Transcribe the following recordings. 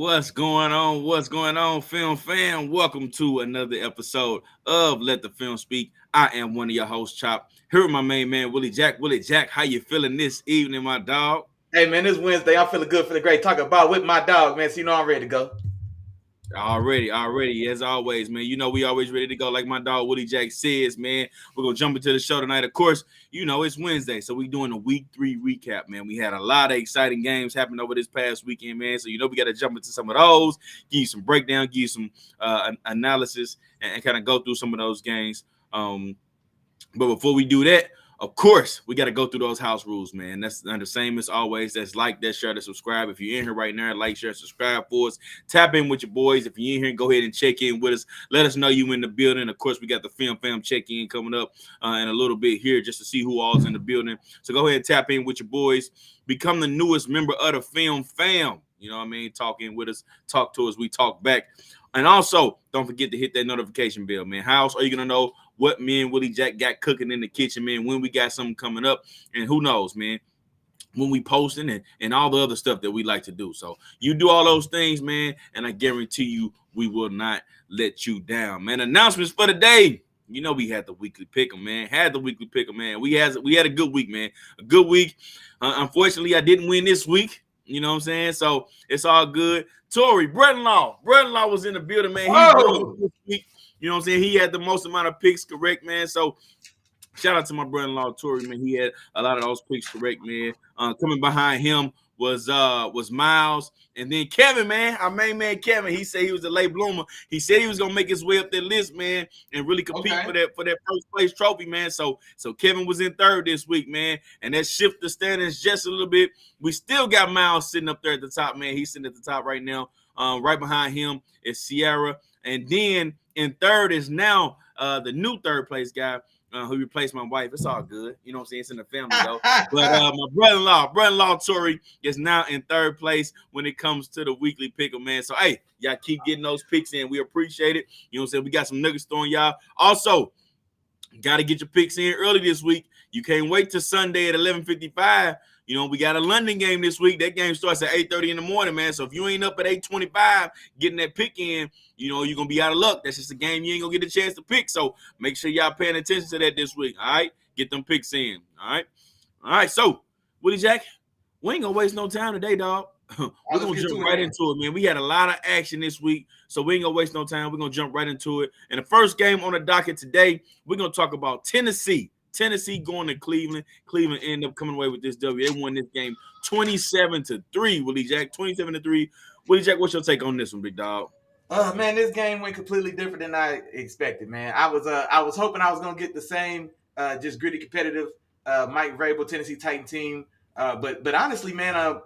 What's going on? What's going on, film fam? Welcome to another episode of Let the Film Speak. I am one of your hosts, Chop. Here with my main man, Willie Jack. Willie Jack, how you feeling this evening, my dog? Hey man, it's Wednesday. I'm feeling good, feeling great. Talking about with my dog, man. So I'm ready to go. Already, as always, man. You know we always ready to go, like my dog Willie Jack says, man. We're gonna jump into the show tonight. Of course, it's Wednesday, so we doing a week 3 recap, man. We had a lot of exciting games happen over this past weekend, man. So we got to jump into some of those, give you some breakdown, give you some analysis, and kind of go through some of those games. But before we do that, of course, we got to go through those house rules, man. That's the same as always. That's like, that, share, that, subscribe. If you're in here right now, like, share, subscribe for us. Tap in with your boys. If you're in here, go ahead and check in with us. Let us know you in the building. Of course, we got the Film Fam check-in coming up in a little bit here just to see who all's in the building. So go ahead and tap in with your boys. Become the newest member of the Film Fam. You know what I mean? Talk in with us. Talk to us. We talk back. And also, don't forget to hit that notification bell, man. How else are you going to know what me and Willie Jack got cooking in the kitchen, man, when we got something coming up? And who knows, man, when we posting and all the other stuff that we like to do. So you do all those things, man, and I guarantee you we will not let you down, man. Announcements for the day. We had the weekly pick'em, man. We had a good week, man. A good week. Unfortunately, I didn't win this week. You know what I'm saying? So it's all good. Tori, brother-in-law was in the building, man. He won this week. You know what I'm saying? He had the most amount of picks correct, man. So shout out to my brother-in-law, Tori, man. He had a lot of those picks correct, man. Coming behind him was Miles. And then Kevin, man, our main man Kevin, he said he was a late bloomer. He said he was gonna make his way up that list, man, and really compete for that first place trophy, man. So Kevin was in third this week, man, and that shifted the standings just a little bit. We still got Miles sitting up there at the top, man. He's sitting at the top right now. Right behind him is Sierra, and then in third is now the new third place guy. Who replaced my wife. It's all good. You know what I'm saying? It's in the family, though. But my brother-in-law, Tori, is now in third place when it comes to the weekly pick'em, man. So, hey, y'all keep getting those picks in. We appreciate it. You know what I'm saying? We got some nuggets throwing y'all. Also, got to get your picks in early this week. You can't wait till Sunday at 11:55. We got a London game this week. That game starts at 8:30 in the morning, man. So if you ain't up at 8:25 getting that pick in, you're going to be out of luck. That's just a game you ain't going to get a chance to pick. So make sure y'all paying attention to that this week, all right? Get them picks in, all right? So, Willie Jack, we ain't going to waste no time today, dog. We're going to jump right into it, man. We had a lot of action this week, so we ain't going to waste no time. We're going to jump right into it. And the first game on the docket today, we're going to talk about Tennessee going to Cleveland. Cleveland ended up coming away with this W. They won this game 27-3, Willie Jack. 27-3. Willie Jack, what's your take on this one, big dog? Man, this game went completely different than I expected, man. I was hoping I was gonna get the same just gritty competitive Mike Vrabel Tennessee Titan team. But honestly, man,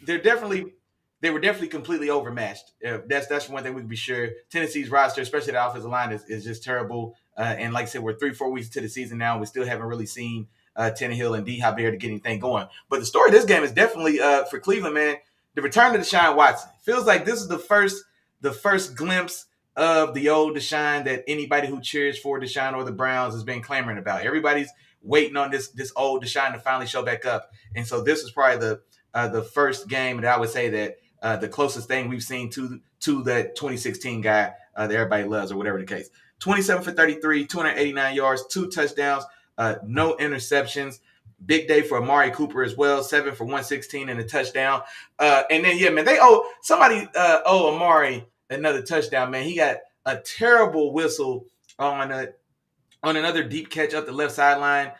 they were definitely completely overmatched. That's one thing we can be sure. Tennessee's roster, especially the offensive line, is just terrible. And like I said, we're 3-4 weeks into the season now. We still haven't really seen Tannehill and D Hop to get anything going. But the story of this game is definitely for Cleveland, man. The return of Deshaun Watson. Feels like this is the first glimpse of the old Deshaun that anybody who cheers for Deshaun or the Browns has been clamoring about. Everybody's waiting on this old Deshaun to finally show back up. And so this is probably the first game that I would say that the closest thing we've seen to that 2016 guy that everybody loves, or whatever the case. 27 for 33, 289 yards, 2 touchdowns, no interceptions. Big day for Amari Cooper as well, 7 for 116 and a touchdown. And then, yeah, man, they owe Amari another touchdown, man. He got a terrible whistle on another deep catch up the left sideline.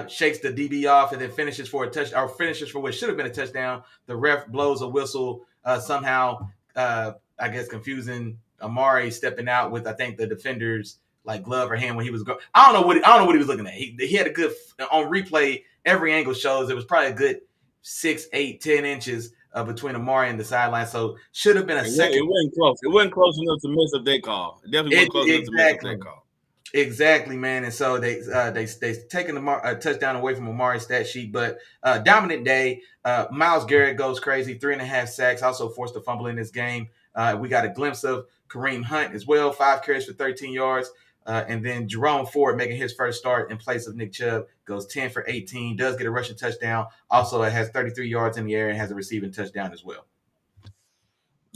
Shakes the DB off and then finishes for a touchdown, or finishes for what should have been a touchdown. The ref blows a whistle somehow, I guess confusing Amari stepping out with, I think, the defender's like glove or hand when he was going. I don't know what he was looking at. He had a good on replay. Every angle shows it was probably a good 6, 8, 10 inches between Amari and the sideline. So should have been a second. It wasn't close. It wasn't close enough to mess up that call. It definitely wasn't close enough to mess up that call. Exactly, man. And so they taking the touchdown away from Amari's stat sheet, but dominant day. Myles Garrett goes crazy, 3.5 sacks, also forced a fumble in this game. We got a glimpse of Kareem Hunt as well, 5 carries for 13 yards. And then Jerome Ford making his first start in place of Nick Chubb goes 10 for 18, does get a rushing touchdown. Also, it has 33 yards in the air and has a receiving touchdown as well.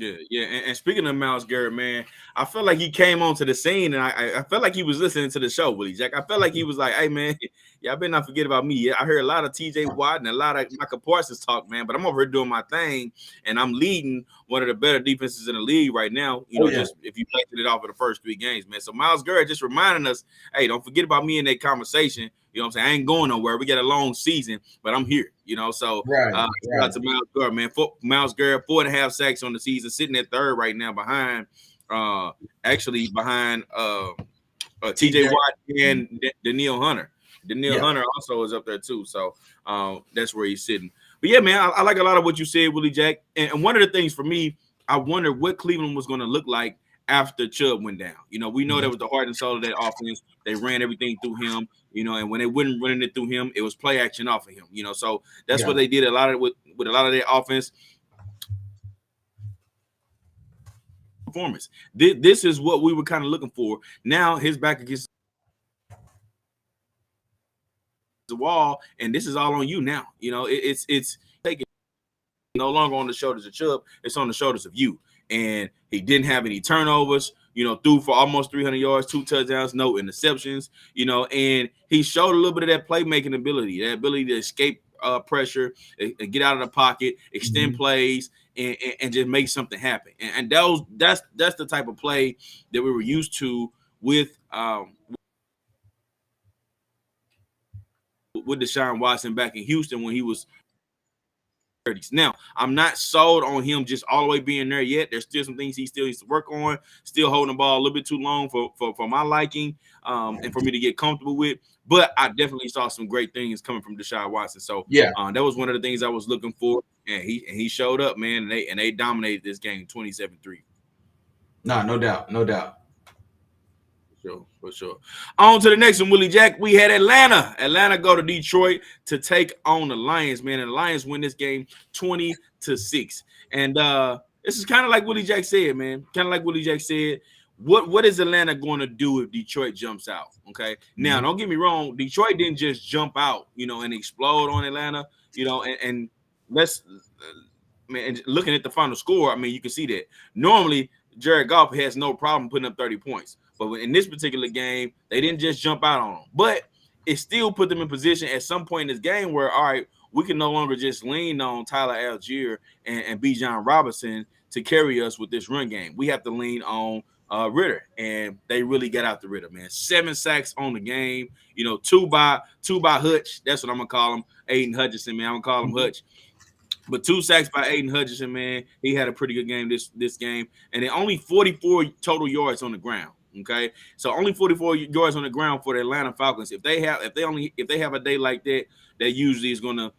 Yeah. And speaking of Myles Garrett, man, I felt like he came onto the scene, and I felt like he was listening to the show, Willie Jack. I felt like he was like, "Hey, man, y'all better not forget about me." Yeah, I heard a lot of T.J. Watt and a lot of Michael Parsons talk, man, but I'm over here doing my thing, and I'm leading one of the better defenses in the league right now. Just if you collected it off of the first 3 games, man. So Myles Garrett just reminding us, hey, don't forget about me in that conversation. You know what I'm saying? I ain't going nowhere. We got a long season, but I'm here, So shout out to Myles Garrett, man. Myles Garrett, 4.5 sacks on the season, sitting at third right now behind TJ Watt and Danielle Hunter. Danielle Hunter also is up there too. So that's where he's sitting. But yeah, man, I like a lot of what you said, Willie Jack. And one of the things for me, I wondered what Cleveland was going to look like after Chubb went down. We know that was the heart and soul of that offense. They ran everything through him, and when they wouldn't running it through him, it was play action off of him, So that's what they did a lot of with a lot of their offense. Performance. This is what we were kind of looking for. Now his back against the wall, and this is all on you now. It's taking no longer on the shoulders of Chubb, it's on the shoulders of you. And he didn't have any turnovers, threw for almost 300 yards, 2 touchdowns, no interceptions, and he showed a little bit of that playmaking ability, that ability to escape pressure, and get out of the pocket, extend plays, and just make something happen. And that's the type of play that we were used to with Deshaun Watson back in Houston when he was 30s. Now, I'm not sold on him just all the way being there yet. There's still some things he still needs to work on. Still holding the ball a little bit too long for my liking, and for me to get comfortable with. But I definitely saw some great things coming from Deshaun Watson. So that was one of the things I was looking for, and he showed up, man. And they dominated this game 27-3. No doubt. For sure. On to the next one, Willie Jack. We had Atlanta. Atlanta go to Detroit to take on the Lions, man. And the Lions win this game 20-6. And this is kind of like Willie Jack said, man. Kind of like Willie Jack said. What is Atlanta going to do if Detroit jumps out? Okay. Now, don't get me wrong. Detroit didn't just jump out, and explode on Atlanta, and let's man, looking at the final score, I mean, you can see that. Normally, Jared Goff has no problem putting up 30 points. But in this particular game, they didn't just jump out on them. But it still put them in position at some point in this game where, all right, we can no longer just lean on Tyler Algier and Bijan Robinson to carry us with this run game. We have to lean on Ritter, and they really got out the Ritter, man. 7 sacks on the game, 2 by Hutch. That's what I'm gonna call him, Aiden Hutchinson, man. I'm gonna call him Hutch. But 2 sacks by Aiden Hutchinson, man. He had a pretty good game this game, and then only 44 total yards on the ground. Okay, so only 44 yards on the ground for the Atlanta Falcons. If they have a day like that, that usually is gonna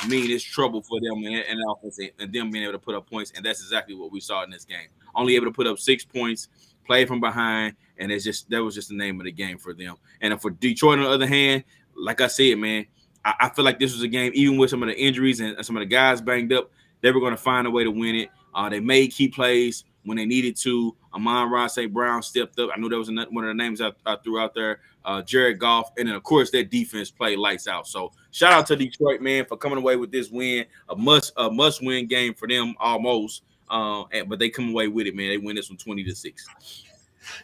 mean it's trouble for them and offense and them being able to put up points. And that's exactly what we saw in this game. Only able to put up 6 points, play from behind, and that was just the name of the game for them. And for Detroit, on the other hand, like I said, man, I feel like this was a game, even with some of the injuries and some of the guys banged up, they were going to find a way to win it. They made key plays when they needed to. Amon-Ra St. Brown stepped up. I knew that was one of the names I threw out there. Jared Goff. And then, of course, that defense played lights out. So shout out to Detroit, man, for coming away with this win. A must-win game for them almost. But they come away with it, man. They win this one 20-6.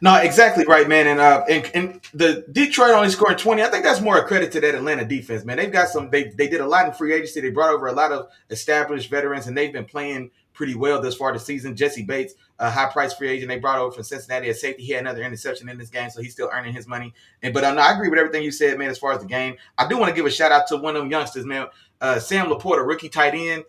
No, exactly right, man. And the Detroit only scoring 20. I think that's more a credit to that Atlanta defense, man. They've got some. They did a lot in free agency. They brought over a lot of established veterans, and they've been playing pretty well this far this season. Jesse Bates, a high-priced free agent, they brought over from Cincinnati as safety. He had another interception in this game, so he's still earning his money. But I agree with everything you said, man, as far as the game. I do want to give a shout-out to one of them youngsters, man, Sam Laporta, rookie tight end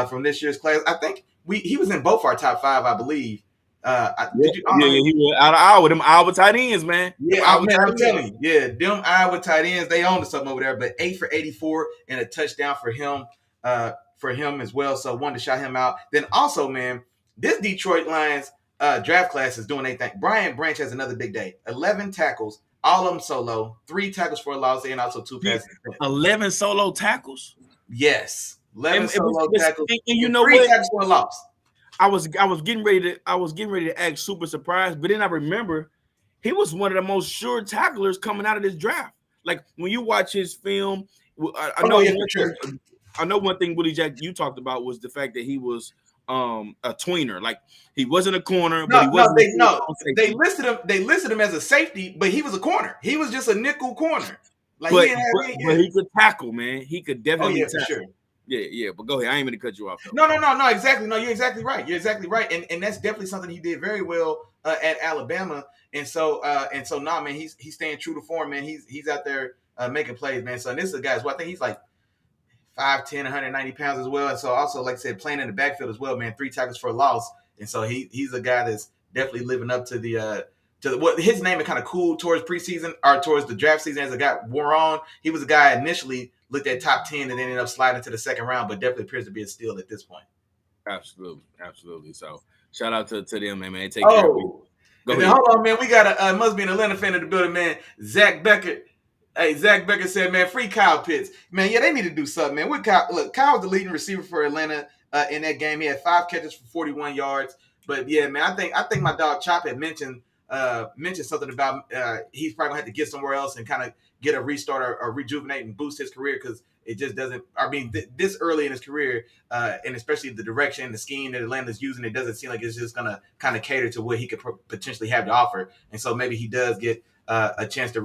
from this year's class. I think he was in both our top 5, I believe. He was out of Iowa. Them Iowa tight ends, man. Yeah, I'm telling you. Yeah, them Iowa tight ends, they own something over there. But 8 for 84 and a touchdown for him as well. So wanted to shout him out. Then also, man, this Detroit Lions draft class is doing their thing. Brian Branch has another big day. 11 tackles, all of them solo. 3 tackles for a loss and also 2 passes. 11 solo tackles? Yes. 11 solo tackles. And you know 3 what? tackles for a loss. I was getting ready to act super surprised, but then I remember he was one of the most sure tacklers coming out of this draft. Like when you watch his film, I know one thing Willie Jack you talked about was the fact that he was a tweener. Like he wasn't a corner, but No, he wasn't a they safety. listed him as a safety, but he was a corner. He was just a nickel corner. Like he But didn't but, have any. but he could tackle, man. He could Oh definitely yeah, for tackle. sure. Yeah. But go ahead. I ain't mean to cut you off though. No, exactly. No, you're exactly right. You're exactly right, and that's definitely something he did very well at Alabama. And so nah, man, he's staying true to form, man. He's out there making plays, man. So and this is a guy. Well, I think he's like 5'10", 190 pounds as well. And so also, like I said, playing in the backfield as well, man. 3 tackles for a loss, and so he's a guy that's definitely living up to the. What his name had kind of cooled towards preseason or towards the draft season as it got wore on. He was a guy initially looked at top 10 and ended up sliding to the second round, but definitely appears to be a steal at this point. Absolutely. So shout out to them, man. Take care of me. Go ahead. Hold on, man. We got a must be an Atlanta fan in the building, man. Zach Becker. Hey, Zach Becker said, man, free Kyle Pitts. Man, yeah, they need to do something, man. Look, Kyle's the leading receiver for Atlanta in that game. He had 5 catches for 41 yards. But yeah, man, I think my dog Chop had mentioned something about he's probably gonna have to get somewhere else and kind of get a restart or rejuvenate and boost his career because it just doesn't. I mean, this early in his career, and especially the direction, the scheme that Atlanta's using, it doesn't seem like it's just gonna kind of cater to what he could potentially have to offer. And so maybe he does get a chance to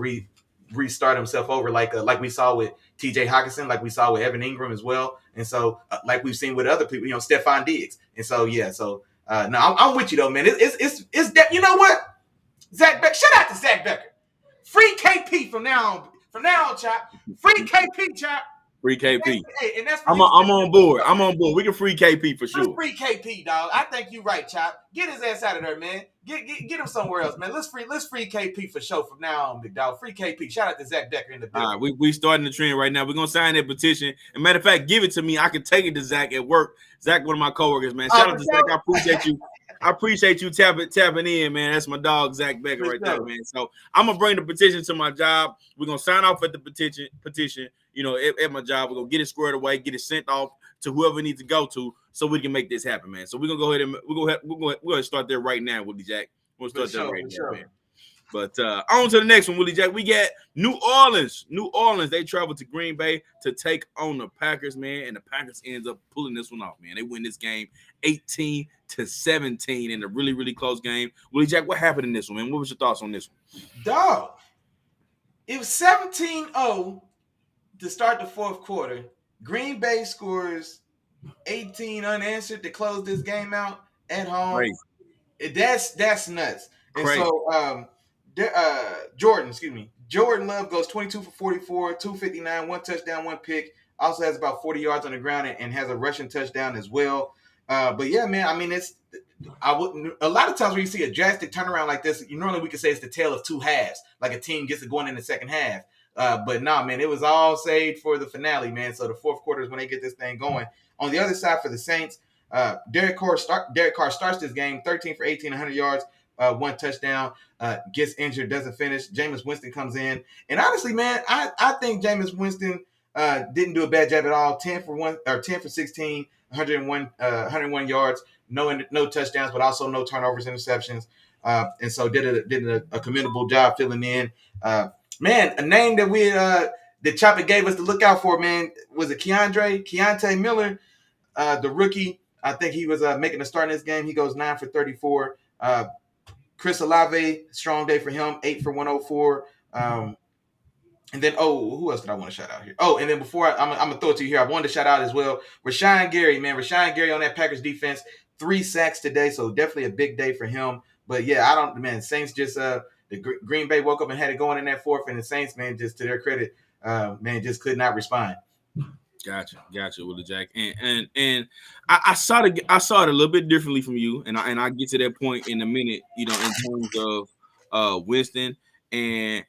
restart himself over, like we saw with T.J. Hockenson, like we saw with Evan Ingram as well, and so like we've seen with other people, Stephon Diggs. And so yeah, so no, I'm with you though, man. It's you know what? Zach Becker, shout out to Zach Becker. Free KP from now on, Chop. Free KP, Chop. Free KP. Hey, and that's I'm on board. I'm on board. We can free KP for sure. Let's free KP, dog. I think you're right, Chop. Get his ass out of there, man. Get him somewhere else, man. Let's free KP for sure from now on, big dog. Free KP. Shout out to Zach Becker in the building. All right, we starting the trend right now. We're gonna sign that petition. And matter of fact, give it to me. I can take it to Zach at work. Zach, one of my coworkers, man. Shout out to Zach. I appreciate you. I appreciate you tapping in, man. That's my dog, Zach Becker, right there, man. So I'm gonna bring the petition to my job. We're gonna sign off at the petition. At my job, we're gonna get it squared away, get it sent off to whoever it needs to go to, so we can make this happen, man. So we're gonna go ahead and we're gonna start there right now, Willie Jack. We'll start there right now, man. But on to the next one, Willie Jack. We got New Orleans. They travel to Green Bay to take on the Packers, man. And the Packers ends up pulling this one off, man. They win this game 18-17 in a really, really close game. Willie Jack, what happened in this one, man? What was your thoughts on this one? Dog, it was 17-0 to start the fourth quarter. Green Bay scores 18 unanswered to close this game out at home. Crazy. That's nuts. And crazy. So Jordan Love goes 22 for 44, 259, 1 touchdown, 1 pick. Also has about 40 yards on the ground and has a rushing touchdown as well. But yeah, man, I mean, a lot of times when you see a drastic turnaround like this, normally we could say it's the tale of two halves, like a team gets it going in the second half. But nah, man, it was all saved for the finale, man. So the fourth quarter is when they get this thing going. On the other side for the Saints, Derek Carr starts this game 13 for 18, 100 yards. 1 touchdown, gets injured, doesn't finish. Jameis Winston comes in. And honestly, man, I think Jameis Winston didn't do a bad job at all. 10 for 16, 101 yards, no touchdowns, but also no turnovers, interceptions. And so did a commendable job filling in. Man, a name that that Chopper gave us to look out for, man, was it Keontae Miller, the rookie. I think he was making a start in this game. He goes 9 for 34. Chris Olave, strong day for him, 8 for 104. And then, who else did I want to shout out here? And then before I'm going to throw it to you here, I wanted to shout out as well Rashawn Gary, man. Rashawn Gary on that Packers defense, 3 sacks today, so definitely a big day for him. But yeah, Saints just the Green Bay woke up and had it going in that fourth, and the Saints, man, just to their credit, man, just could not respond. Gotcha, Willie Jack, and I saw it a little bit differently from you, and I get to that point in a minute, in terms of Winston, and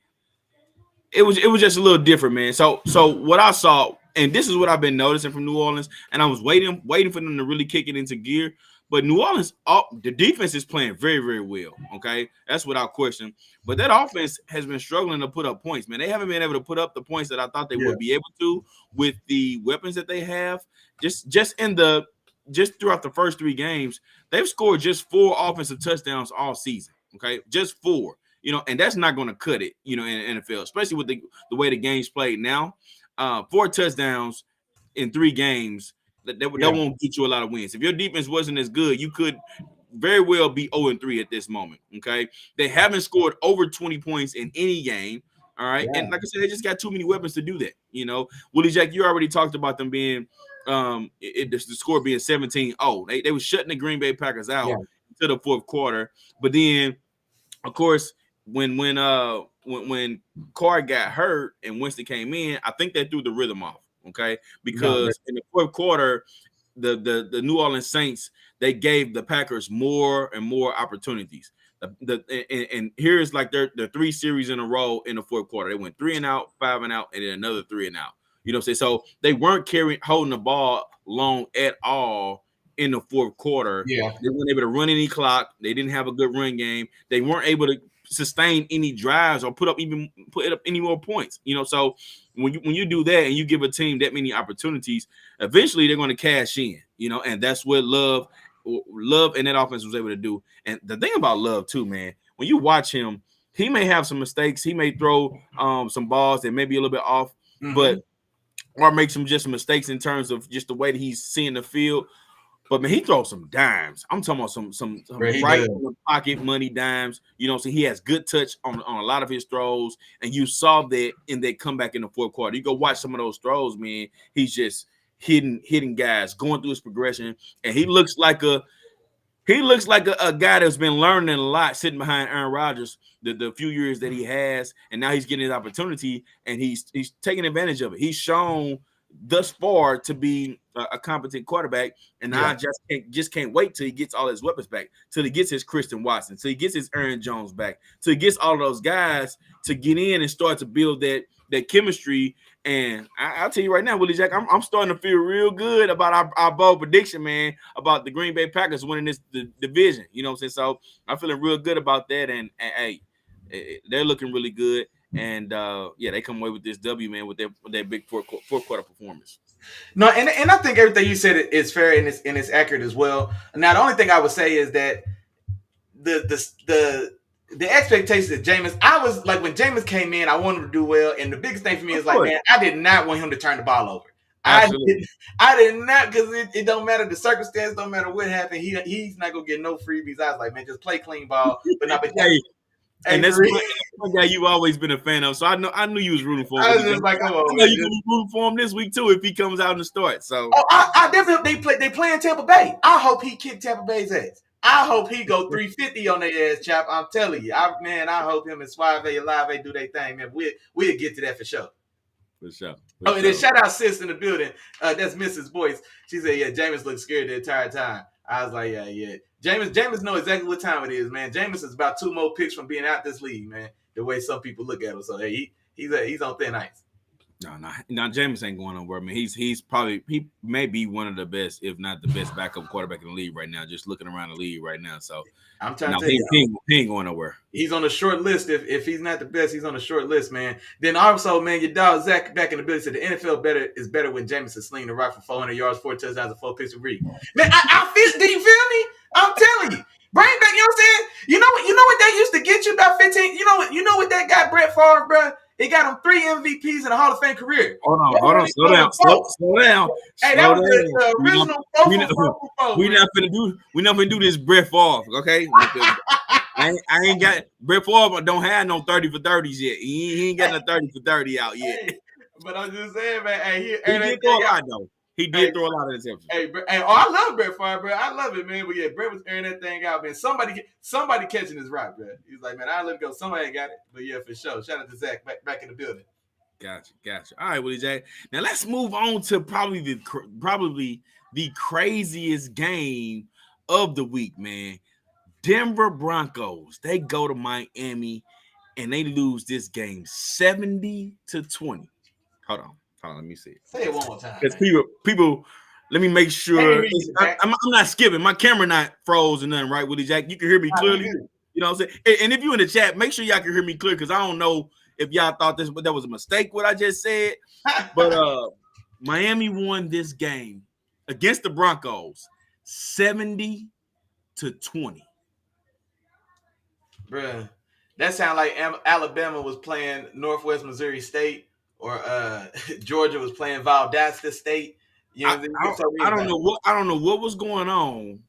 it was just a little different, man. So what I saw, and this is what I've been noticing from New Orleans, and I was waiting for them to really kick it into gear. But New Orleans, the defense is playing very, very well. Okay, that's without question. But that offense has been struggling to put up points, man. They haven't been able to put up the points that I thought they would be able to with the weapons that they have. Just throughout the first 3 games, they've scored just 4 offensive touchdowns all season. Okay, just 4. And that's not going to cut it. In NFL, especially with the way the game's played now. 4 touchdowns in 3 games That won't get you a lot of wins. If your defense wasn't as good, you could very well be 0-3 at this moment. Okay, they haven't scored over 20 points in any game. All right, and like I said, they just got too many weapons to do that. Willie Jack, you already talked about them being the score being 17-0. They were shutting the Green Bay Packers out to the fourth quarter, but then of course when Carr got hurt and Winston came in, I think they threw the rhythm off. Okay, because in the fourth quarter, the New Orleans Saints, they gave the Packers more and more opportunities. And here's like their 3 series in a row in the fourth quarter. They went 3 and out, 5 and out, and then another 3 and out. You know what I'm saying? So they weren't holding the ball long at all in the fourth quarter. Yeah. They weren't able to run any clock. They didn't have a good run game. They weren't able to sustain any drives or put up any more points. So when you do that and you give a team that many opportunities, eventually they're going to cash in. And that's what Love and that offense was able to do. And the thing about Love too, man, when you watch him, he may have some mistakes. He may throw some balls that may be a little bit off, but or make some mistakes in terms of just the way that he's seeing the field. But man, he throws some dimes. I'm talking about some right in the pocket money dimes. So he has good touch on a lot of his throws, and you saw that in that comeback in the fourth quarter. You go watch some of those throws, man. He's just hitting guys, going through his progression, and he looks like a guy that's been learning a lot sitting behind Aaron Rodgers the few years that he has, and now he's getting his opportunity, and he's taking advantage of it. He's shown thus far to be a competent quarterback, and I just can't wait till he gets all his weapons back, till he gets his Christian Watson, till he gets his Aaron Jones back, till he gets all of those guys to get in and start to build that chemistry. And I'll tell you right now, Willie Jack, I'm starting to feel real good about our bold prediction, man, about the Green Bay Packers winning the division. You know what I'm saying? So I'm feeling real good about that, and hey, they're looking really good. And they come away with this W, man, with their big fourth quarter performance. No, and I think everything you said is fair and it's accurate as well. Now, the only thing I would say is that the expectations of Jameis, I was like, when Jameis came in, I wanted him to do well, and the biggest thing for me is like, man, I did not want him to turn the ball over. Absolutely. I did not, because it don't matter the circumstance, don't matter what happened. He's not gonna get no freebies. I was like, man, just play clean ball. But not. And that's one guy you've always been a fan of. So I knew you was rooting for him. I was just like, come on, I know you're gonna be rooting for him this week too if he comes out and starts. So I definitely they play in Tampa Bay. I hope he kicked Tampa Bay's ass. I hope he go 350 on their ass, Chop. I'm telling you, I hope him and Suave Live do their thing, man. We'll get to that for sure. For sure. And then shout out Sis in the building. That's Mrs. Boyce. She said, yeah, Jameis looked scared the entire time. I was like, yeah. Jameis know exactly what time it is, man. Jameis is about 2 more picks from being out this league, man. The way some people look at him. So hey, he's on thin ice. No, Jameis ain't going nowhere, man. He may be one of the best, if not the best, backup quarterback in the league right now. Just looking around the league right now, so I'm trying to tell you, he ain't going nowhere. He's on a short list. If he's not the best, he's on a short list, man. Then also, man, your dog Zach back in the building said the NFL is better when Jameis is slinging the rock for 400 yards, 4 touchdowns, and 4 picks a week. Man, I feel. Do you feel me? I'm telling you. Bring back, you know what I'm saying? You know what that used to get you about 15. You know what that got Brett Favre, bro? It got him 3 MVPs in a Hall of Fame career. Hold on, slow down. Hey, that was the original. We're not gonna do this Brett Favre, okay? I ain't got Brett Favre don't have no 30 for 30s yet. He ain't got no 30 for 30 out yet. Hey, but I'm just saying, man. Hey, he did throw a lot though. He did throw a lot of interceptions. Hey, I love Brett Favre, bro. I love it, man. But yeah, Brett was airing that thing out, man. Somebody catching his rock, bro. He's like, man, I'll let it go. Somebody got it. But yeah, for sure. Shout out to Zach back in the building. Gotcha. All right, Willie J. Now let's move on to probably the craziest game of the week, man. Denver Broncos. They go to Miami and they lose this game 70-20. Hold on, let me see it. Say it one more time. Because people, let me make sure. I'm not skipping. My camera not froze or nothing, right, Willie Jack? You can hear me clearly. You know what I'm saying? And if you're in the chat, make sure y'all can hear me clear, because I don't know if y'all thought that was a mistake, what I just said. But Miami won this game against the Broncos 70-20. Bruh, that sound like Alabama was playing Northwest Missouri State, or Georgia was playing Valdosta State. You know what I'm saying? I don't know what was going on,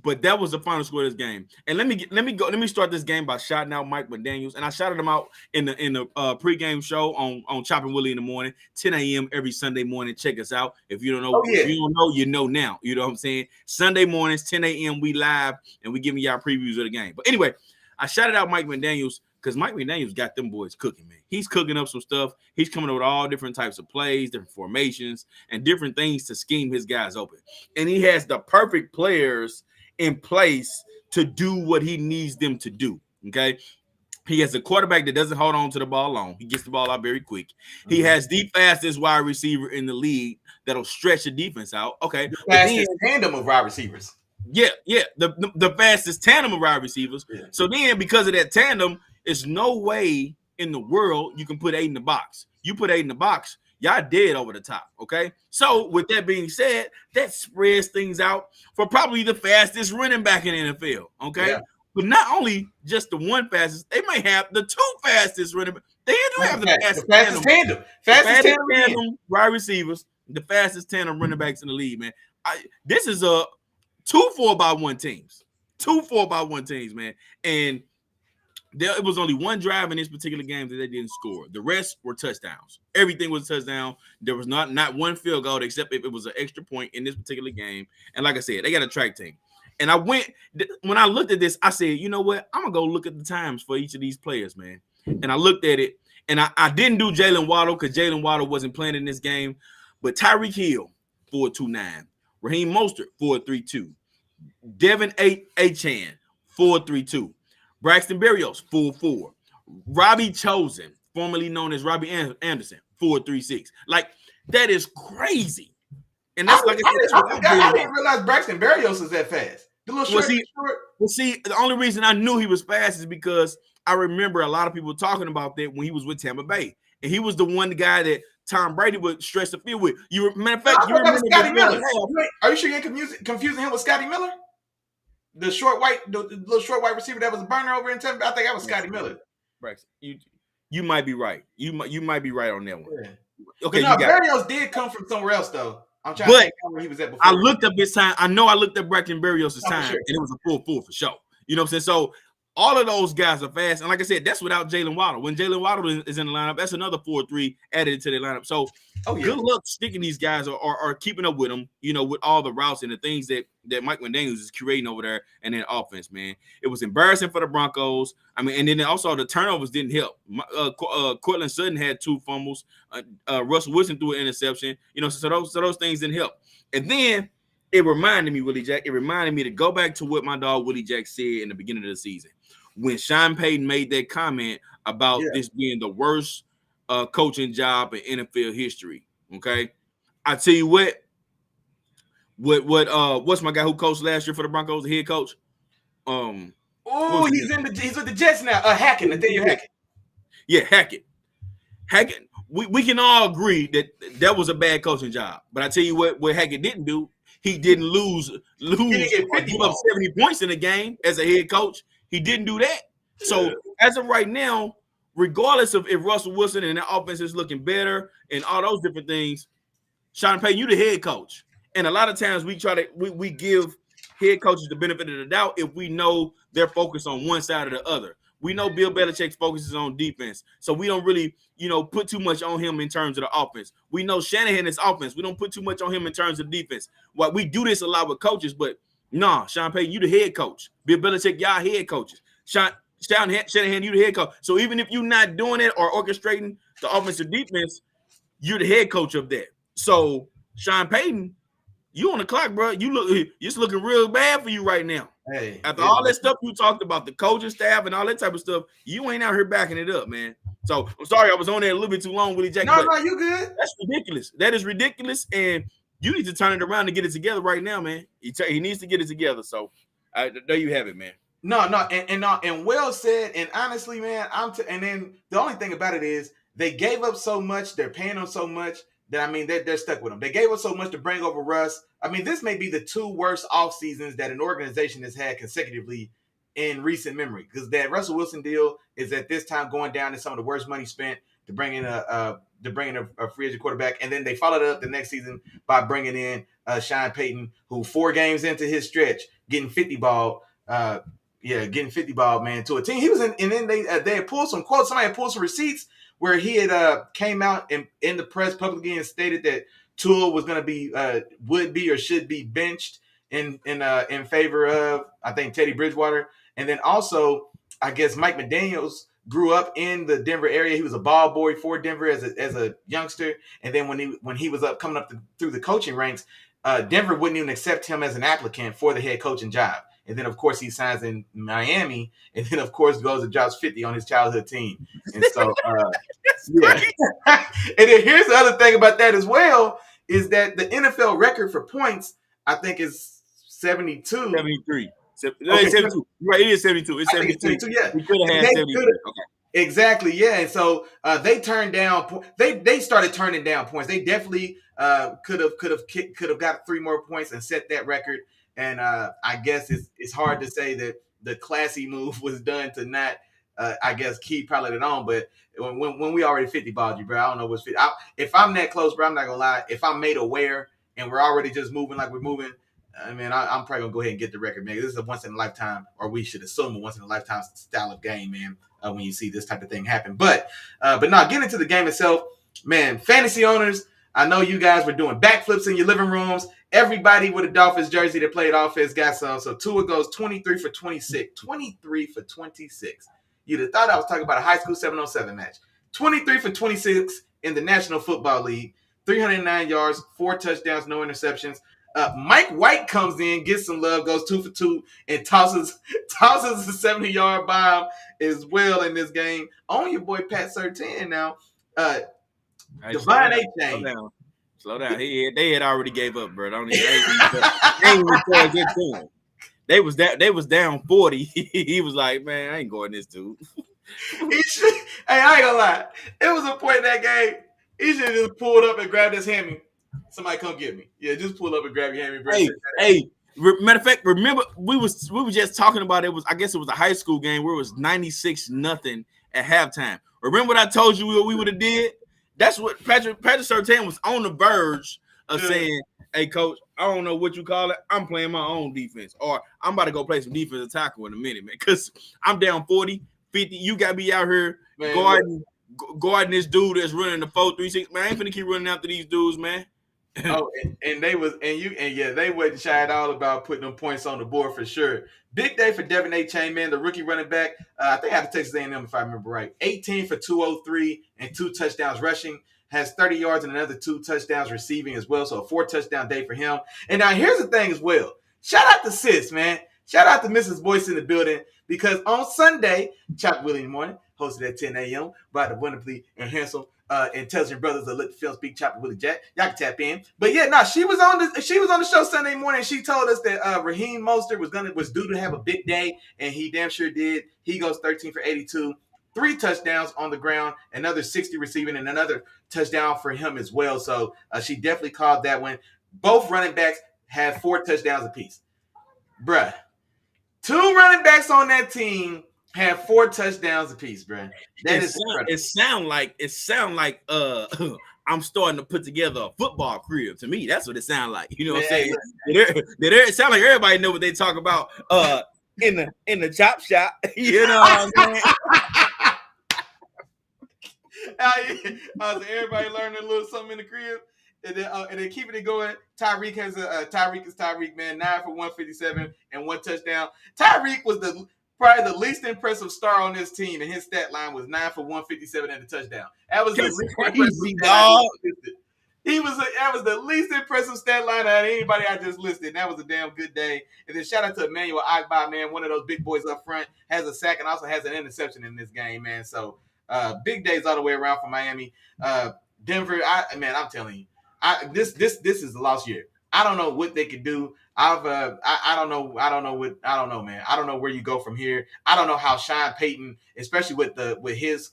but that was the final score of this game. And let me start this game by shouting out Mike McDaniels. And I shouted him out in the pregame show on Chop Willie in the morning, 10 a.m. every Sunday morning. Check us out. If you don't know, if you don't know, you know now. You know what I'm saying? Sunday mornings, 10 a.m. we live and we giving y'all previews of the game. But anyway, I shouted out Mike McDaniels because Mike McDaniels got them boys cooking, man. He's cooking up some stuff. He's coming up with all different types of plays, different formations, and different things to scheme his guys open. And he has the perfect players in place to do what he needs them to do. Okay. He has a quarterback that doesn't hold on to the ball long. He gets the ball out very quick. He has the fastest wide receiver in the league that'll stretch the defense out. Okay. The fastest tandem of wide receivers. Yeah. The fastest tandem of wide receivers. Yeah. So then, because of that tandem, there's no way in the world you can put 8 in the box. You put 8 in the box, y'all dead over the top, okay? So with that being said, that spreads things out for probably the fastest running back in the NFL, okay? Yeah. But not only just the one fastest, they may have the 2 fastest running backs. They do have the fastest tandem. Fastest tandem wide receivers, the fastest tandem running backs in the league, man. This is a 2 4-by-1 teams. 2 4-by-1 teams, man. And it was only one drive in this particular game that they didn't score. The rest were touchdowns. Everything was a touchdown. There was not one field goal, except if it was an extra point in this particular game. And like I said, they got a track team. And when I looked at this, I said, you know what? I'm going to go look at the times for each of these players, man. And I looked at it, and I didn't do Jalen Waddle because Jalen Waddle wasn't playing in this game. But Tyreek Hill, 4.29. Raheem Mostert, 4.32. Devin Achane, 4.32. Braxton Berrios, 4.4. Robbie Chosen, formerly known as Robbie Anderson, 4.36. Like, that is crazy. And that's I didn't realize Braxton Berrios is that fast. The little short. Well, see, the only reason I knew he was fast is because I remember a lot of people talking about that when he was with Tampa Bay. And he was the one guy that Tom Brady would stretch the field with. Matter of fact, you remember Scotty Miller. Are you sure you're confusing him with Scotty Miller? The little short white receiver that was a burner over in Tampa Bay. I think that was Scotty Miller. Braxton, you might be right. You might be right on that one. Yeah. Okay, Berrios did come from somewhere else though. I'm trying to think where he was at before. I looked up his time. I know I looked up Braxton Berrios' time, and it was a 4.4 for sure. You know what I'm saying? So all of those guys are fast. And like I said, that's without Jalen Waddle. When Jalen Waddle is in the lineup, that's another 4.3 added to the lineup. So good luck sticking these guys or keeping up with them, you know, with all the routes and the things that Mike McDaniels is creating over there and then offense, man. It was embarrassing for the Broncos. I mean, and then also the turnovers didn't help. Cortland Sutton had 2 fumbles. Russell Wilson threw an interception. You know, so those things didn't help. And then it reminded me, Willie Jack, to go back to what my dog Willie Jack said in the beginning of the season. When Sean Payton made that comment about this being the worst coaching job in NFL history, okay? I tell you what's my guy who coached last year for the Broncos, the head coach? He's with the Jets now. Hackett, Nathaniel Hackett. Yeah, Hackett. We can all agree that was a bad coaching job. But I tell you what Hackett didn't do, he didn't lose give up 70 points in a game as a head coach. He didn't do that. So as of right now, regardless of if Russell Wilson and the offense is looking better and all those different things, Sean Payton, you the head coach. And a lot of times we give head coaches the benefit of the doubt if we know they're focused on one side or the other. We know Bill Belichick focuses on defense, so we don't really, put too much on him in terms of the offense. We know Shanahan is offense. We don't put too much on him in terms of defense. Well, we do this a lot with coaches, but nah, Sean Payton, you the head coach. Bill Belichick, y'all head coaches. Shanahan, you the head coach. So even if you're not doing it or orchestrating the offensive defense, you're the head coach of that. So Sean Payton, you on the clock, bro. It's looking real bad for you right now. Hey, after all that stuff you talked about, the coaching staff and all that type of stuff, you ain't out here backing it up, man. So I'm sorry I was on there a little bit too long, Willie Jack. No, you good. That's ridiculous. That is ridiculous, and you need to turn it around and get it together right now, man. He needs to get it together. So there you have it, man. No, and well said. And honestly, man, and then the only thing about it is they gave up so much. They're paying them so much that they're stuck with them. They gave us so much to bring over Russ. This may be the 2 worst off seasons that an organization has had consecutively in recent memory, because that Russell Wilson deal is at this time going down as some of the worst money spent. to bring in a free agent quarterback, and then they followed it up the next season by bringing in Sean Payton, who 4 games into his stretch getting 50 ball. Getting 50 ball, man, to a team. He was in, and then they had pulled some quotes. Somebody had pulled some receipts where he had came out in the press publicly and stated that Tua was going to be would be or should be benched in favor of, I think, Teddy Bridgewater. And then also, I guess Mike McDaniels grew up in the Denver area. He was a ball boy for Denver as a youngster. And then when he was coming up through the coaching ranks, Denver wouldn't even accept him as an applicant for the head coaching job. And then, of course, he signs in Miami, and then, of course, goes and drops 50 on his childhood team. And so, yeah. And then here's the other thing about that as well, is that the NFL record for points, I think, is 72. 73. No, it's 72. Right, it is 72. It's 72. Yeah. We could have had 73. Okay. Exactly, yeah. And so they turned down. They started turning down points. They definitely could have got 3 more points and set that record. And I guess it's hard to say that the classy move was done to not, I guess, keep piling it on. But when we already 50 balled you, bro, I don't know what's 50. If I'm that close, bro, I'm not gonna lie. If I'm made aware and we're already just moving like we're moving, I mean, I'm probably gonna go ahead and get the record, man. This is a once in a lifetime, or we should assume a once in a lifetime style of game, man. When you see this type of thing happen, but no, getting into the game itself, man. Fantasy owners, I know you guys were doing backflips in your living rooms. Everybody with a Dolphins jersey that played offense got some. So Tua goes 23 for 26. 23 for 26. You'd have thought I was talking about a high school 7-on-7 match. 23 for 26 in the National Football League. 309 yards, 4 touchdowns, no interceptions. Mike White comes in, gets some love, goes 2 for 2, and tosses a 70-yard bomb as well in this game. On your boy Pat Surtain now. Divine A-Chain. Slow down. They had already gave up, bro. They ain't record good to him. They was down 40. He was like, man, I ain't going this dude. Hey, I ain't gonna lie. It was a point in that game. He should have just pulled up and grabbed his hammy. Somebody come get me. Yeah, just pull up and grab your hammy, bro. Hey. Matter of fact, remember we were just talking about I guess it was a high school game where it was 96-0 at halftime. Remember what I told you we would have did? That's what Patrick Surtain was on the verge of saying, hey, coach, I don't know what you call it. I'm playing my own defense. Or I'm about to go play some defensive tackle in a minute, man. Because I'm down 40, 50. You got to be out here guarding this dude that's running the 4-3-6. Man, I ain't finna keep running after these dudes, man. They wasn't shy at all about putting them points on the board for sure. Big day for Devin A-Chain, man, the rookie running back. I think I had to Texas A&M if I remember right. 18 for 203 and 2 touchdowns rushing. Has 30 yards and another 2 touchdowns receiving as well. So a 4 touchdown day for him. And now here's the thing as well. Shout out to Sis, man. Shout out to Mrs. Boyce in the building, because on Sunday, Chop Willie in the morning, hosted at 10 a.m. by the wonderfully and handsome intelligent brothers that let the film speak, Chop Willie Jack. Y'all can tap in. But yeah, she was on the show Sunday morning, and she told us that Raheem Mostert was due to have a big day, and he damn sure did. He goes 13 for 82. 3 touchdowns on the ground, another 60 receiving, and another touchdown for him as well. So she definitely called that one. Both running backs had 4 touchdowns apiece. Bruh. 2 running backs on that team had 4 touchdowns apiece, bruh. It sound like I'm starting to put together a football crib. To me, that's what it sounds like. You know what I'm saying? It sound like everybody know what they talk about in the chop shop. You know what I'm saying? So everybody learning a little something in the crib, and then keeping it going. Tyreek is Tyreek, man. 9 for 157 and 1 touchdown. Tyreek was probably the least impressive star on this team, and his stat line was 9 for 157 and a touchdown. That was the least impressive dog. That was the least impressive stat line out of anybody I just listed. That was a damn good day. And then shout out to Emmanuel Ogbah, man, one of those big boys up front, has a sack and also has an interception in this game, man. So big days all the way around for Miami. Denver, I'm telling you, this is a lost year. I don't know what they could do. I don't know, man. I don't know where you go from here. I don't know how Sean Payton, especially with his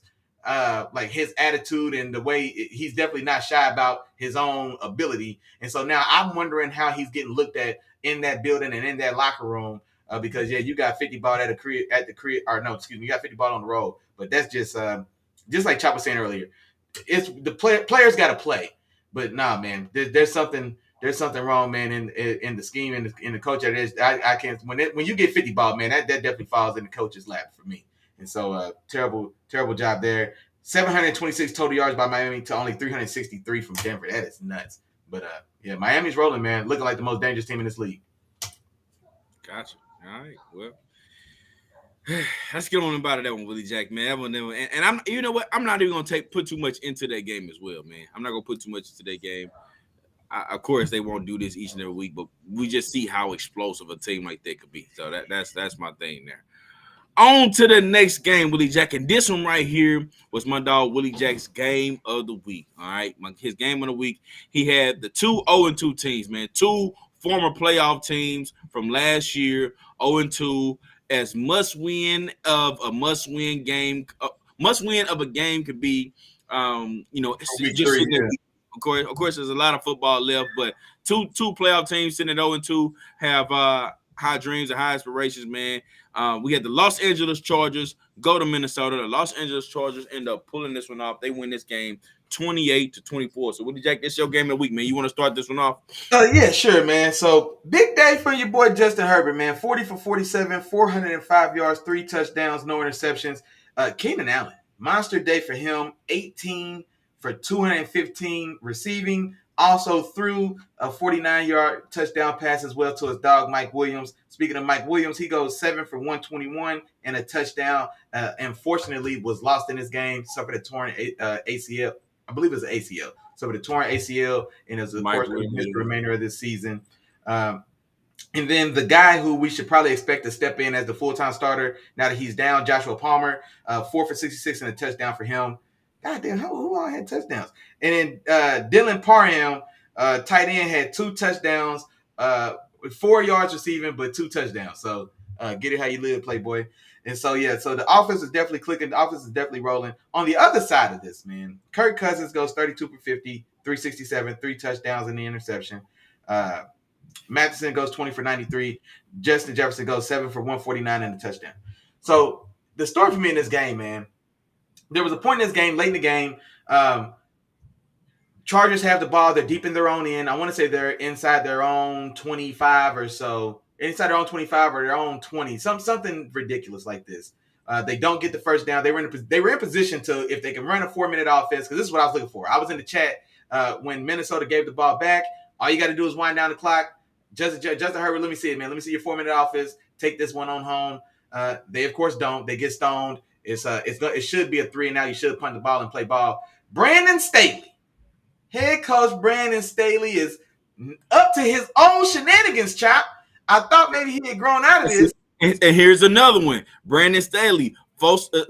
his attitude and the way he's definitely not shy about his own ability. And so now I'm wondering how he's getting looked at in that building and in that locker room. Because you got 50 ball you got 50 ball on the road. But that's just like Chop was saying earlier. it's the players got to play. But nah, man, there's something wrong, man, in the scheme and in the coach. I can't when you get 50 ball, man, that definitely falls in the coach's lap for me. And so terrible job there. 726 total yards by Miami to only 363 from Denver. That is nuts. But yeah, Miami's rolling, man, looking like the most dangerous team in this league. Gotcha. All right. Well, let's get on about that one, Willie Jack, man. And I'm, you know what? I'm not even gonna put too much into that game as well, man. I'm not gonna put too much into that game. Of course, they won't do this each and every week, but we just see how explosive a team like that could be. So that's my thing there. On to the next game, Willie Jack. And this one right here was my dog Willie Jack's game of the week. All right. His game of the week. He had the 2 0-2 teams, man. 2 former playoff teams from last year, 0-2, as must-win of a game. Must-win of a game could be, it's just sitting there. Of course, there's a lot of football left, but two playoff teams sitting at 0-2 have high dreams and high aspirations, man. We had the Los Angeles Chargers go to Minnesota. The Los Angeles Chargers end up pulling this one off. They win this game 28-24. So, Willie Jack, this your game of the week, man. You want to start this one off? Yeah, sure, man. So, big day for your boy Justin Herbert, man. 40 for 47, 405 yards, 3 touchdowns, no interceptions. Keenan Allen, monster day for him. 18 for 215 receiving. Also threw a 49-yard touchdown pass as well to his dog, Mike Williams. Speaking of Mike Williams, he goes 7 for 121 and a touchdown. Unfortunately, was lost in this game. Suffered a torn ACL. I believe it was an ACL. Suffered a torn ACL and is, of course, missed the remainder of this season. And then the guy who we should probably expect to step in as the full-time starter now that he's down, Joshua Palmer, 4 for 66 and a touchdown for him. God damn, who all had touchdowns? And then Dylan Parham, tight end, had 2 touchdowns, 4 yards receiving, but 2 touchdowns. So get it how you live, Playboy. And so, yeah, so the offense is definitely clicking. The offense is definitely rolling. On the other side of this, man, Kirk Cousins goes 32 for 50, 367, 3 touchdowns and the interception. Matheson goes 20 for 93. Justin Jefferson goes 7 for 149 and a touchdown. So the story for me in this game, man, there was a point in this game, late in the game, Chargers have the ball. They're deep in their own end. I want to say they're inside their own 25 or so. Inside their own 25 or their own 20. Something ridiculous like this. They don't get the first down. They were in position to, if they can run a 4-minute offense, because this is what I was looking for. I was in the chat when Minnesota gave the ball back. All you got to do is wind down the clock. Justin Herbert, let me see it, man. Let me see your 4-minute offense. Take this one on home. They, of course, don't. They get stoned. It should be a 3-and-out. You should punt the ball and play ball. Brandon Staley, head coach Brandon Staley, is up to his own shenanigans, Chop. I thought maybe he had grown out of this. And here's another one. Brandon Staley,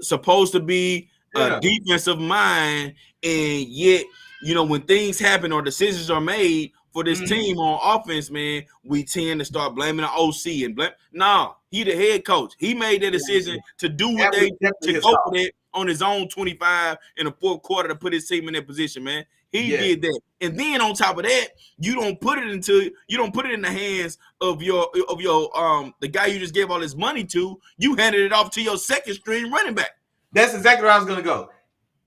supposed to be a defensive mind, and yet, when things happen or decisions are made for this team on offense, man, we tend to start blaming the OC and blame. No, he the head coach. He made that decision to do what to go for that on his own 25 in the fourth quarter to put his team in that position, man. He did that. And then on top of that, you don't put it in the hands of your the guy you just gave all this money to. You handed it off to your second string running back. That's exactly where I was gonna go.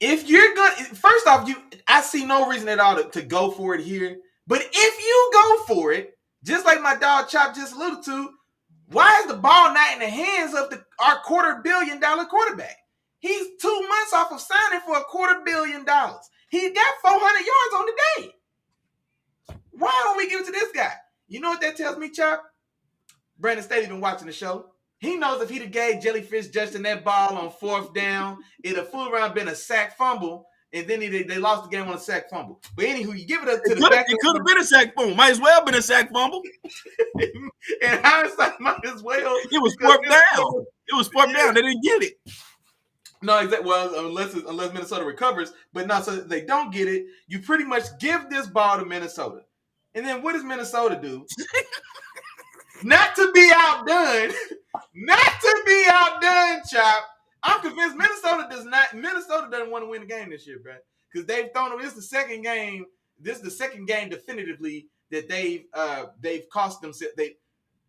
If you're gonna, first off, I see no reason at all to go for it here. But if you go for it, just like my dog Chop just alluded to, why is the ball not in the hands of our $250 million quarterback? He's 2 months off of signing for $250 million. He got 400 yards on the day. Why don't we give it to this guy? You know what that tells me, Chop? Brandon Staley been watching the show. He knows if he'd have gave Jellyfish Justin that ball on 4th down, it'd have fooled around been a sack fumble. And then they lost the game on a sack fumble. But anywho, you give it up to the back. It could have been a sack fumble. Might as well been a sack fumble. And hindsight, might as well. It was 4th down. It was 4th down. They didn't get it. No, exactly. Well, unless Minnesota recovers. But no, so they don't get it. You pretty much give this ball to Minnesota. And then what does Minnesota do? Not to be outdone. Not to be outdone, Chop. I'm convinced Minnesota doesn't want to win the game this year, bro. Because they've thrown. This is the second game. This is the second game definitively that they've cost themselves. They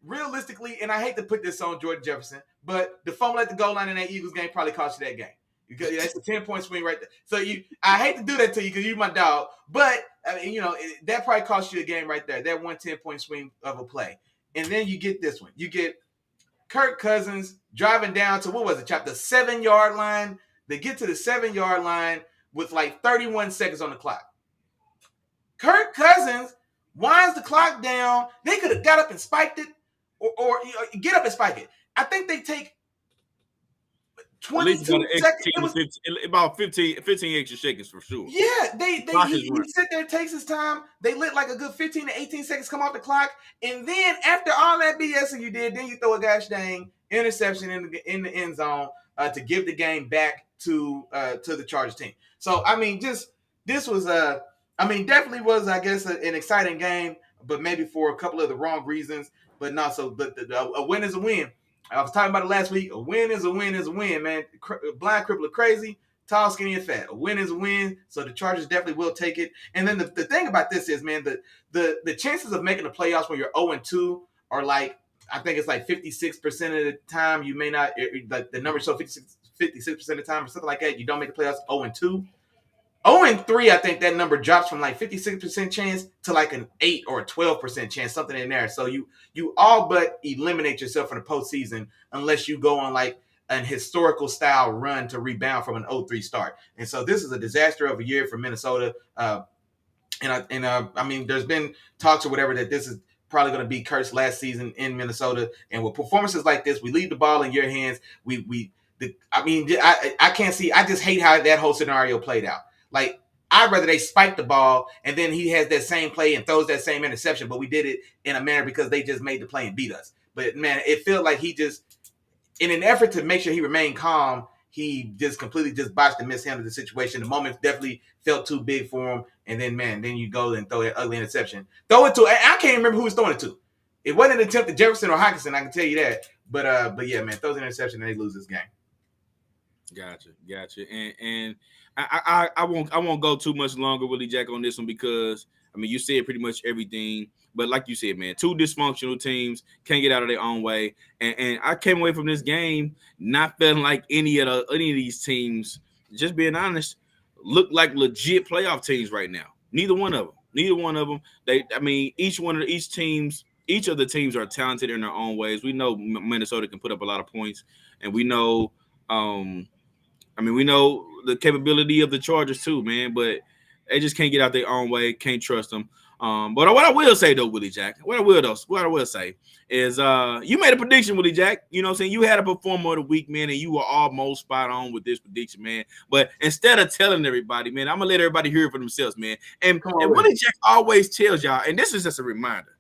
realistically, and I hate to put this on Jordan Jefferson, but the fumble at the goal line in that Eagles game probably cost you that game. Because that's a 10-point swing right there. So I hate to do that to you because you're my dog, but I mean, that probably cost you a game right there. That 10-point swing of a play, and then you get this one. You get Kirk Cousins driving down to what was it, Chop? The 7-yard line. They get to the 7-yard line with like 31 seconds on the clock. Kirk Cousins winds the clock down. They could have got up and spiked it, or get up and spike it. I think they take 22 seconds. It was about 15 extra seconds for sure. Yeah, he sit there, takes his time. They let like a good 15 to 18 seconds come off the clock, and then after all that BS you did, then you throw a gosh dang interception in the end zone to give the game back to the Chargers team. So I mean, this was definitely was, I guess, an exciting game, but maybe for a couple of the wrong reasons. But a win is a win. I was talking about it last week. A win is a win is a win, man. Blind, cripple, crazy, tall, skinny, and fat. A win is a win, so the Chargers definitely will take it. And then the thing about this is, man, the chances of making the playoffs when you're 0-2 are like, I think it's like 56% of the time you may not, like the number show 56% of the time or something like that, you don't make the playoffs 0-2. 0-3, I think that number drops from like 56% chance to like an 8 or a 12% chance, something in there. So you all but eliminate yourself from the postseason unless you go on like an historical style run to rebound from an 0-3 start. And so this is a disaster of a year for Minnesota. I mean, there's been talks or whatever that this is probably going to be Kurt's last season in Minnesota. And with performances like this, we leave the ball in your hands. I can't see. I just hate how that whole scenario played out. Like, I'd rather they spike the ball and then he has that same play and throws that same interception, but we did it in a manner because they just made the play and beat us. But, man, it felt like he just, in an effort to make sure he remained calm, he just completely just botched and mishandled the situation. The moment definitely felt too big for him. And then, man, then you go and throw that ugly interception. I can't remember who was throwing it to. It wasn't an attempt at Jefferson or Hockenson, I can tell you that. But yeah, man, throws an interception and they lose this game. Gotcha. And I won't go too much longer, Willie Jack, on this one because I mean you said pretty much everything. But like you said, man, two dysfunctional teams can't get out of their own way. And I came away from this game not feeling like any of these teams, just being honest, look like legit playoff teams right now. Neither one of them. Each of the teams are talented in their own ways. We know Minnesota can put up a lot of points, and we know we know the capability of the Chargers too, man, but they just can't get out their own way, can't trust them. But what I will say though, Willie Jack, what I will say is you made a prediction, Willie Jack. You know what I'm saying? You had a performer of the week, man, and you were almost spot on with this prediction, man. But instead of telling everybody, man, I'm gonna let everybody hear it for themselves, man. And Willie Jack always tells y'all, and this is just a reminder.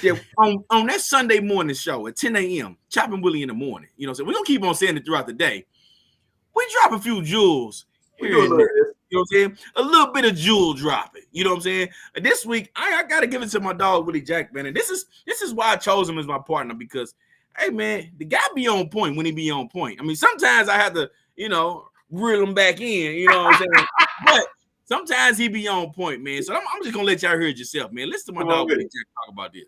Yeah, on that Sunday morning show at 10 a.m., Chop Willie in the morning. You know what I'm saying? We're gonna keep on saying it throughout the day. We drop a few jewels here and there. You know what I'm saying? A little bit of jewel dropping. You know what I'm saying? This week, I gotta give it to my dog Willie Jack, man. And this is why I chose him as my partner, because hey man, the guy be on point when he be on point. I mean, sometimes I have to, reel him back in, you know what I'm saying? But sometimes he be on point, man. So I'm just gonna let y'all hear it yourself, man. Listen to my dog Willie Jack talk about this.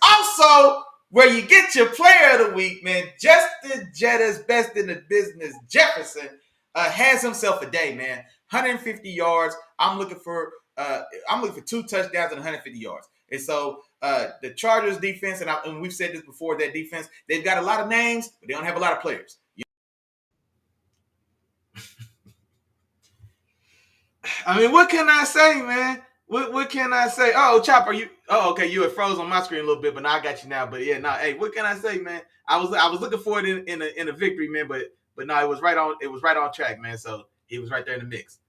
Also, where you get your player of the week, man, Justin Jetta's best in the business, Jefferson, has himself a day, man. 150 yards. I'm looking for 2 touchdowns and 150 yards. And so the Chargers defense, and we've said this before, that defense, they've got a lot of names, but they don't have a lot of players. I mean, what can I say, man? What can I say? Oh, Chop, okay, you had froze on my screen a little bit, but now I got you now. But yeah, hey, what can I say, man? I was looking for it in a victory, man, but no, it was right on track, man. So he was right there in the mix.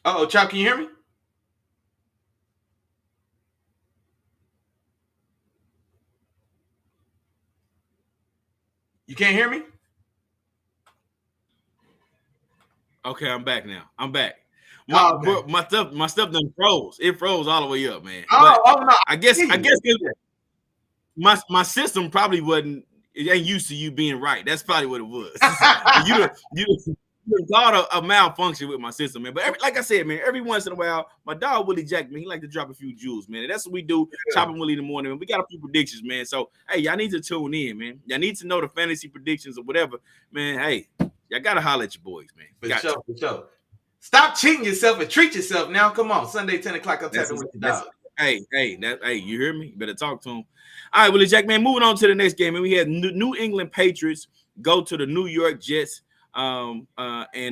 Chop, can you hear me? You can't hear me? Okay, I'm back now. I'm back. My stuff done froze. It froze all the way up, man. No. I guess my system probably ain't used to you being right. That's probably what it was. got a malfunction with my system, man. But like I said, man, every once in a while, my dog Willie Jack, man, he like to drop a few jewels, man. And that's what we do, chopping Willie in the morning. Man. We got a few predictions, man. So hey, y'all need to tune in, man. Y'all need to know the fantasy predictions or whatever, man. Hey, y'all gotta holler at your boys, man. For sure. Stop cheating yourself and treat yourself now. Come on, Sunday 10 o'clock. I'm tapping with your dog. Hey, you hear me? You better talk to him. All right, Willie Jack, man. Moving on to the next game, and we had New England Patriots go to the New York Jets. And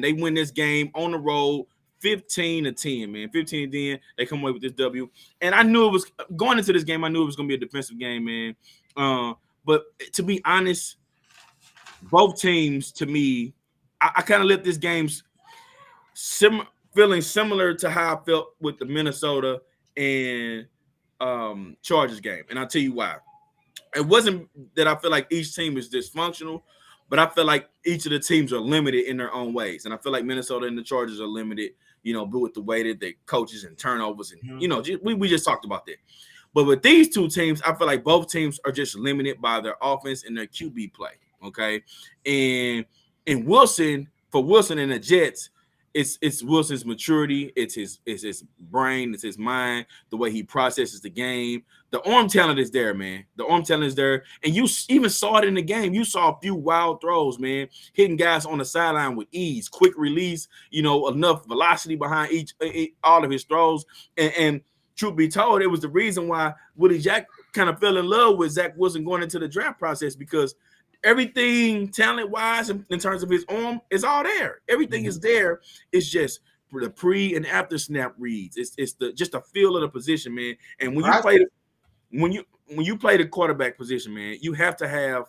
they win this game on the road 15-10, man. 15-10. They come away with this W. And I knew it was going into this game, I knew it was gonna be a defensive game, man. But to be honest, both teams, to me, I kind of let this game feeling similar to how I felt with the Minnesota and Chargers game. And I'll tell you why. It wasn't that I feel like each team is dysfunctional, but I feel like each of the teams are limited in their own ways. And I feel like Minnesota and the Chargers are limited, but with the way that they coaches and turnovers and, we just talked about that. But with these two teams, I feel like both teams are just limited by their offense and their QB play, okay? And Wilson and the Jets, it's Wilson's maturity, it's his brain, it's his mind, the way he processes the game. The arm talent is there, man. The arm talent is there. And you even saw it in the game. You saw a few wild throws, man, hitting guys on the sideline with ease, quick release, enough velocity behind all of his throws. And truth be told, it was the reason why Willie Jack kind of fell in love with Zach Wilson going into the draft process, because everything talent-wise in terms of his arm is all there. Everything is there. It's just the pre and after snap reads. It's just a feel of the position, man. And when you play the quarterback position, man, you have to have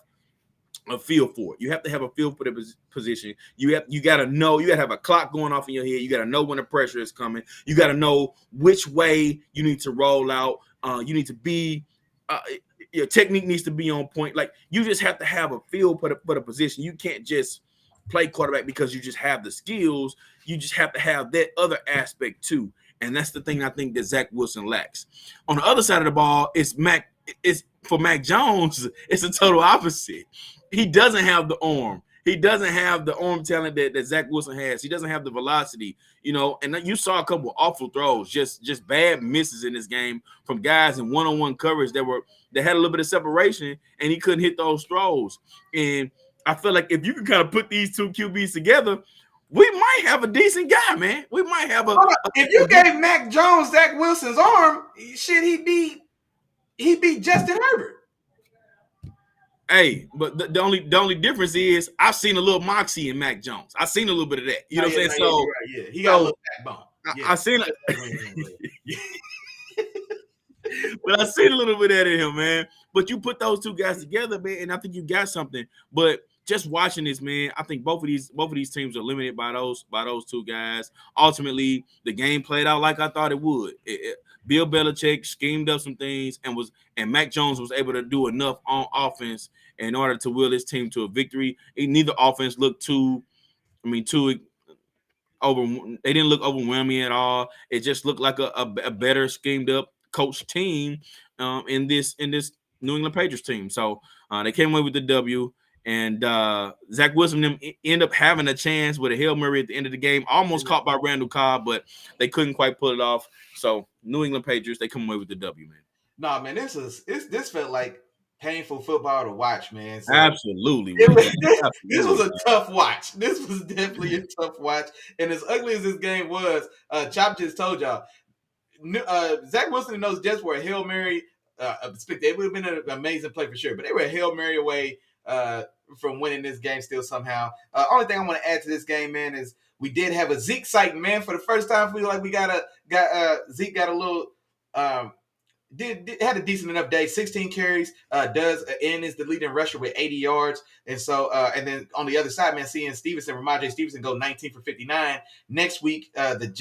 a feel for it. You have to have a feel for the position. You got to know. You got to have a clock going off in your head. You got to know when the pressure is coming. You got to know which way you need to roll out. You need to be. Your technique needs to be on point. Like, you just have to have a feel for the position. You can't just play quarterback because you just have the skills. You just have to have that other aspect too. And that's the thing I think that Zach Wilson lacks. On the other side of the ball, it's for Mac Jones, it's a total opposite. He doesn't have the arm. He doesn't have the arm talent that Zach Wilson has. He doesn't have the velocity, and you saw a couple of awful throws, just bad misses in this game from guys in one-on-one coverage that had a little bit of separation, and he couldn't hit those throws. And I feel like if you can kind of put these two QBs together, we might have a decent guy, man. We might have if you gave Mac Jones Zach Wilson's arm, shit, he'd be Justin Herbert. Hey, but the only difference is I've seen a little moxie in Mac Jones. I've seen a little bit of that. You know what I'm saying? So yeah, he got a little backbone. I seen it. But I seen a little bit of that in him, man. But you put those two guys together, man, and I think you got something. But just watching this, man, I think both of these teams are limited by those two guys. Ultimately, the game played out like I thought it would. Bill Belichick schemed up some things, and Mac Jones was able to do enough on offense in order to will his team to a victory. Neither offense looked too over. They didn't look overwhelming at all. It just looked like a better schemed up coach team in this New England Patriots team. So they came away with the W. And Zach Wilson them end up having a chance with a Hail Mary at the end of the game, almost caught by Randall Cobb, but they couldn't quite pull it off. So New England Patriots, they come away with the W, man. Nah, man, this felt like painful football to watch, man. So Absolutely. This was a tough watch. This was definitely a tough watch. And as ugly as this game was, Chop just told y'all, Zach Wilson and those Jets were a Hail Mary. They would have been an amazing play for sure, but they were a Hail Mary away from winning this game still somehow. Only thing I want to add to this game, man, is we did have a Zeke sighting, man. For the first time, feel like Zeke got a little had a decent enough day. 16 carries, is the leading rusher with 80 yards. And so and then on the other side, man, seeing Ramondre Stevenson go 19 for 59. Next week, the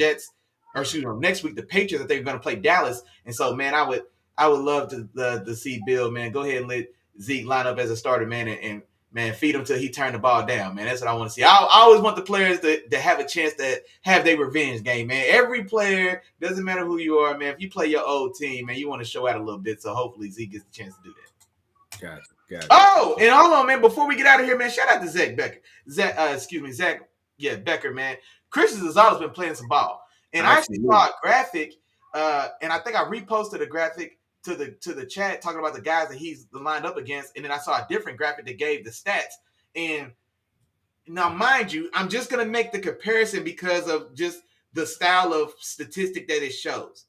Patriots, that they're going to play Dallas. And so, man, I would love to see Bill, man, go ahead and let Zeke line up as a starter, man, and man, feed him till he turned the ball down, man. That's what I want to see. I always want the players to have a chance to have their revenge game, man. Every player, doesn't matter who you are, man. If you play your old team, man, you want to show out a little bit. So hopefully Zeke gets the chance to do that. Gotcha. Oh, and hold on, man. Before we get out of here, man, shout out to Zach Becker. Zach Yeah, Becker, man. Christian has always been playing some ball. And I actually Absolutely. saw a graphic, and I think I reposted a graphic to the chat talking about the guys that he's lined up against. And then I saw a different graphic that gave the stats. And now, mind you, I'm just gonna make the comparison because of just the style of statistic that it shows.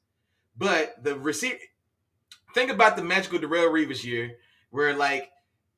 But the receiver, think about the magical Darrelle Revis year, where like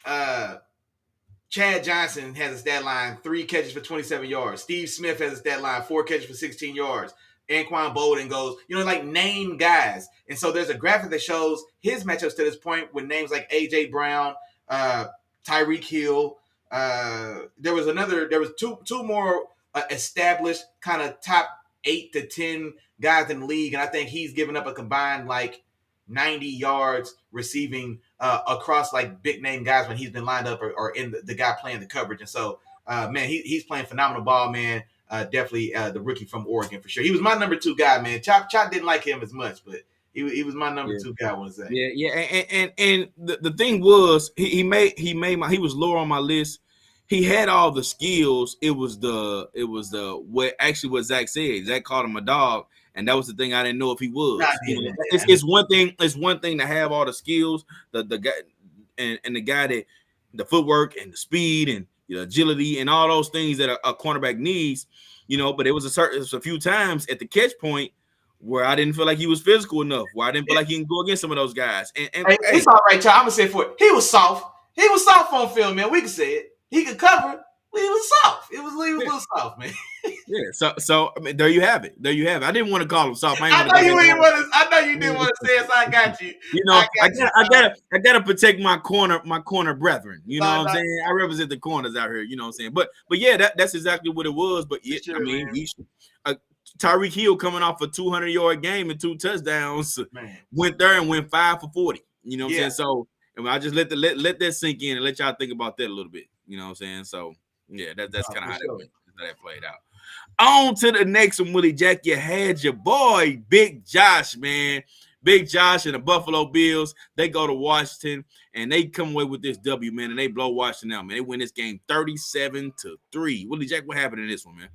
Chad Johnson has a stat line 3 catches for 27 yards. Steve Smith has a stat line 4 catches for 16 yards. Anquan Bolden goes, like name guys. And so there's a graphic that shows his matchups to this point with names like A.J. Brown, Tyreek Hill. There was two more established kind of top 8 to 10 guys in the league. And I think he's given up a combined like 90 yards receiving across like big name guys when he's been lined up or in the guy playing the coverage. And so, man, he's playing phenomenal ball, man. Definitely the rookie from Oregon for sure. He was my number 2 guy, man. Chop didn't like him as much, but he was my number 2 guy, I want to say. Yeah. And the thing was he was lower on my list. He had all the skills. It was what Zach said. Zach called him a dog. And that was the thing I didn't know if he was. It's one thing. It's one thing to have all the skills, the guy and the guy that the footwork and the speed and agility and all those things that a cornerback needs. But it was a few times at the catch point where I didn't feel like he was physical enough. Where I didn't feel like he can go against some of those guys. And it's all right, Charles. I'm gonna say for it. He was soft. He was soft on film, man. We can say it. He could cover. He was soft. He was a little soft, man. Yeah. So I mean, there you have it. I didn't want to call him soft. I know you didn't want to say it, so I got you. I gotta protect my corner brethren. You know what I'm saying? I represent the corners out here. You know what I'm saying? But yeah, that's exactly what it was. But yeah, sure, I mean, Tyreek Hill coming off a 200-yard game and 2 touchdowns, went there and went 5 for 40. You know what I'm saying? So I just let that sink in and let y'all think about that a little bit. You know what I'm saying? So yeah, that's kind of how that played out. On to the next one, Willie Jack. You had your boy, Big Josh, man. Big Josh and the Buffalo Bills. They go to Washington, and they come away with this W, man, and they blow Washington out, man. They win this game 37-3. Willie Jack, what happened in this one, man?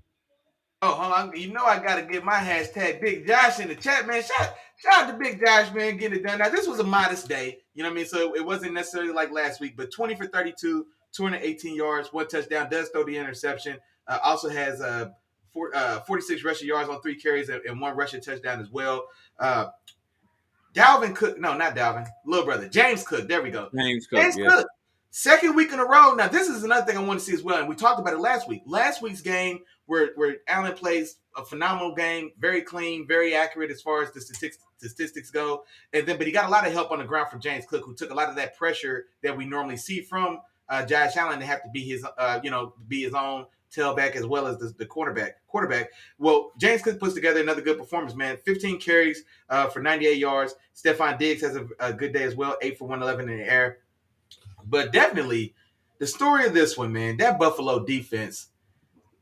Oh, hold on. I got to get my hashtag Big Josh in the chat, man. Shout out to Big Josh, man, getting it done. Now, this was a modest day. You know what I mean? So it wasn't necessarily like last week, but 20 for 32, 218 yards, 1 touchdown, does throw the interception. Also has 46 rushing yards on 3 carries and 1 rushing touchdown as well. Dalvin Cook. No, not Dalvin. Little brother. James Cook. There we go. James Cook. Cook. Second week in a row. Now, this is another thing I want to see as well. And we talked about it last week. Last week's game where Allen plays a phenomenal game, very clean, very accurate as far as the statistics go. But he got a lot of help on the ground from James Cook, who took a lot of that pressure that we normally see from Josh Allen to have to be his, be his own tailback as well as the quarterback. Well, James Cook puts together another good performance, man. 15 carries for 98 yards. Stephon Diggs has a good day as well, 8 for 111 in the air. But definitely, the story of this one, man, that Buffalo defense,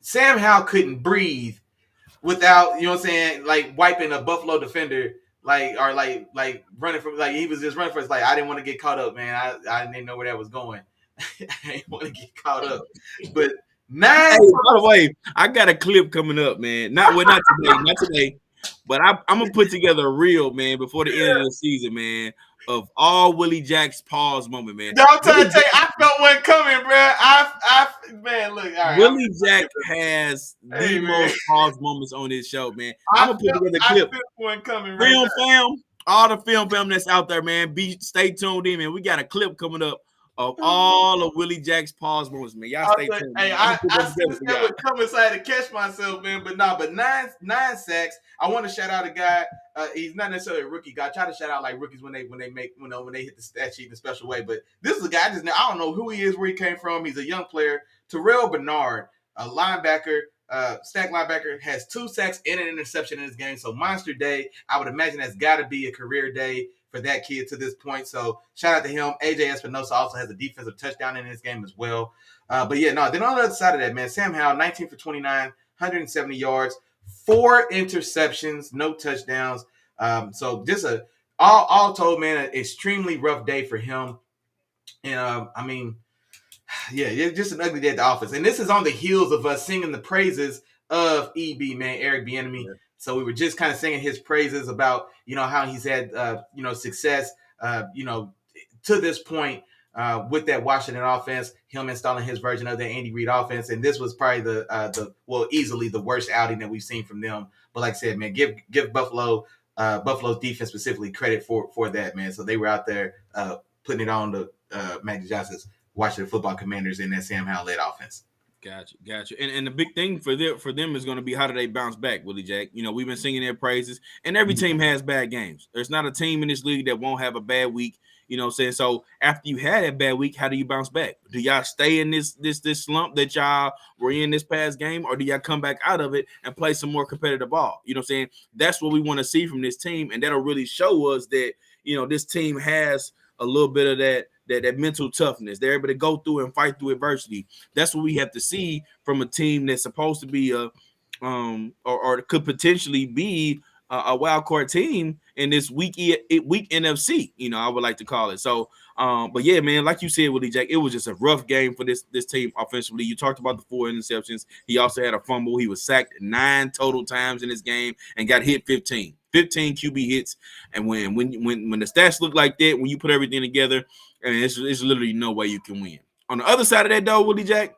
Sam Howell couldn't breathe without, you know what I'm saying, like wiping a Buffalo defender, like running from, like he was just running for his life. I didn't want to get caught up, man. I didn't know where that was going. I didn't want to get caught up. But by the way, I got a clip coming up, man. Not today, but I'm gonna put together a reel, man, before the end of the season, man, of all Willie Jack's pause moment, man. I'm trying to tell you, I felt one coming, bro. Man, look, all right. Willie Jack has the most pause moments on this show, man. I'm gonna put together a clip. I felt one coming, film fam, all the film that's out there, man. Stay tuned in, man. We got a clip coming up of all of Willie Jack's pause moments, man. Y'all stay tuned. Hey, I see this guy would come inside to catch myself, man. But nine sacks. I want to shout out a guy. He's not necessarily a rookie guy. I try to shout out like rookies when they hit the stat sheet in a special way. But this is a guy I don't know who he is, where he came from. He's a young player. Terrell Bernard, a linebacker, stack linebacker, has 2 sacks and an interception in this game. So monster day. I would imagine that's got to be a career day for that kid to this point. So shout out to him. AJ Espinosa also has a defensive touchdown in this game as well. But yeah, no. Then on the other side of that, man, Sam Howell, 19 for 29, 170 yards, 4 interceptions, no touchdowns. So just all told, man, an extremely rough day for him. And I mean, Yeah, it's just an ugly day at the office. And this is on the heels of us singing the praises of EB, man, Eric Bieniemy. Yeah. So we were just kind of singing his praises about, how he's had, success, to this point with that Washington offense, him installing his version of the Andy Reid offense. And this was probably easily the worst outing that we've seen from them. But like I said, man, give Buffalo's defense specifically credit for that, man. So they were out there putting it on the Magic Johnson's Washington Football Commanders in that Sam Howell led offense. Gotcha. And the big thing for them is going to be how do they bounce back, Willie Jack? We've been singing their praises, and every team has bad games. There's not a team in this league that won't have a bad week. You know what I'm saying? So after you had that bad week, how do you bounce back? Do y'all stay in this slump that y'all were in this past game, or do y'all come back out of it and play some more competitive ball? You know what I'm saying? That's what we want to see from this team, and that'll really show us that, this team has a little bit of that mental toughness. They're able to go through and fight through adversity. That's what we have to see from a team that's supposed to be or could potentially be a wild card team in this weak NFC. I would like to call it. So, but yeah, man, like you said, Willie Jack, it was just a rough game for this team offensively. You talked about the 4 interceptions. He also had a fumble. He was sacked 9 total times in this game and got hit 15 QB hits. And when the stats look like that, when you put everything together, I mean, it's literally no way you can win. On the other side of that, though, Willie Jack,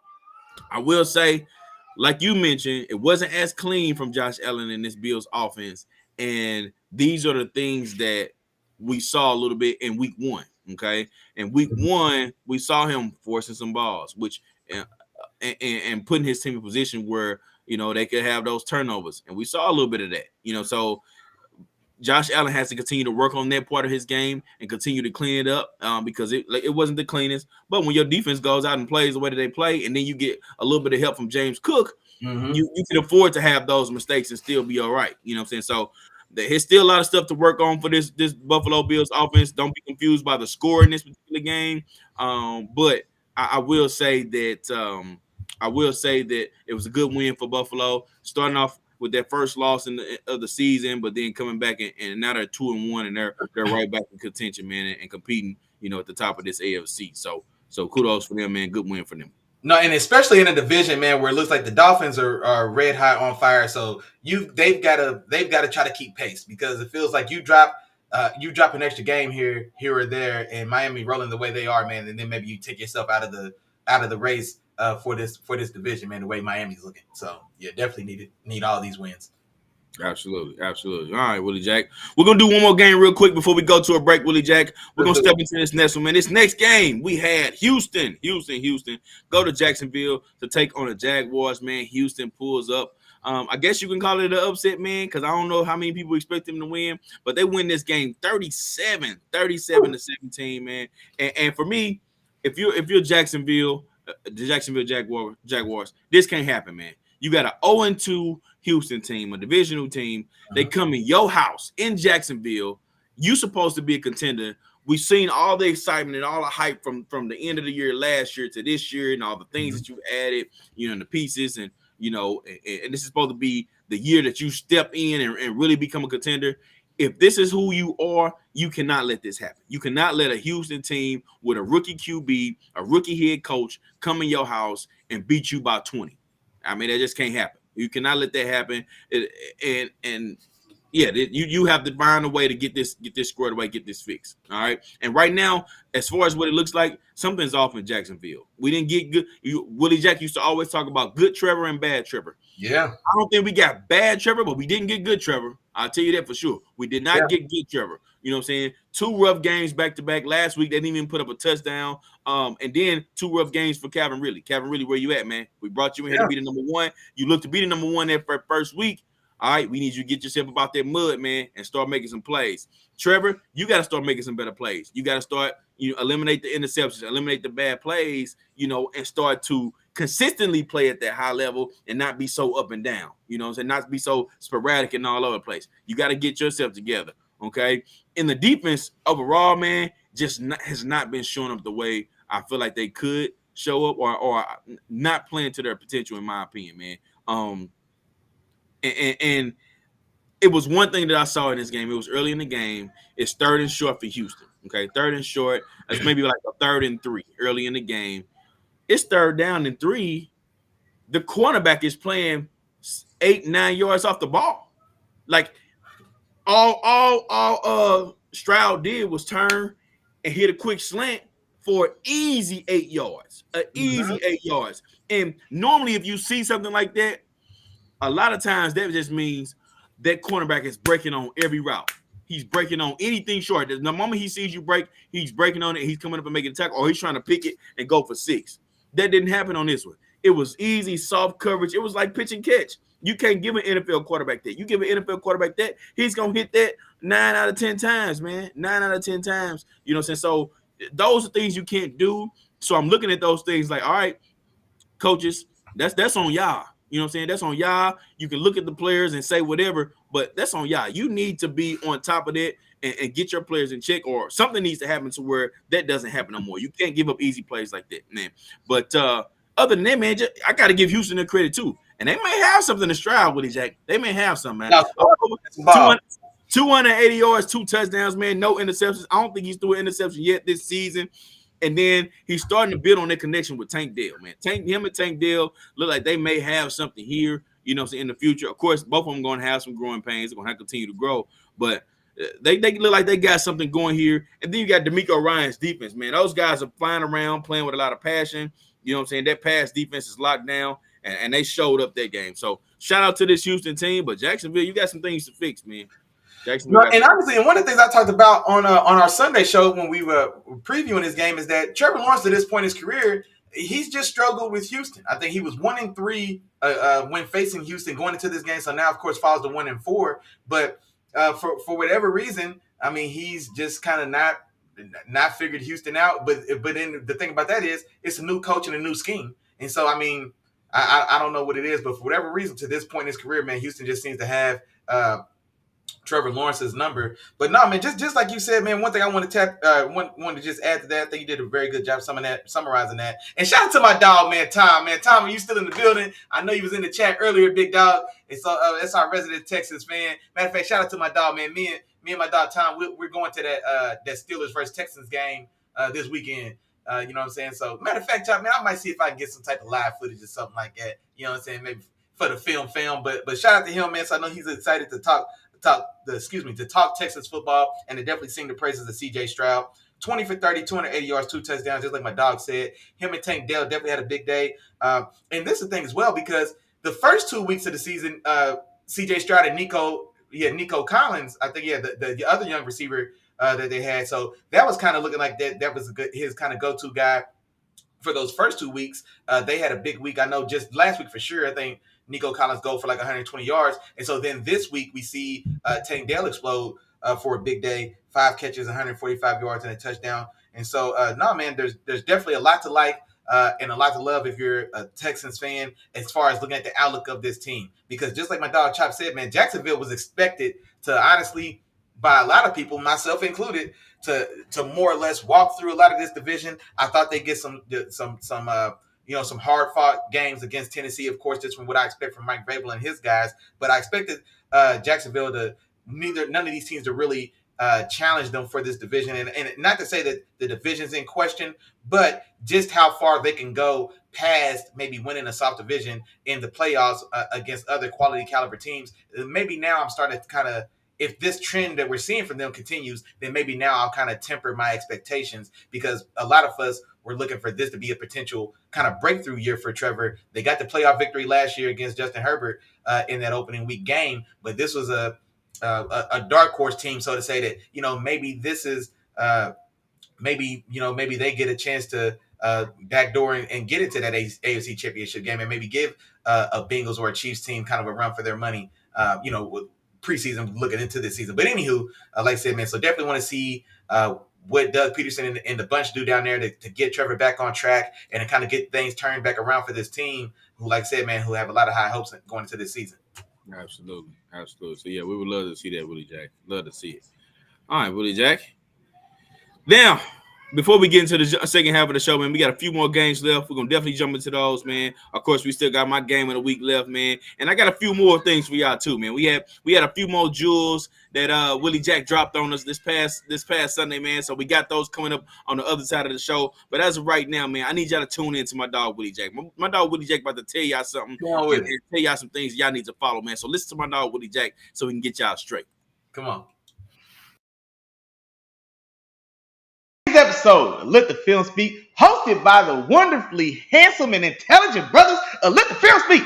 I will say, like you mentioned, it wasn't as clean from Josh Allen in this Bills offense. And these are the things that we saw a little bit in week 1, okay? In week 1, we saw him forcing some balls, which and putting his team in a position where, they could have those turnovers. And we saw a little bit of that, so Josh Allen has to continue to work on that part of his game and continue to clean it up because it wasn't the cleanest. But when your defense goes out and plays the way that they play, and then you get a little bit of help from James Cook, you can afford to have those mistakes and still be all right. You know what I'm saying? So there's still a lot of stuff to work on for this Buffalo Bills offense. Don't be confused by the score in this particular game. But I will say that it was a good win for Buffalo, starting off with that first loss of the season, but then coming back and now they're 2-1 and they're right back in contention, man, and competing, at the top of this AFC. So kudos for them, man. Good win for them. No, and especially in a division, man, where it looks like the Dolphins are red hot on fire. So they've got to try to keep pace because it feels like you drop an extra game here or there, and Miami rolling the way they are, man, and then maybe you take yourself out of the race for this division, man, the way Miami's looking. So yeah, definitely need all these wins. Absolutely. All right, Willie Jack. We're going to do one more game real quick before we go to a break, Willie Jack. We're going to step into this next one, man. This next game, we had Houston. Go to Jacksonville to take on the Jaguars, man. Houston pulls up. I guess you can call it an upset, man, because I don't know how many people expect them to win, but they win this game 37-17, man. And for me, if you're Jacksonville, the Jacksonville Jaguars, this can't happen, man. You got an 0-2 Houston team, a divisional team. They come in your house in Jacksonville. You supposed to be a contender. We've seen all the excitement and all the hype from the end of the year last year to this year and all the things that you added, and the pieces and this is supposed to be the year that you step in and really become a contender. If this is who you are, you cannot let this happen. You cannot let a Houston team with a rookie QB, a rookie head coach come in your house and beat you by 20. I mean, that just can't happen. You cannot let that happen. You have to find a way to get this squared away, get this fixed. All right. And right now, as far as what it looks like, something's off in Jacksonville. We didn't get good. Willie Jack used to always talk about good Trevor and bad Trevor. Yeah. I don't think we got bad Trevor, but we didn't get good Trevor. I'll tell you that for sure. We did not get good Trevor. You know what I'm saying? 2 rough games back to back. Last week, they didn't even put up a touchdown. And then 2 rough games for Calvin Ridley. Calvin Ridley, where you at, man? We brought you in here to be the number 1. You look to be the number 1 that first week. All right, we need you to get yourself about that mud, man, and start making some plays. Trevor, you got to start making some better plays. You got to start, eliminate the interceptions, eliminate the bad plays, and start to consistently play at that high level and not be so up and down, and not be so sporadic and all over the place. You got to get yourself together, okay? In the defense overall, man, has not been showing up the way I feel like they could show up or not playing to their potential, in my opinion, man. And it was one thing that I saw in this game. It was early in the game. It's 3rd and short for Houston. Okay, 3rd and short. It's maybe like a 3rd and 3 early in the game. It's 3rd down and 3. The cornerback is playing 8-9 yards off the ball. Like all Stroud did was turn and hit a quick slant for easy 8 yards. Easy 8 yards. And normally, if you see something like that, a lot of times that just means that cornerback is breaking on every route. He's breaking on anything short. The moment he sees you break, he's breaking on it. He's coming up and making a tackle, or he's trying to pick it and go for 6. That didn't happen on this one. It was easy, soft coverage. It was like pitch and catch. You can't give an NFL quarterback that. You give an NFL quarterback that, he's going to hit that 9 out of 10 times, man. 9 out of 10 times. You know what I'm saying? So those are things you can't do. So I'm looking at those things like, all right, coaches, that's on y'all. You know what I'm saying? That's on y'all. You can look at the players and say whatever, but that's on y'all. You need to be on top of that and get your players in check, or something needs to happen to where that doesn't happen no more. You can't give up easy plays like that, man. But other than that, man, I got to give Houston their credit too. And they may have something to strive with, Jack. They may have something, man. 280 yards, 2 touchdowns, man. No interceptions. I don't think he's threw an interception yet this season. And then he's starting to build on their connection with Tank Dell, man. Him and Tank Dell look like they may have something here, you know, in the future. Of course, both of them going to have some growing pains. They're going to have to continue to grow. But they look like they got something going here. And then you got D'Amico Ryan's defense, man. Those guys are flying around, playing with a lot of passion. You know what I'm saying? That pass defense is locked down, and they showed up that game. So shout out to this Houston team. But Jacksonville, you got some things to fix, man. No, and honestly, and one of the things I talked about on our Sunday show when we were previewing this game is that Trevor Lawrence, to this point in his career, he's just struggled with Houston. I think he was 1-3 when facing Houston going into this game. So now, of course, falls to 1-4. But for whatever reason, I mean, he's just kind of not figured Houston out. But then the thing about that is it's a new coach and a new scheme. And so, I mean, I don't know what it is, but for whatever reason, to this point in his career, man, Houston just seems to have Trevor Lawrence's number. But no, man, just like you said, man, one thing I want to want to just add to that, I think you did a very good job summarizing that. And shout out to my dog, man, Tom. Man, Tom, are you still in the building? I know you was in the chat earlier, big dog. And so that's our resident Texas fan. Matter of fact, shout out to my dog, man. Me and my dog Tom, we're going to that Steelers versus Texans game this weekend. You know what I'm saying? So matter of fact, man, I might see if I can get some type of live footage or something like that. You know what I'm saying? Maybe for the film. But shout out to him, man. So I know he's excited to talk Texas football, and to definitely sing the praises of CJ Stroud. 20 for 30, 280 yards, 2 touchdowns, just like my dog said. Him and Tank Dell definitely had a big day. And this is the thing as well, because the first 2 weeks of the season, CJ Stroud and Nico Collins, I think, the other young receiver that they had. So that was kind of looking like that was his kind of go-to guy for those first 2 weeks. They had a big week. I know just last week for sure, I think Nico Collins go for like 120 yards. And so then this week we see Tank Dell explode for a big day, 5 catches, 145 yards, and a touchdown. And so, man, there's definitely a lot to like and a lot to love if you're a Texans fan as far as looking at the outlook of this team. Because just like my dog Chop said, man, Jacksonville was expected to honestly, by a lot of people, myself included, to more or less walk through a lot of this division. I thought they'd get some hard-fought games against Tennessee, of course, just from what I expect from Mike Vrabel and his guys. But I expected Jacksonville none of these teams to really challenge them for this division. And not to say that the division's in question, but just how far they can go past maybe winning a soft division in the playoffs against other quality caliber teams. Maybe now I'm starting to kind of, if this trend that we're seeing from them continues, then maybe now I'll kind of temper my expectations, because a lot of us were looking for this to be a potential kind of breakthrough year for Trevor. They got the playoff victory last year against Justin Herbert in that opening week game, but this was a dark horse team, so to say, that, maybe this is maybe they get a chance to backdoor and get into that AFC Championship game, and maybe give a Bengals or a Chiefs team kind of a run for their money, with preseason looking into this season. But anywho, like I said, man, so definitely want to see what Doug Peterson and the bunch do down there to get Trevor back on track and to kind of get things turned back around for this team who, like I said, man, who have a lot of high hopes going into this season. Absolutely. So, yeah, we would love to see that, Willie Jack. Love to see it. All right, Willie Jack. Now, before we get into the second half of the show, man, we got a few more games left. We're gonna definitely jump into those, man. Of course, we still got my game in a week left, man, and I got a few more things for y'all too, man. We had a few more jewels that Willie Jack dropped on us this past Sunday, man. So we got those coming up on the other side of the show. But as of right now, man, I need y'all to tune in to my dog Willie Jack. My dog Willie Jack about to tell y'all something and tell y'all some things y'all need to follow, man. So listen to my dog Willie Jack so we can get y'all straight. Come on. Episode of Let the Film Speak, hosted by the wonderfully handsome and intelligent brothers of Let the Film Speak.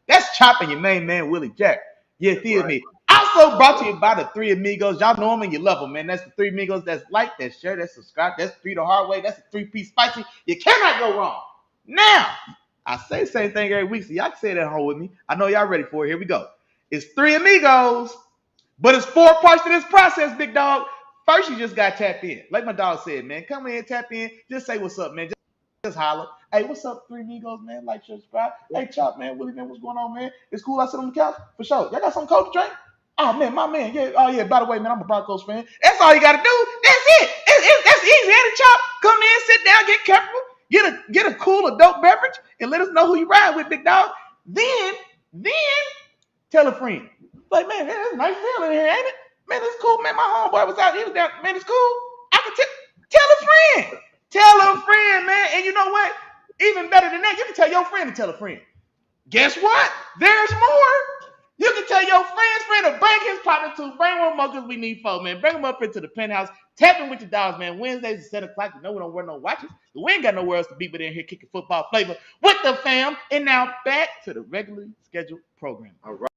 That's Chop and your main man, Willie Jack. You feel me? Also brought to you by the three amigos. Y'all know them and you love them, man. That's the three amigos. That's like, that's share, that's subscribe, that's three the hard way, that's a three-piece spicy. You cannot go wrong. Now, I say the same thing every week, so y'all can say that at home with me. I know y'all ready for it. Here we go. It's three amigos, but it's four parts to this process, big dog. First, you just got tapped in. Like my dog said, man, come in, tap in, just say what's up, man. Just holler. Hey, what's up, three amigos, man? Like, share, subscribe. Hey, Chop, man, Willie, man, what's going on, man? It's cool. I sit on the couch for sure. Y'all got some cold to drink? Oh man, my man. Yeah. Oh yeah. By the way, man, I'm a Broncos fan. That's all you got to do. That's it. That's easy. And Chop, come in, sit down, get comfortable, get a cool adult beverage, and let us know who you ride with, big dog. Then tell a friend. Like, man, that's a nice feeling here, ain't it? Man, it's cool, man. My homeboy was out. He was down. Man, it's cool. I can tell a friend. Tell a friend, man. And you know what? Even better than that, you can tell your friend to tell a friend. Guess what? There's more. You can tell your friend to bring his partner to. Bring one more because we need four, man. Bring them up into the penthouse. Tap in with your dogs, man. Wednesdays at 7 o'clock. You know we don't wear no watches. We ain't got nowhere else to be but in here kicking football flavor with the fam. And now back to the regularly scheduled program. All right.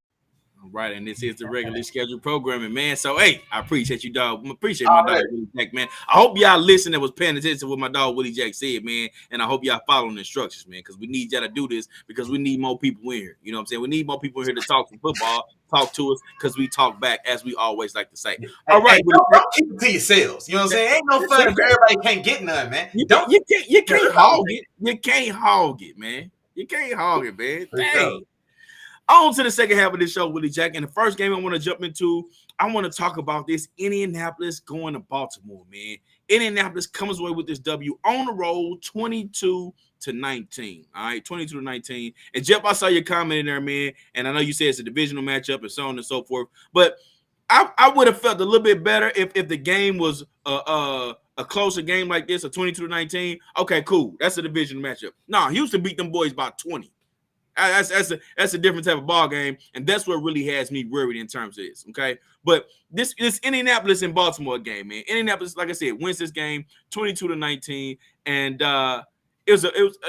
All right, and this is the regularly scheduled programming, man. So, hey, I appreciate you, dog. I appreciate my dog Willie Jack, man. I hope y'all listened and was paying attention to what my dog Willie Jack said, man. And I hope y'all following the instructions, man, because we need y'all to do this because we need more people in here. You know what I'm saying? We need more people in here to talk some football, talk to us, because we talk back, as we always like to say. All right, don't keep it to yourselves. You know what I'm saying? Ain't no fun if everybody can't get none, man. You can't hog it. You can't hog it, man. You can't hog it, man. Dang. On to the second half of this show, Willie Jack. And the first game I want to jump into, I want to talk about this Indianapolis going to Baltimore, man. Indianapolis comes away with this W on the road, 22-19. All right, 22-19. And Jeff, I saw your comment in there, man. And I know you said it's a divisional matchup and so on and so forth. But I would have felt a little bit better if the game was a closer game like this, a 22-19. Okay, cool. That's a divisional matchup. No, Houston beat them boys by 20. That's a different type of ball game, and that's what really has me worried in terms of this. Okay, but this Indianapolis and Baltimore game, man. Indianapolis, like I said, wins this game 22-19, and it was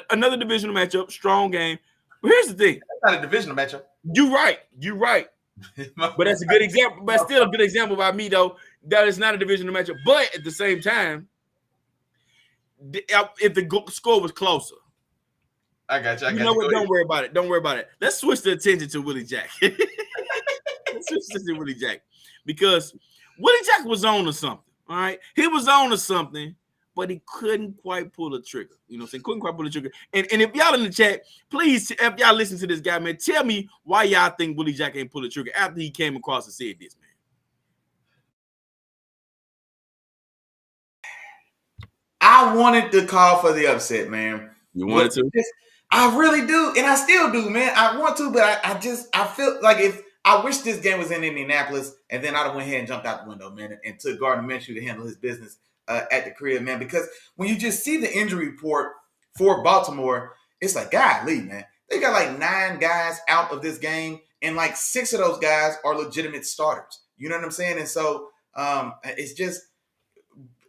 another divisional matchup, strong game. But here's the thing: that's not a divisional matchup. You're right. But that's a good example. But still a good example by me though. That is not a divisional matchup. But at the same time, if the score was closer. I got you. You know what? Don't worry about it. Let's switch the attention to Willie Jack. Let's switch to Willie Jack. Because Willie Jack was on to something. All right. He was on to something, but he couldn't quite pull a trigger. You know what I'm saying? Couldn't quite pull a trigger. And if y'all in the chat, please, if y'all listen to this guy, man, tell me why y'all think Willie Jack ain't pull a trigger after he came across and said this, man. I wanted to call for the upset, man. You wanted to? I really do, and I still do, man. I want to, but I feel like if I wish this game was in Indianapolis, and then I'd have went ahead and jumped out the window, man, and took Gardner Minshew to handle his business at the crib, man. Because when you just see the injury report for Baltimore, it's like, golly, man. They got like 9 guys out of this game, and like 6 of those guys are legitimate starters. You know what I'm saying? And so it's just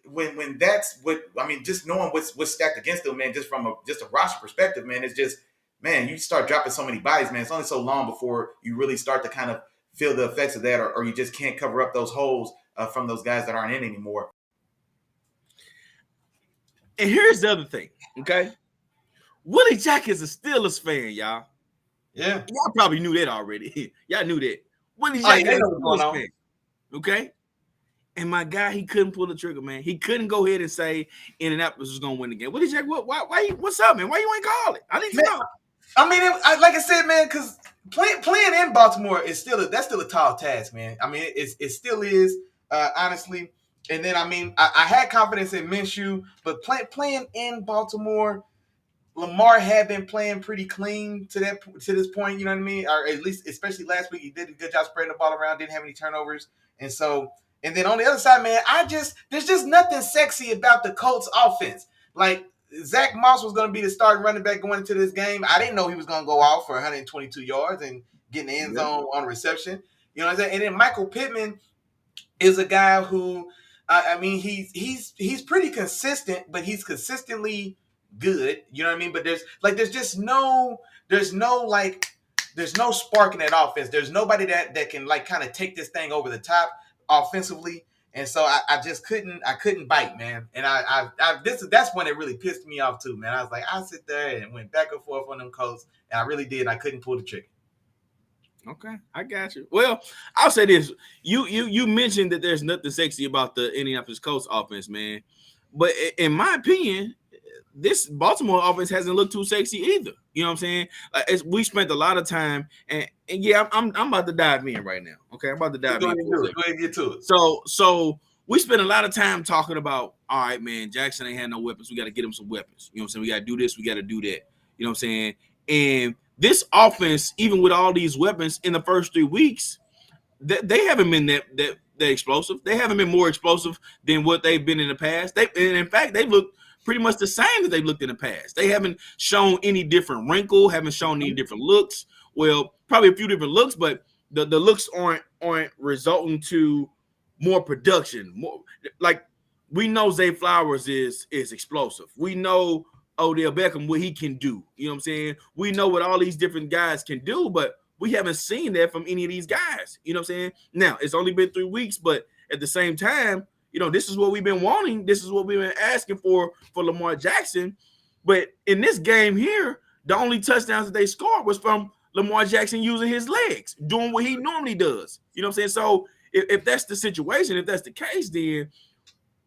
when that's what I mean, just knowing what's stacked against them, man, just from a roster perspective, man, it's just, man, you start dropping so many bodies, man. It's only so long before you really start to kind of feel the effects of that, or you just can't cover up those holes from those guys that aren't in anymore. And here's the other thing, okay? Willie Jack is a Steelers fan, y'all. Yeah. Y'all probably knew that already. Y'all knew that. Willie Jack is a Steelers fan, okay? And my guy, he couldn't pull the trigger, man. He couldn't go ahead and say Indianapolis was going to win the game. Willie Jack, why what's up, man? Why you ain't call it? I need to know. I mean, like I said, man, because playing in Baltimore is still a tall task, man. I mean, it still is, honestly. And then, I mean, I had confidence in Minshew, but playing in Baltimore, Lamar had been playing pretty clean to this point. You know what I mean? Or at least, especially last week, he did a good job spreading the ball around. Didn't have any turnovers, and so. And then on the other side, man, there's just nothing sexy about the Colts offense. Like Zach Moss was going to be the starting running back going into this game. I didn't know he was going to go out for 122 yards and get in the end zone on reception. You know what I'm saying? And then Michael Pittman is a guy who, I mean, he's pretty consistent, but he's consistently good. You know what I mean? But there's no spark in that offense. There's nobody that can like kind of take this thing over the top offensively. And so I just couldn't bite, man. And that's when it really pissed me off too, man. I was like, I sit there and went back and forth on them Colts, and I really did. I couldn't pull the trigger. Okay, I got you. Well, I'll say this: you mentioned that there's nothing sexy about the Indianapolis Colts offense, man. But in my opinion, this Baltimore offense hasn't looked too sexy either. You know what I'm saying? We spent a lot of time, and yeah, I'm about to dive in right now. Okay, I'm about to dive in. Go ahead and get to it. So we spent a lot of time talking about, all right, man, Jackson ain't had no weapons. We got to get him some weapons. You know what I'm saying? We got to do this. We got to do that. You know what I'm saying? And this offense, even with all these weapons in the first 3 weeks, they haven't been that explosive. They haven't been more explosive than what they've been in the past. And in fact, they've looked pretty much the same that they've looked in the past. They haven't shown any different wrinkle, haven't shown any different looks. Well, probably a few different looks, but the looks aren't resulting to more production. More like we know Zay Flowers is explosive. We know Odell Beckham, what he can do. You know what I'm saying? We know what all these different guys can do, but we haven't seen that from any of these guys. You know what I'm saying? Now, it's only been 3 weeks, but at the same time, you know, this is what we've been wanting. This is what we've been asking for Lamar Jackson. But in this game here, the only touchdowns that they scored was from Lamar Jackson using his legs, doing what he normally does. You know what I'm saying? So if that's the situation, if that's the case, then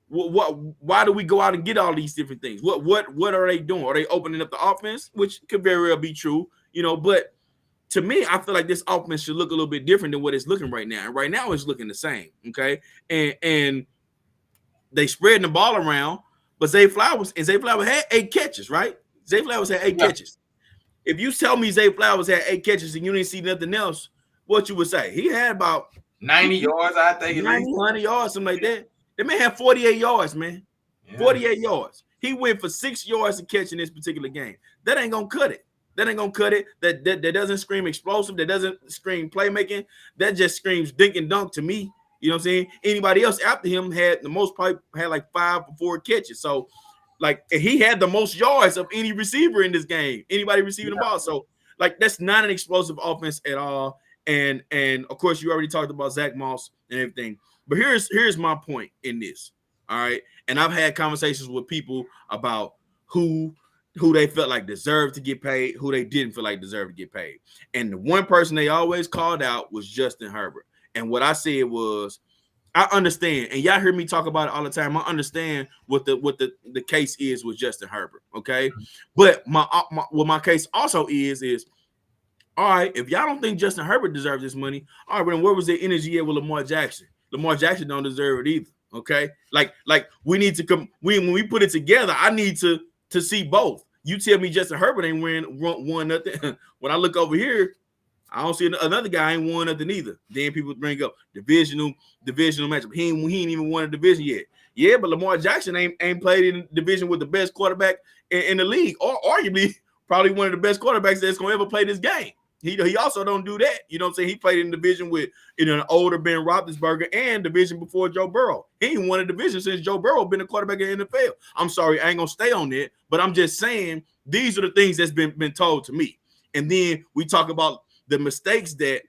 why do we go out and get all these different things? What are they doing? Are they opening up the offense? Which could very well be true, you know, but to me, I feel like this offense should look a little bit different than what it's looking right now. And right now it's looking the same. Okay. And they spreading the ball around, but Zay Flowers had 8 catches, right? Zay Flowers had 8 catches. If you tell me Zay Flowers had 8 catches and you didn't see nothing else, what you would say? He had about 90 yards, I think. 100 yards, something like that. They may have 48 yards, man. Yeah. 48 yards. He went for 6 yards to catch in this particular game. That ain't gonna cut it. That doesn't scream explosive. That doesn't scream playmaking. That just screams dink and dunk to me. You know what I'm saying? Anybody else after him had the most, probably had like 5 or 4 catches. So, like, he had the most yards of any receiver in this game. Anybody receiving the ball. So, like, that's not an explosive offense at all. And of course, you already talked about Zach Moss and everything. But here's my point in this. All right. And I've had conversations with people about who they felt like deserved to get paid, who they didn't feel like deserved to get paid. And the one person they always called out was Justin Herbert. And what I said was, I understand, and y'all hear me talk about it all the time. I understand what the case is with Justin Herbert. Okay. But what my case also is all right, if y'all don't think Justin Herbert deserves this money, all right, then where was the energy at with Lamar Jackson? Lamar Jackson don't deserve it either. Okay, like we need to come. When we put it together, I need to see both. You tell me Justin Herbert ain't won nothing. When I look over here, I don't see another guy ain't won nothing either. Then people bring up divisional matchup. He ain't even won a division yet. Yeah, but Lamar Jackson ain't played in a division with the best quarterback in the league, or arguably probably one of the best quarterbacks that's gonna ever play this game. He also don't do that. You know what I'm saying? He played in division with an older Ben Roethlisberger and division before Joe Burrow. He ain't won a division since Joe Burrow been a quarterback in the NFL. I'm sorry, I ain't gonna stay on that, but I'm just saying these are the things that's been told to me. And then we talk about the mistakes that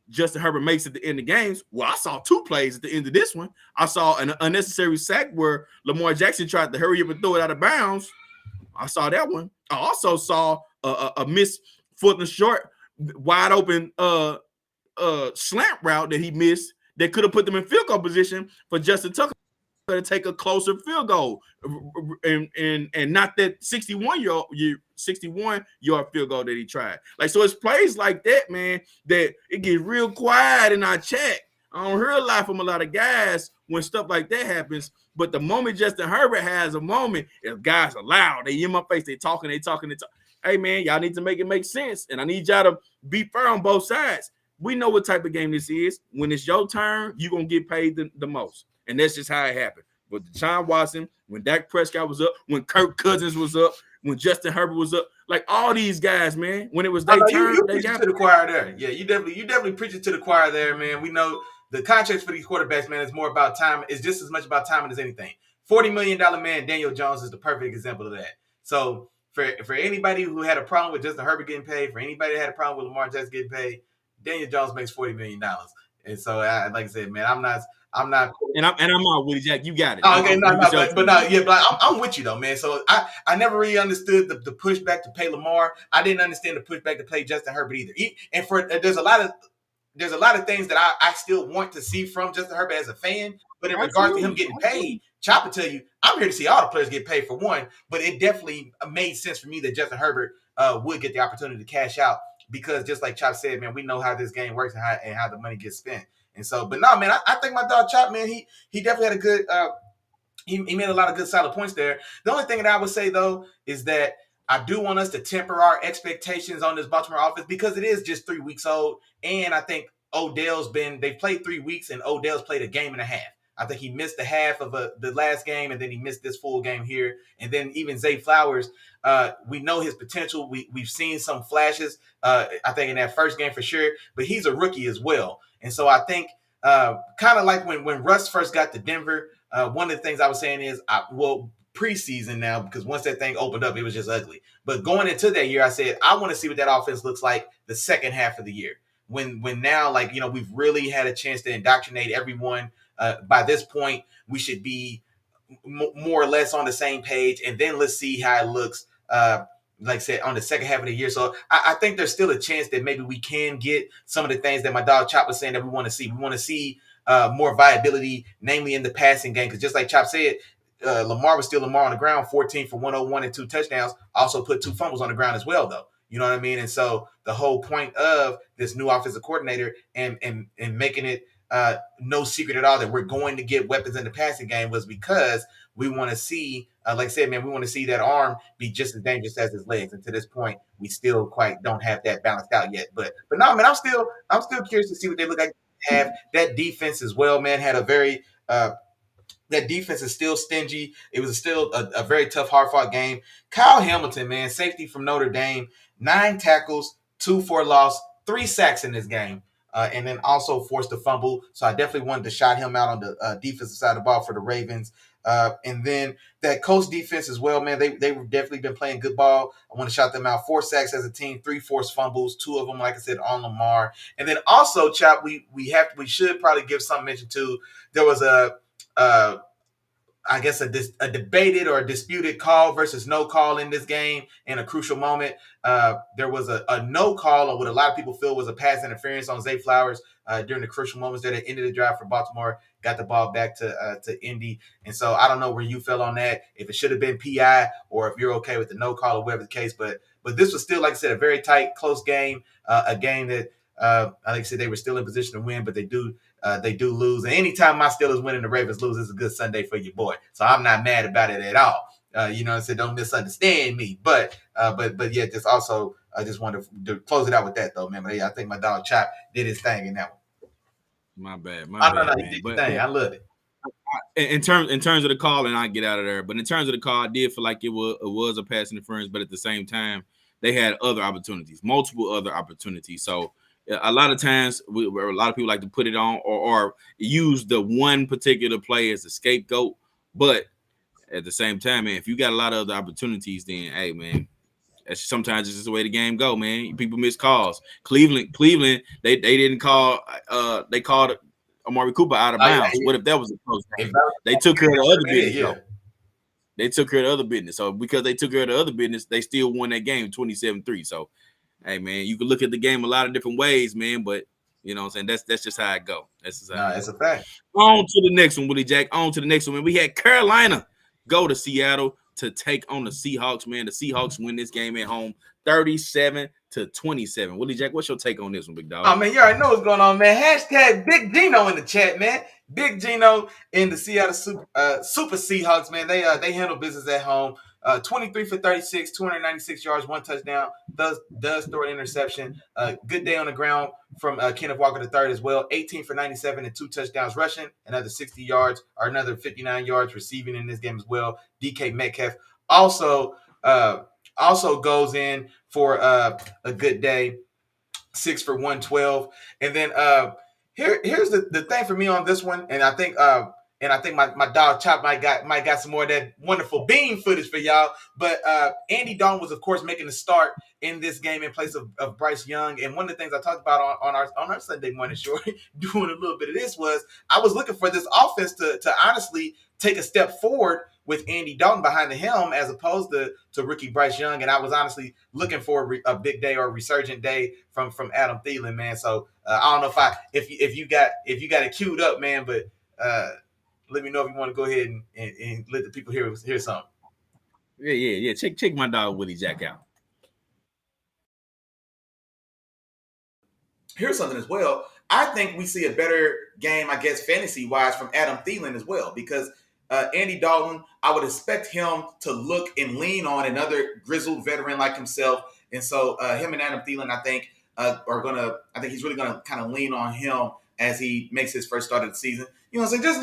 Justin Herbert makes at the end of games. Well, I saw 2 plays at the end of this one. I saw an unnecessary sack where Lamar Jackson tried to hurry up and throw it out of bounds. I saw that one. I also saw a missed foot and short, wide open slant route that he missed that could have put them in field goal position for Justin Tucker to take a closer field goal and not that 61-yard field goal that he tried. Like, so it's plays like that, man, that it gets real quiet in our chat I don't hear a lot from a lot of guys when stuff like that happens. But the moment Justin Herbert has a moment, if guys are loud, they in my face, they talking. Hey, man, y'all need to make it make sense. And I need y'all to be fair on both sides. We know what type of game this is. When it's your turn, you're going to get paid the most. And that's just how it happened. With Deshaun Watson, when Dak Prescott was up, when Kirk Cousins was up, when Justin Herbert was up, like all these guys, man, when it was their turn, you preaching to the choir there. Yeah, you definitely preaching to the choir there, man. We know the contracts for these quarterbacks, man, is more about time. It's just as much about timing as anything. $40 million man, Daniel Jones is the perfect example of that. So for anybody who had a problem with Justin Herbert getting paid, for anybody that had a problem with Lamar Jackson getting paid, Daniel Jones makes $40 million. And so, like I said, man, I'm not. And I'm out, Willie Jack. You got it. Oh, okay, but I'm with you though, man. So I never really understood the pushback to pay Lamar. I didn't understand the pushback to pay Justin Herbert either. And there's a lot of things that I still want to see from Justin Herbert as a fan. But in regards to him getting paid, Chop will tell you, I'm here to see all the players get paid for one. But it definitely made sense for me that Justin Herbert would get the opportunity to cash out because just like Chop said, man, we know how this game works and how the money gets spent. And so, but no, man, I think my dog Chop, man, he definitely had a good he made a lot of good solid points there. The only thing that I would say though is that I do want us to temper our expectations on this Baltimore offense because it is just 3 weeks old. And I think they've played 3 weeks and Odell's played a game and a half. I think he missed the half of the last game, and then he missed this full game here. And then even Zay Flowers, we know his potential. We've seen some flashes, I think, in that first game for sure. But he's a rookie as well. And so I think kind of like when Russ first got to Denver, one of the things I was saying is, preseason now, because once that thing opened up, it was just ugly. But going into that year, I said, I want to see what that offense looks like the second half of the year. When now, like, you know, we've really had a chance to indoctrinate everyone. By this point, we should be more or less on the same page. And then let's see how it looks, like I said, on the second half of the year. So I think there's still a chance that maybe we can get some of the things that my dog Chop was saying that we want to see. We want to see more viability, namely in the passing game. Because just like Chop said, Lamar was still Lamar on the ground, 14 for 101 and 2 touchdowns. Also put 2 fumbles on the ground as well, though. You know what I mean? And so the whole point of this new offensive coordinator and making it no secret at all that we're going to get weapons in the passing game was because we want to see, like I said, man, we want to see that arm be just as dangerous as his legs. And to this point, we still quite don't have that balanced out yet. But no, man, I'm still curious to see what they look like. Have that defense as well, man. Had a very that defense is still stingy. It was still a very tough, hard-fought game. Kyle Hamilton, man, safety from Notre Dame, 9 tackles, 2 for loss, 3 sacks in this game. And then also forced a fumble. So I definitely wanted to shout him out on the defensive side of the ball for the Ravens. And then that Colts defense as well, man. They've definitely been playing good ball. I want to shout them out. 4 sacks as a team, 3 forced fumbles, 2 of them, like I said, on Lamar. And then also, Chop, we should probably give some mention to. There was I guess a debated or a disputed call versus no call in this game in a crucial moment. There was a no call on what a lot of people feel was a pass interference on Zay Flowers during the crucial moments there that ended the drive for Baltimore, got the ball back to Indy. And so I don't know where you fell on that, if it should have been PI or if you're okay with the no call or whatever the case. But this was still, like I said, a very tight, close game, a game that, like I said, they were still in position to win, but they do lose. And anytime my Steelers win and the Ravens lose, it's a good Sunday for your boy. So I'm not mad about it at all. You know what I'm saying? Don't misunderstand me. But yeah, just also I just wanted to close it out with that though, man. But yeah, I think my dog Chop did his thing in that one. My bad. No, he did his thing. I loved it. In terms of the call, and I get out of there. But in terms of the call, I did feel like it was a pass interference, but at the same time, they had other opportunities, multiple other opportunities. So a lot of times, a lot of people like to put it on or use the one particular play as a scapegoat. But at the same time, man, if you got a lot of other opportunities, then hey, man, that's sometimes it's just the way the game go, man. People miss calls. Cleveland, they didn't call. They called Amari Cooper out of bounds. What if that was a close game? They took care of the other business. Yeah. They took care of the other business. So because they took care of the other business, they still won that game 27-3. So. Hey, man, you can look at the game a lot of different ways, man, but you know what I'm saying? That's just how it go. That's a fact. On to the next one, Willie Jack. On to the next one, man. We had Carolina go to Seattle to take on the Seahawks, man. The Seahawks win this game at home 37-24. to 27. Willie Jack, what's your take on this one, big dog? Oh man, you already know what's going on, man. Hashtag Big Gino in the chat, man. Big Gino in the Seattle Super Seahawks, man. They handle business at home. 23 for 36, 296 yards, 1 touchdown. Does throw an interception. Good day on the ground from Kenneth Walker III as well. 18 for 97 and 2 touchdowns rushing. Another 60 yards or another 59 yards receiving in this game as well. DK Metcalf also goes in for a good day. 6 for 112. And then here's the thing for me on this one, and I think my dog Chop might got some more of that wonderful bean footage for y'all. But Andy Dalton was, of course, making the start in this game in place of Bryce Young. And one of the things I talked about on our Sunday morning show, doing a little bit of this, was I was looking for this offense to honestly take a step forward with Andy Dalton behind the helm as opposed to rookie Bryce Young. And I was honestly looking for a big day or a resurgent day from Adam Thielen, man. So I don't know if you got it queued up, man, but let me know if you want to go ahead and let the people hear something. Yeah. Check my dog Willie Jack out. Here's something as well. I think we see a better game, I guess, fantasy-wise from Adam Thielen as well, because Andy Dalton, I would expect him to look and lean on another grizzled veteran like himself. And so him and Adam Thielen, I think he's really going to kind of lean on him as he makes his first start of the season. You know what I'm saying?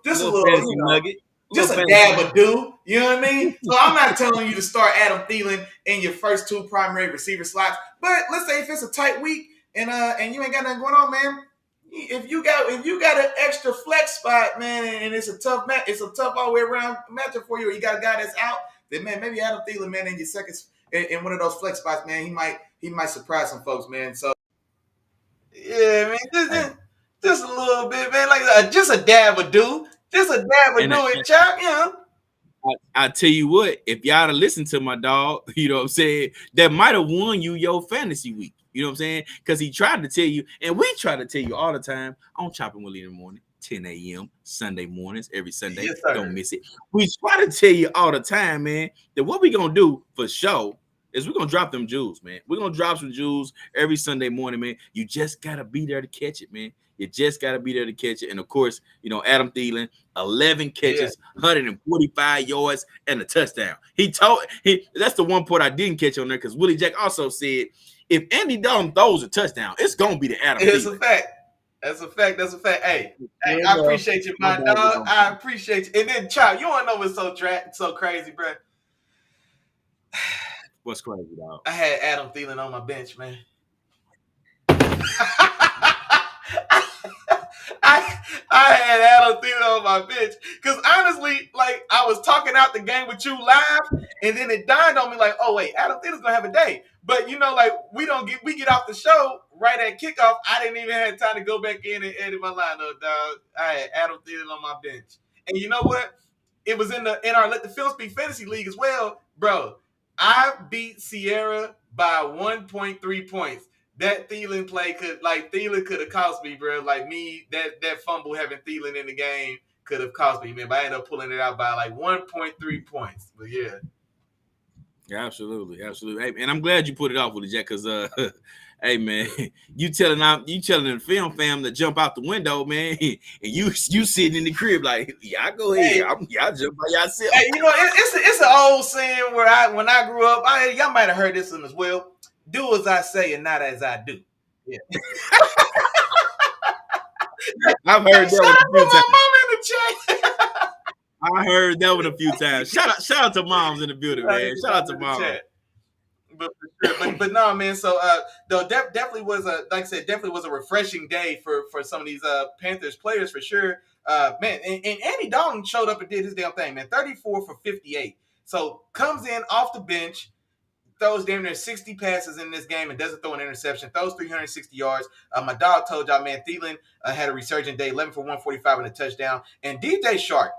Just a little nugget. Just a dab of dew. You know what I mean? So I'm not telling you to start Adam Thielen in your first 2 primary receiver slots. But let's say if it's a tight week and you ain't got nothing going on, man. If you got an extra flex spot, man, and it's a tough all the way around matchup for you, or you got a guy that's out, then man, maybe Adam Thielen, man, in your seconds in one of those flex spots, man, he might surprise some folks, man. So yeah, man, just a little bit, man, like just a dab of dew, and chop, you know. I tell you what, if y'all to listen to my dog, you know what I'm saying, that might have won you your fantasy week. You know what I'm saying? Because he tried to tell you, and we try to tell you all the time on Chopping Willie in the morning, 10 a.m. Sunday mornings, every Sunday. Yes, don't miss it. We try to tell you all the time, man, that what we going to do for sure is we're going to drop them jewels, man. We're going to drop some jewels every Sunday morning, man. You just got to be there to catch it, man. You just got to be there to catch it. And, of course, you know, Adam Thielen, 11 catches, 145 yards, and a touchdown. That's the one part I didn't catch on there because Willie Jack also said, if Andy Dalton throws a touchdown, it's going to be the Adam Thielen. It's a fact. That's a fact. Hey, I appreciate you, my dog. I appreciate you. And then, Chop, you want to know what's so crazy, bro? What's crazy, dog? I had Adam Thielen on my bench, man. I had Adam Thielen on my bench because honestly, like I was talking out the game with you live, and then it dawned on me like, oh wait, Adam Thielen's gonna have a day. But you know, like we get off the show right at kickoff. I didn't even have time to go back in and edit my lineup, dog. I had Adam Thielen on my bench, and you know what? It was in our Let the Film Speak Fantasy League as well, bro. I beat Sierra by 1.3 points. That Thielen play Thielen could have cost me, bro. Like me, that fumble having Thielen in the game could have cost me, man. But I ended up pulling it out by like 1.3 points. But yeah. Yeah, absolutely. Hey, and I'm glad you put it off with the Jack, because hey man, you telling the film fam to jump out the window, man, and you sitting in the crib like, y'all go ahead, y'all jump by yourself. Hey, you know, it's an old saying where when I grew up, y'all might have heard this one as well. Do as I say and not as I do. Yeah. I've heard that one a few times. Mom in the chat. I heard that one a few times. Shout out to moms in the building, man. Shout out to moms. But no, man. So though definitely was a refreshing day for some of these Panthers players for sure. Man, and Andy Dalton showed up and did his damn thing, man. 34 for 58. So comes in off the bench. Throws damn near 60 passes in this game and doesn't throw an interception. Throws 360 yards. My dog told y'all, man, Thielen had a resurgent day, 11 for 145 and a touchdown. And DJ Shark,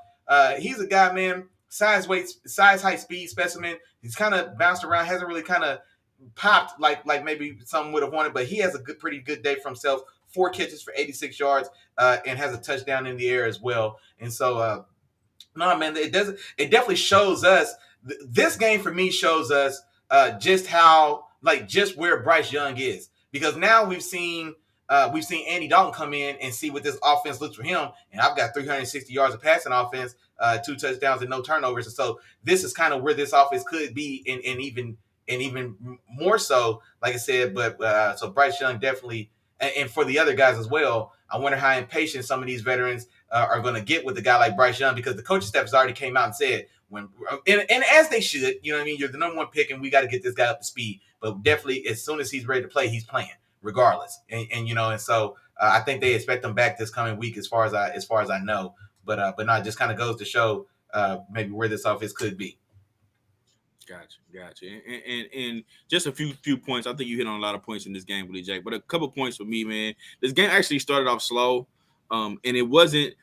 he's a guy, man, size, height, speed specimen. He's kind of bounced around, hasn't really kind of popped like maybe some would have wanted, but he has a pretty good day for himself. 4 catches for 86 yards and has a touchdown in the air as well. And so, no, man, it definitely shows us. This game for me shows us just how like just where Bryce Young is, because now we've seen Andy Dalton come in and see what this offense looks for him, and I've got 360 yards of passing offense, 2 touchdowns and no turnovers, and so this is kind of where this offense could be, and even more so, like I said. But so Bryce Young definitely, and for the other guys as well. I wonder how impatient some of these veterans are going to get with a guy like Bryce Young, because the coaching staff has already came out and said, and as they should, you know what I mean, you're the number one pick, and we got to get this guy up to speed. But definitely, as soon as he's ready to play, he's playing regardless. And so I think they expect him back this coming week, as far as I know. But no, it just kind of goes to show maybe where this offense could be. Gotcha. And just a few points. I think you hit on a lot of points in this game, Willie Jack. But a couple points for me, man. This game actually started off slow, and it wasn't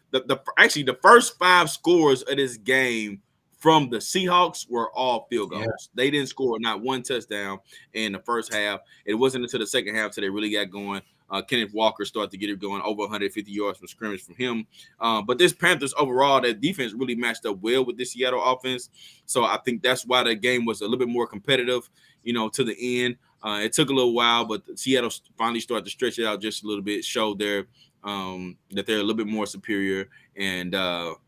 actually the first 5 scores of this game from the Seahawks were all field goals. Yeah. They didn't score not one touchdown in the first half. It wasn't until the second half till they really got going. Kenneth Walker started to get it going, over 150 yards from scrimmage from him. But this Panthers overall, that defense really matched up well with this Seattle offense. So I think that's why the game was a little bit more competitive, to the end. It took a little while, but Seattle finally started to stretch it out just a little bit, showed that they're a little bit more superior. And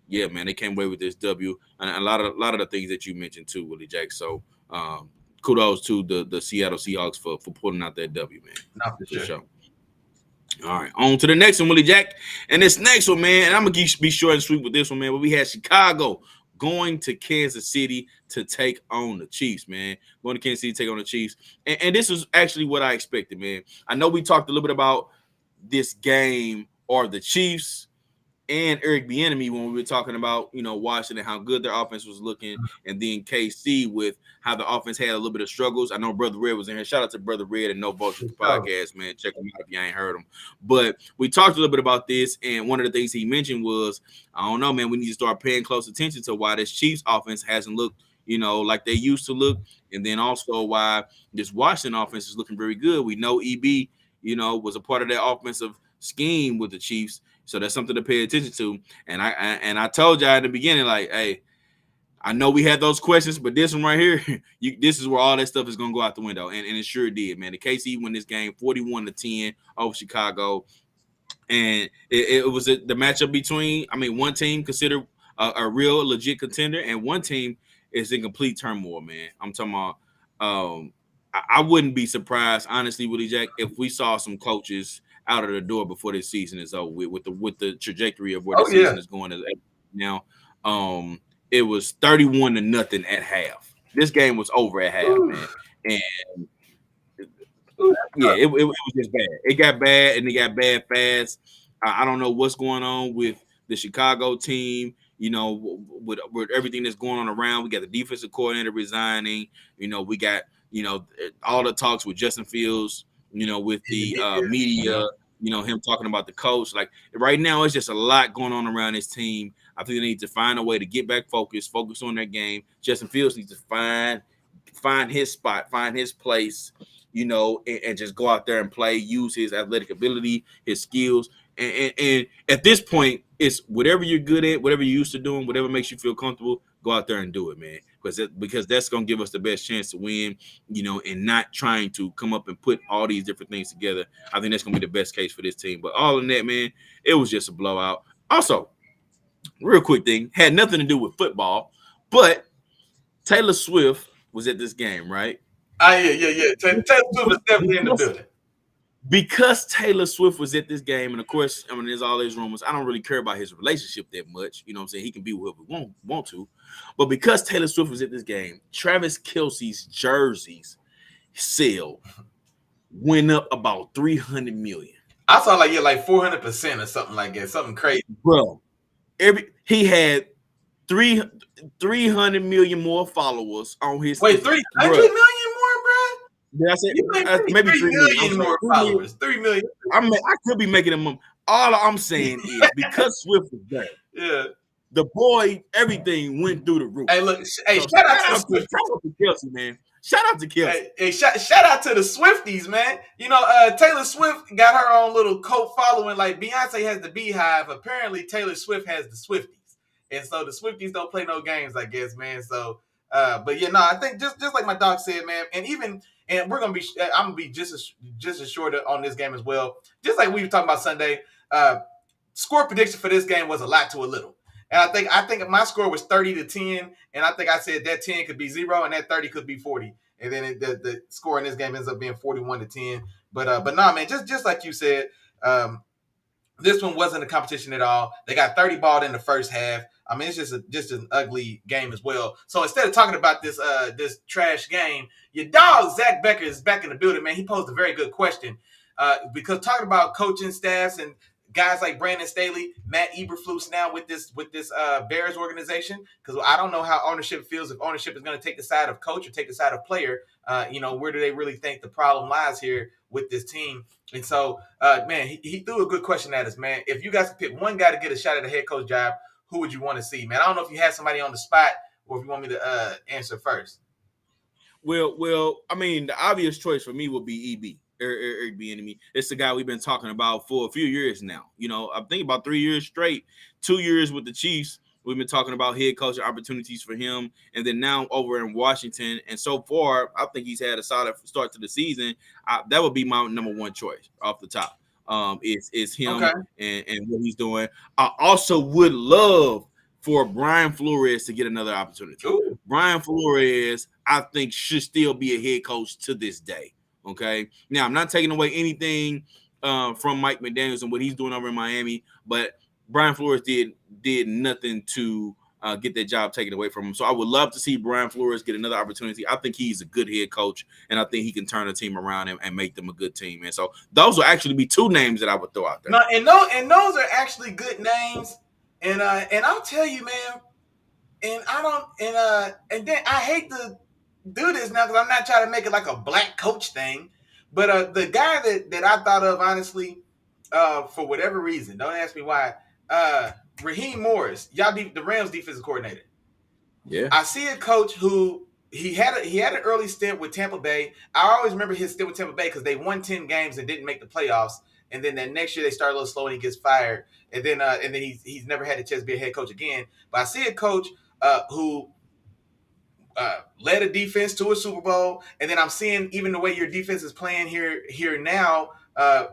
yeah, man, they came away with this W. And a lot of the things that you mentioned too, Willie Jack. So kudos to the Seattle Seahawks for pulling out that W, man. Not for sure. All right, on to the next one, Willie Jack. And this next one, man, and I'm going to be short and sweet with this one, man, but we had Chicago going to Kansas City to take on the Chiefs, man. Going to Kansas City to take on the Chiefs. And this is actually what I expected, man. I know we talked a little bit about this game or the Chiefs and Eric Bieniemy when we were talking about, Washington, how good their offense was looking, and then KC with how the offense had a little bit of struggles. I know Brother Red was in here. Shout out to Brother Red and No Bullshit podcast, man. Check him out if you ain't heard him. But we talked a little bit about this, and one of the things he mentioned was, I don't know, man, we need to start paying close attention to why this Chiefs offense hasn't looked, like they used to look, and then also why this Washington offense is looking very good. We know EB, was a part of that offensive scheme with the Chiefs. So that's something to pay attention to. And I told y'all in the beginning, like, hey, I know we had those questions, but this one right here, this is where all that stuff is going to go out the window. And it sure did, man. The KC won this game 41-10 over Chicago. And it was the matchup between, one team considered a real legit contender, and one team is in complete turmoil, man. I'm talking about I wouldn't be surprised, honestly, Willie Jack, if we saw some coaches out of the door before this season is over with the trajectory of where the season is going now. It was 31-0 at half. This game was over at half, man. And it was just bad. It got bad, and it got bad fast. I don't know what's going on with the Chicago team. With everything that's going on around, we got the defensive coordinator resigning. We got all the talks with Justin Fields. With the media, him talking about the coach. Like right now, it's just a lot going on around this team. I think they need to find a way to get back focus on their game. Justin Fields needs to find his spot, find his place, and just go out there and play, use his athletic ability, his skills. And at this point, it's whatever you're good at, whatever you're used to doing, whatever makes you feel comfortable, go out there and do it, man. Because that's going to give us the best chance to win, and not trying to come up and put all these different things together. I think that's going to be the best case for this team. But all in that, man, it was just a blowout. Also, real quick thing, had nothing to do with football, but Taylor Swift was at this game, right? Yeah. Taylor Swift was definitely in the building. Because Taylor Swift was at this game, and of course, there's all these rumors. I don't really care about his relationship that much. You know what I'm saying? He can be whoever he want to. But because Taylor Swift was at this game, Travis Kelce's jerseys sale went up about $300 million. I saw like 400% or something like that, something crazy, bro. He had 300 million more followers on his. Wait, 300 million more, bro? Yeah, I said maybe 3 million more followers. 3 million. I could be making them. All I'm saying is because Swift was there. Yeah. The boy, everything went through the roof. Hey, look, shout out to Kelce, man. Shout out to Kelce. Hey, shout out to the Swifties, man. Taylor Swift got her own little cult following. Like Beyonce has the Beehive. Apparently, Taylor Swift has the Swifties. And so the Swifties don't play no games, I guess, man. So But yeah, no, I think just like my dog said, man, and I'm gonna be just as short on this game as well. Just like we were talking about Sunday, score prediction for this game was a lot to a little. And I think my score was 30-10, and I think I said that 10 could be 0 and that 30 could be 40. And then the score in this game ends up being 41-10. But nah, man, just like you said, this one wasn't a competition at all. They got 30 balled in the first half. I mean, it's just an ugly game as well. So instead of talking about this trash game, your dog Zach Becker is back in the building, man. He posed a very good question because talking about coaching staffs and guys like Brandon Staley, Matt Eberflus now with this Bears organization, because I don't know how ownership feels, if ownership is going to take the side of coach or take the side of player. Where do they really think the problem lies here with this team? And so, man, he threw a good question at us, man. If you guys could pick one guy to get a shot at a head coach job, who would you want to see, man? I don't know if you had somebody on the spot or if you want me to answer first. Well, I mean, the obvious choice for me would be EB. Eric Bieniemy. It's the guy we've been talking about for a few years now. I'm thinking about 3 years straight, 2 years with the Chiefs. We've been talking about head coaching opportunities for him, and then now over in Washington. And so far, I think he's had a solid start to the season. That would be my number one choice off the top. Is him and what he's doing. I also would love for Brian Flores to get another opportunity. Ooh. Brian Flores, I think, should still be a head coach to this day. Okay. Now, I'm not taking away anything from Mike McDaniels and what he's doing over in Miami, but Brian Flores did nothing to get that job taken away from him. So I would love to see Brian Flores get another opportunity. I think he's a good head coach, and I think he can turn the team around and make them a good team. And so those will actually be two names that I would throw out there. No, and those are actually good names. And I'll tell you, man. And then I hate to do this now because I'm not trying to make it like a black coach thing, but the guy that I thought of, honestly, for whatever reason, don't ask me why, Raheem Morris, the Rams defensive coordinator. Yeah, I see a coach who he had an early stint with Tampa Bay. I always remember his stint with Tampa Bay because they won 10 games and didn't make the playoffs. And then that next year they start a little slow and he gets fired. And then he's never had a chance to be a head coach again. But I see a coach who led a defense to a Super Bowl, and then I'm seeing even the way your defense is playing here now,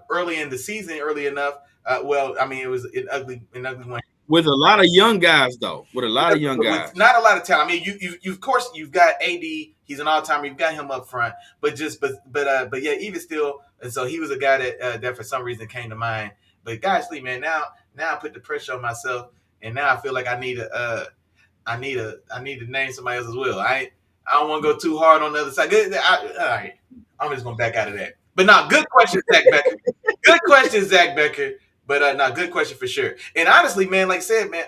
early in the season, early enough. It was an ugly one. With a lot of young guys, though. With a lot of young guys. Not a lot of talent. I mean, you of course you've got AD. He's an all-timer. You've got him up front, but yeah, even still, and so he was a guy that for some reason came to mind. But guys, man, now I put the pressure on myself, and now I feel like I need to name somebody else as well. I don't want to go too hard on the other side. All right, I'm just gonna back out of that. But no, good question, Zach Becker. Good question, Zach Becker. But no, good question for sure. And honestly, man, like I said, man,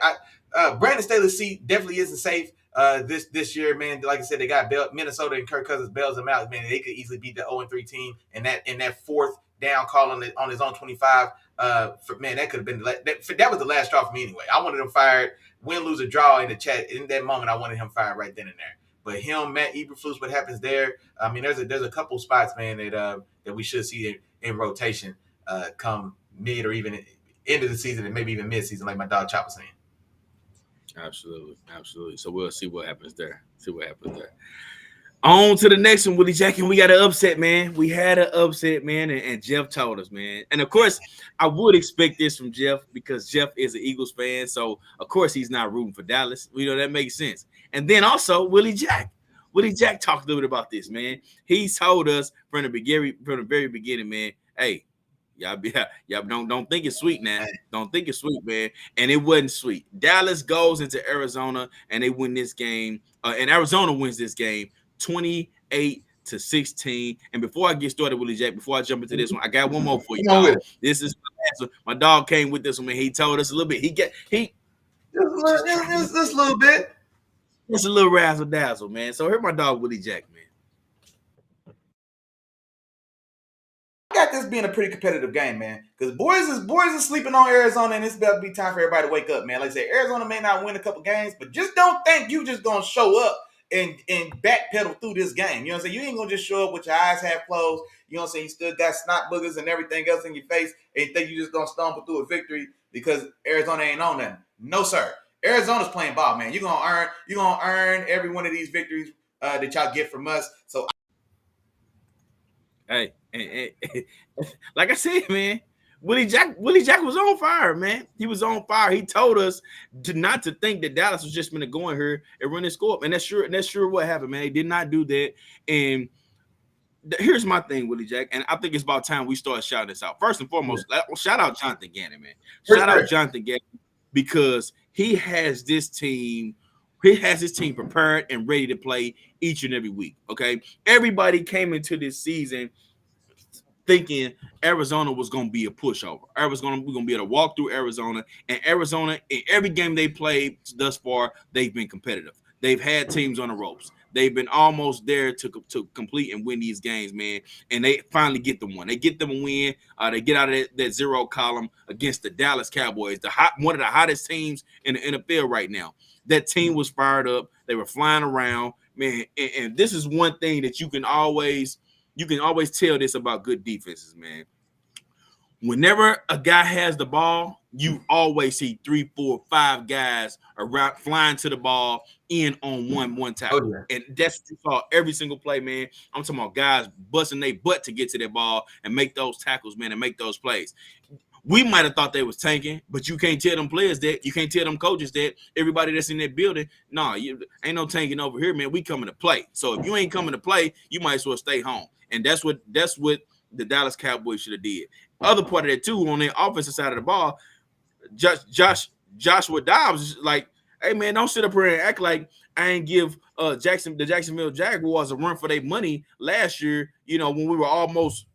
Brandon Staley's seat definitely isn't safe this year, man. Like I said, they got Minnesota and Kirk Cousins bails them out. Man, they could easily beat the 0-3 team. And that fourth down call on his own 25. That could have been that was the last straw for me anyway. I wanted him fired. Win, lose, or draw in the chat. In that moment, I wanted him fired right then and there. But him, Matt Eberflus, what happens there? I mean, there's a couple spots, man, that we should see in rotation come mid or even end of the season and maybe even mid-season, like my dog Chop was saying. Absolutely. So we'll see what happens there. On to the next one, Willie Jack, and we got an upset, man. We had an upset, man, and Jeff told us, man. And, of course, I would expect this from Jeff because Jeff is an Eagles fan, so, of course, he's not rooting for Dallas. That makes sense. And then also Willie Jack. Willie Jack talked a little bit about this, man. He told us from the very beginning, man, hey, y'all don't think it's sweet now. Don't think it's sweet, man. And it wasn't sweet. Dallas goes into Arizona, and they win this game. And Arizona wins this game 28-16. And before I get started, Willie Jack, before I jump into this one, I got one more for you. This is my dog came with this one, man. He told us a little bit. Just a little bit. It's a little razzle dazzle, man. So here's my dog Willie Jack, man. I got this being a pretty competitive game, man. Because boys is sleeping on Arizona, and it's about to be time for everybody to wake up, man. Like I said, Arizona may not win a couple games, but just don't think you just gonna show up and backpedal through this game. You know what I'm saying? You ain't gonna just show up with your eyes half closed. You know what I'm saying? You still got snot boogers and everything else in your face, and you think you just gonna stumble through a victory because Arizona ain't on nothing. No, sir. Arizona's playing ball, man. You're gonna earn every one of these victories that y'all get from us. So Hey, like I said, man, Willie Jack was on fire, man. He was on fire. He told us not to think that Dallas was just going to go in here and run and score, and that's sure what happened, man. He did not do that. And here's my thing, Willie Jack, and I think it's about time we start shouting this out. First and foremost, shout out Jonathan Gannon, man. Shout out Jonathan Gannon because he has this team. He has his team prepared and ready to play each and every week. Okay, everybody came into this season thinking Arizona was going to be a pushover. We're going to be able to walk through Arizona, and Arizona in every game they played thus far, they've been competitive. They've had teams on the ropes. They've been almost there to complete and win these games, man. And they finally get them one. They get them a win. They get out of that zero column against the Dallas Cowboys, one of the hottest teams in the NFL right now. That team was fired up. They were flying around, man. And this is one thing that you can always tell this about good defenses, man. Whenever a guy has the ball, you always see 3, 4, 5 guys around flying to the ball in on one tackle. Oh, yeah. And that's what you saw every single play, man. I'm talking about guys busting their butt to get to their ball and make those tackles, man, and make those plays. We might have thought they was tanking, but you can't tell them players that. You can't tell them coaches that. Everybody that's in that building, you ain't no tanking over here, man. We coming to play. So if you ain't coming to play, you might as well stay home. And that's what the Dallas Cowboys should have did. Other part of that too, on the offensive side of the ball, Joshua Dobbs is like, hey man, don't sit up here and act like I ain't give the Jacksonville Jaguars a run for their money last year. When we were almost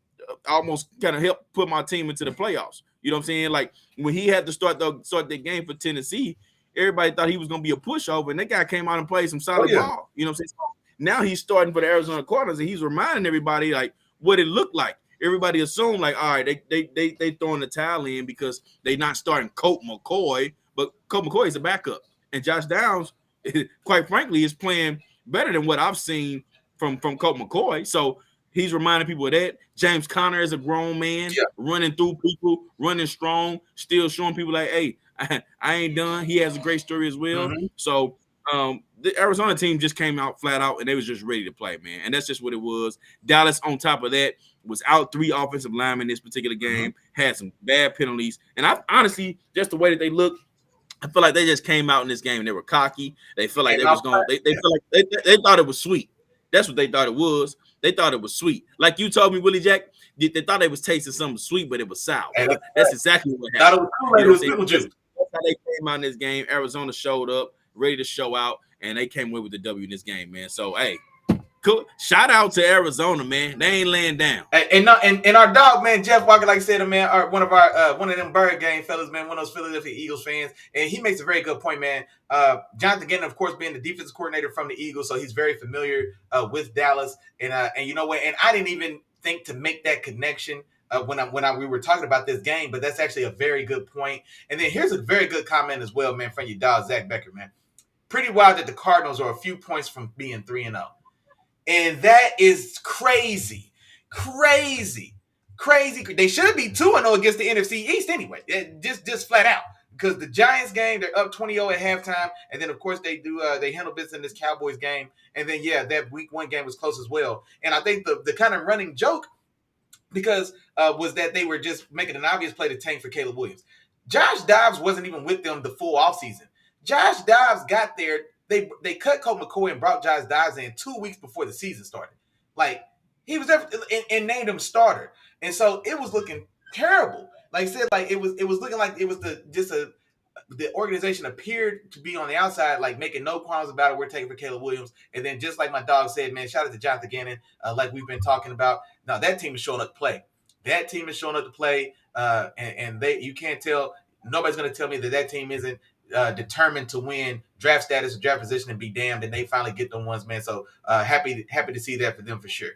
kind of helped put my team into the playoffs. You know what I'm saying? Like when he had to start the game for Tennessee, everybody thought he was going to be a pushover, and that guy came out and played some solid ball. You know what I'm saying? So now he's starting for the Arizona Cardinals, and he's reminding everybody like what it looked like. Everybody assumed like, all right, they throwing the towel in because they not starting Colt McCoy, but Colt McCoy is a backup, and Josh Downs, quite frankly, is playing better than what I've seen from Colt McCoy. So he's reminding people of that. James Conner is a grown man, running through people, running strong, still showing people like, hey, I ain't done. He has a great story as well. Mm-hmm. So the Arizona team just came out flat out, and they was just ready to play, man. And that's just what it was. Dallas, on top of that, was out 3 offensive linemen this particular game, had some bad penalties. And I honestly, just the way that they look, I feel like they just came out in this game and they were cocky. They feel like they was going. They feel like they thought it was sweet. That's what they thought it was. They thought it was sweet. Like you told me, Willie Jack, they thought they was tasting something sweet, but it was sour. That's exactly what happened. That's how they came out in this game. Arizona showed up, ready to show out, and they came away with the W in this game, man. So, hey, cool. Shout out to Arizona, man. They ain't laying down. And our dog, man, Jeff Walker, like I said, man, one of them Bird Game fellas, man, one of those Philadelphia Eagles fans, and he makes a very good point, man. Jonathan Gannon, of course, being the defensive coordinator from the Eagles, so he's very familiar with Dallas, and you know what? And I didn't even think to make that connection when we were talking about this game, but that's actually a very good point. And then here's a very good comment as well, man, from your dog Zach Becker, man. Pretty wild that the Cardinals are a few points from being 3-0. And that is crazy. They should be 2-0 against the NFC East anyway. Just flat out. Because the Giants game, they're up 20-0 at halftime. And then, of course, they handle business in this Cowboys game. And then, that week 1 game was close as well. And I think the kind of running joke was that they were just making an obvious play to tank for Caleb Williams. Josh Dobbs wasn't even with them the full offseason. Josh Dobbs got there. They cut Colt McCoy and brought Josh Dobbs in 2 weeks before the season started. Like, he was there and named him starter. And so it was looking terrible. Like I said, like it was looking like it was the organization appeared to be on the outside, like making no qualms about it. We're taking for Caleb Williams. And then just like my dog said, man, shout out to Jonathan Gannon, like we've been talking about. Now that team is showing up to play. And you can't tell, nobody's going to tell me that team isn't determined to win draft status or draft position and be damned, and they finally get them ones, man. So happy to see that for them for sure.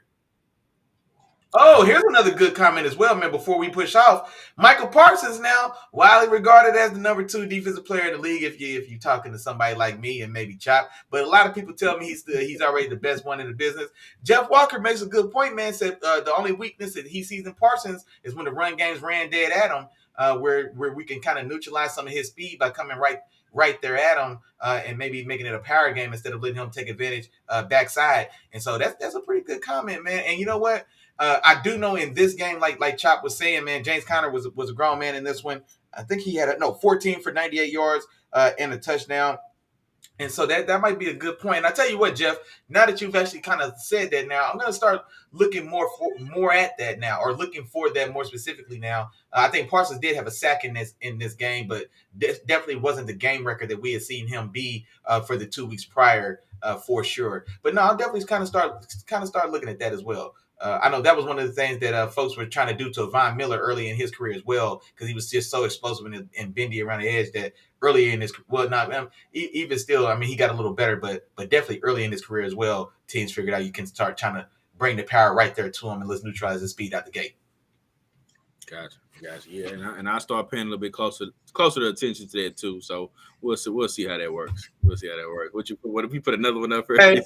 Oh, here's another good comment as well, man, before we push off. Michael Parsons now widely regarded as the number 2 defensive player in the league if you're talking to somebody like me and maybe Chop. But a lot of people tell me he's already the best one in the business. Jeff Walker makes a good point, man, said the only weakness that he sees in Parsons is when the run games ran dead at him, where we can kind of neutralize some of his speed by coming right right there at him and maybe making it a power game instead of letting him take advantage backside. And so that's a pretty good comment, man. And you know what? I do know in this game, like Chop was saying, man, James Conner was a grown man in this one. I think he had 14 for 98 yards and a touchdown. And so that might be a good point. And I tell you what, Jeff, now that you've actually kind of said that now, I'm going to start looking more at that now, or looking for that more specifically now. I think Parsons did have a sack in this game, but definitely wasn't the game record that we had seen him be for the 2 weeks prior, for sure. But no, I'll definitely kind of start looking at that as well. I know that was one of the things that folks were trying to do to Von Miller early in his career as well, because he was just so explosive and bendy around the edge that early in his even still, I mean, he got a little better, but definitely early in his career as well, teams figured out you can start trying to bring the power right there to him and let's neutralize his speed out the gate. Gotcha. Yeah, and I start paying a little bit closer attention to that too. So we'll see how that works. What if you put another one up for? Hey,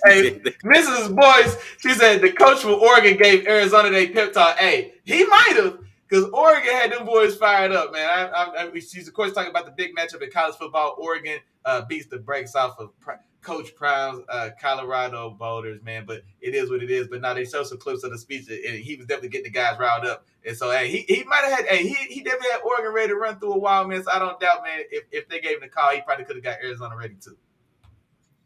Mrs. Boyce, she said the coach from Oregon gave Arizona their pep talk. Hey, he might have, because Oregon had them boys fired up, man. She's of course talking about the big matchup in college football. Oregon beats the brakes off of Coach Prime's Colorado Boulders, man. But it is what it is. But now they show some clips of the speech, and he was definitely getting the guys riled up. And so, hey, he might have had, he definitely had Oregon ready to run through a wild man. So I don't doubt, man, if they gave him the call, he probably could have got Arizona ready too.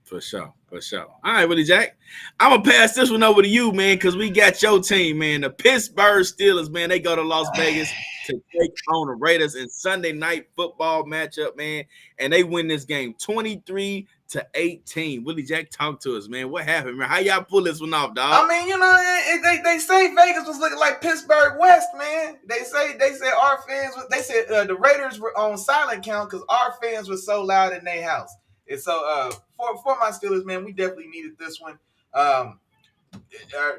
For sure. All right, Willie Jack. I'm going to pass this one over to you, man, because we got your team, man. The Pittsburgh Steelers, man, they go to Las Vegas to take on the Raiders in Sunday night football matchup, man. And they win this game 23-18. Willie Jack, talk to us, man. What happened, man? How y'all pull this one off, dog? I mean, they say Vegas was looking like Pittsburgh West, man. They said our fans, they said the Raiders were on silent count because our fans were so loud in their house. And so for my Steelers, man, we definitely needed this one.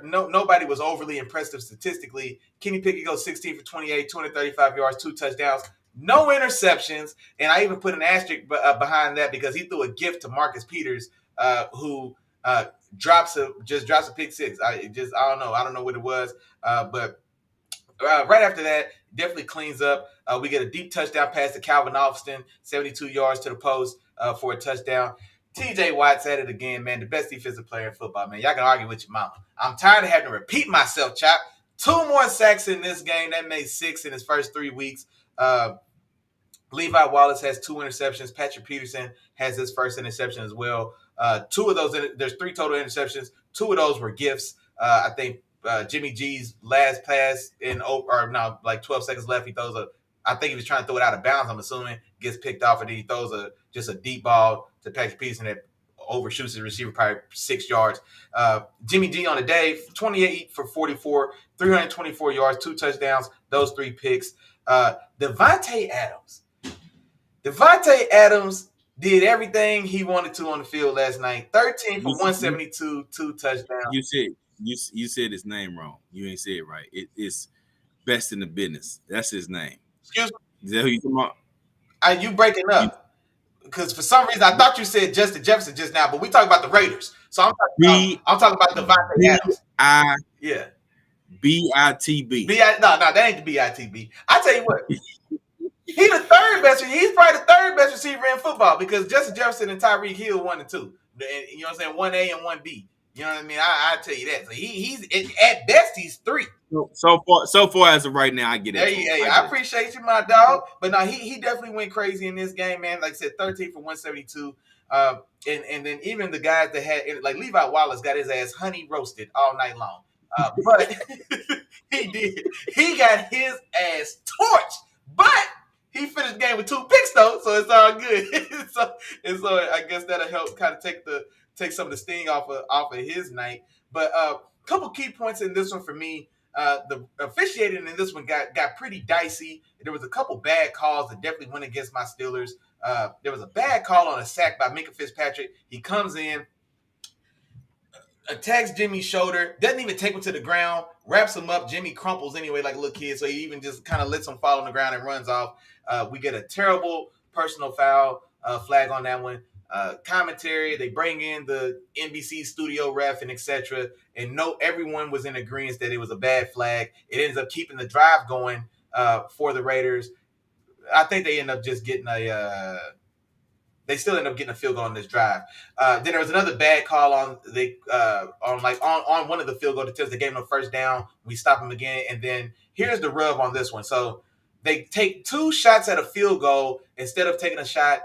Nobody was overly impressive statistically. Kenny Pickett goes 16 for 28, 235 yards, 2 touchdowns, no interceptions. And I even put an asterisk behind that because he threw a gift to Marcus Peters, who drops a pick six. I don't know what it was, but right after that, definitely cleans up. We get a deep touchdown pass to Calvin Austin, 72 yards to the post for a touchdown. TJ Watt's at it again, man. The best defensive player in football, man. Y'all can argue with your mama. I'm tired of having to repeat myself, Chop. 2 more sacks in this game. That made 6 in his first 3 weeks. Levi Wallace has 2 interceptions. Patrick Peterson has his first interception as well. 2 of those, there's 3 total interceptions. 2 of those were gifts. I think Jimmy G's last pass 12 seconds left, he throws I think he was trying to throw it out of bounds, I'm assuming, gets picked off, and then he throws just a deep ball to Patrick Peterson that overshoots his receiver probably 6 yards. Jimmy G on the day, 28 for 44, 324 yards, 2 touchdowns, those 3 picks. Devontae Adams did everything he wanted to on the field last night. 13 for 172, 2 touchdowns. You said his name wrong. You ain't said it right. It's Best in the Business. That's his name. Excuse me? Is that who you talking about? You breaking up? Because for some reason I thought you said Justin Jefferson just now, but we talking about the Raiders. So I'm talking about Devontae Adams. BITB. No, that ain't the BITB. I tell you what, he's the third best. He's probably the third best receiver in football because Justin Jefferson and Tyreek Hill 1 and 2. You know what I'm saying? 1A and 1B. You know what I mean? I tell you that. So he's at best he's 3. So far as of right now, I get it. Hey, I appreciate you, my dog. But no, he definitely went crazy in this game, man. Like I said, 13 for 172. And then even the guys that had, like Levi Wallace got his ass honey roasted all night long. But he did. He got his ass torched. But he finished the game with 2 picks though, so it's all good. so I guess that'll help kind of take some of the sting off of his night. But a couple key points in this one for me. The officiating in this one got pretty dicey. There was a couple bad calls that definitely went against my Steelers. There was a bad call on a sack by Minkah Fitzpatrick. He comes in, attacks Jimmy's shoulder, doesn't even take him to the ground, wraps him up. Jimmy crumples anyway like a little kid, so he even just kind of lets him fall on the ground and runs off. We get a terrible personal foul flag on that one. Commentary, they bring in the NBC studio ref and etc. And everyone was in agreement that it was a bad flag. It ends up keeping the drive going for the Raiders. I think they end up just getting they still end up getting a field goal on this drive. Then there was another bad call on one of the field goal attempts. They gave them a first down. We stop them again, and then here's the rub on this one. So they take 2 shots at a field goal instead of taking a shot,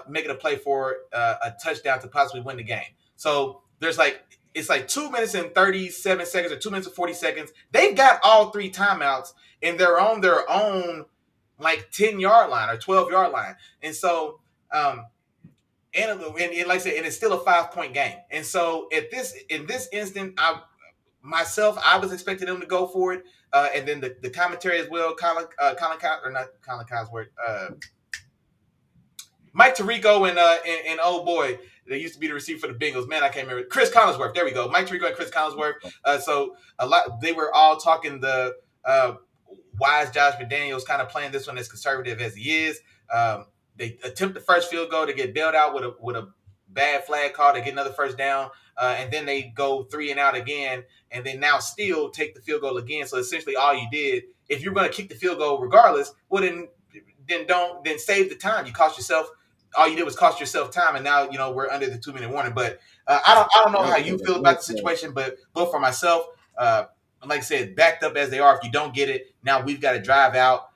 making a play for a touchdown to possibly win the game. So it's like 2 minutes and 37 seconds or 2 minutes and 40 seconds. They've got all 3 timeouts, and they're on their own like 10-yard line or 12-yard line. And so, and like I said, and it's still a 5-point game. And so in this instant, I was expecting them to go for it. And then the commentary as well, Mike Tirico and oh boy, they used to be the receiver for the Bengals. Man, I can't remember. Chris Collinsworth. There we go. Mike Tirico and Chris Collinsworth. So they were all talking the why is Josh McDaniels kind of playing this one as conservative as he is. They attempt the first field goal to get bailed out with a bad flag call to get another first down. And then they go 3 and out again, and then now still take the field goal again. So essentially all you did, if you're going to kick the field goal regardless, well then save the time. You cost yourself. All you did was cost yourself time, and now we're under the 2-minute warning. But I don't know how you feel about the situation, but for myself, like I said, backed up as they are, if you don't get it, now we've got to drive out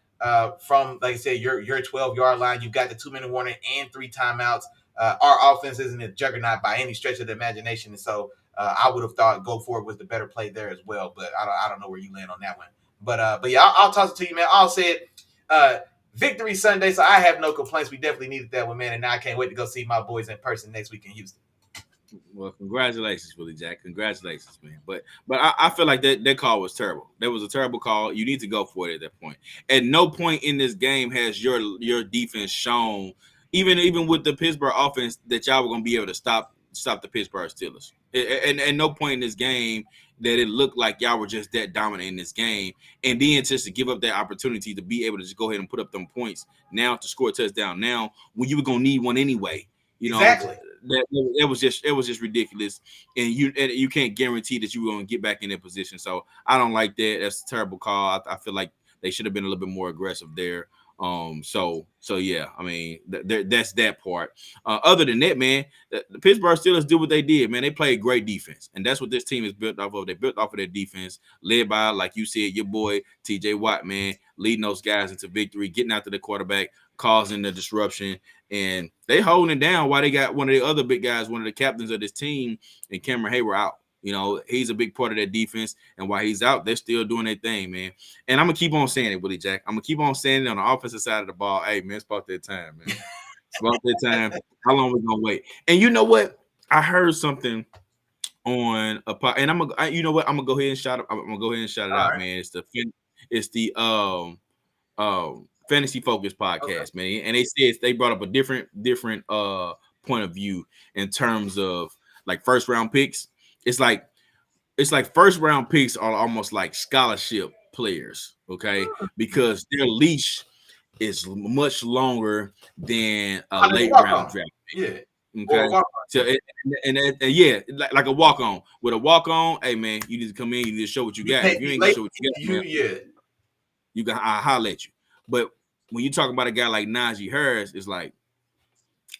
from, like I said, your 12-yard line. You've got the 2-minute warning and 3 timeouts. Our offense isn't a juggernaut by any stretch of the imagination, and so I would have thought go for it was the better play there as well. But I don't know where you land on that one. But yeah, I'll toss it to you, man. I'll say it. Victory Sunday, so I have no complaints. We definitely needed that one, man, and now I can't wait to go see my boys in person next week in Houston. Well, congratulations, Willie Jack. Congratulations, man. But I feel like that call was terrible. That was a terrible call. You need to go for it at that point. At no point in this game has your defense shown, even with the Pittsburgh offense, that y'all were going to be able to stop the Pittsburgh Steelers. And at no point in this game that it looked like y'all were just that dominant in this game. And then just to give up that opportunity to be able to just go ahead and put up them points now to score a touchdown now when you were going to need one anyway. Exactly. It was just ridiculous, and you can't guarantee that you're going to get back in that position. So I don't like that. That's a terrible call. I feel like they should have been a little bit more aggressive there. So yeah, I mean that's that part. Other than that, man, the Pittsburgh Steelers did what they did, man. They played great defense, and that's what this team is built off of. They built off of their defense, led by, like you said, your boy T.J. Watt, man, leading those guys into victory, getting after the quarterback, causing the disruption, and they holding it down while they got one of the other big guys, one of the captains of this team, and Cameron Hayward out. He's a big part of that defense, and while he's out, they're still doing their thing, man. And I'm gonna keep on saying it, Willie Jack. I'm gonna keep on saying it on the offensive side of the ball. Hey, man, it's about that time, man. It's about that time. How long we gonna wait? And you know what? I heard something on a pod, and I'm gonna go ahead and shout it. I'm gonna go ahead and shout it out, right, man. It's the Fantasy Focus podcast, man. And they brought up a different point of view in terms of like first round picks. It's like first round picks are almost like scholarship players, okay? Because their leash is much longer than a late round draft pick. Yeah. Okay. So yeah, like a walk on. With a walk on, hey man, you need to come in, you need to show what you got. If you ain't gonna show what you got, man, you got I'll holler at you. But when you talk about a guy like Najee Harris, it's like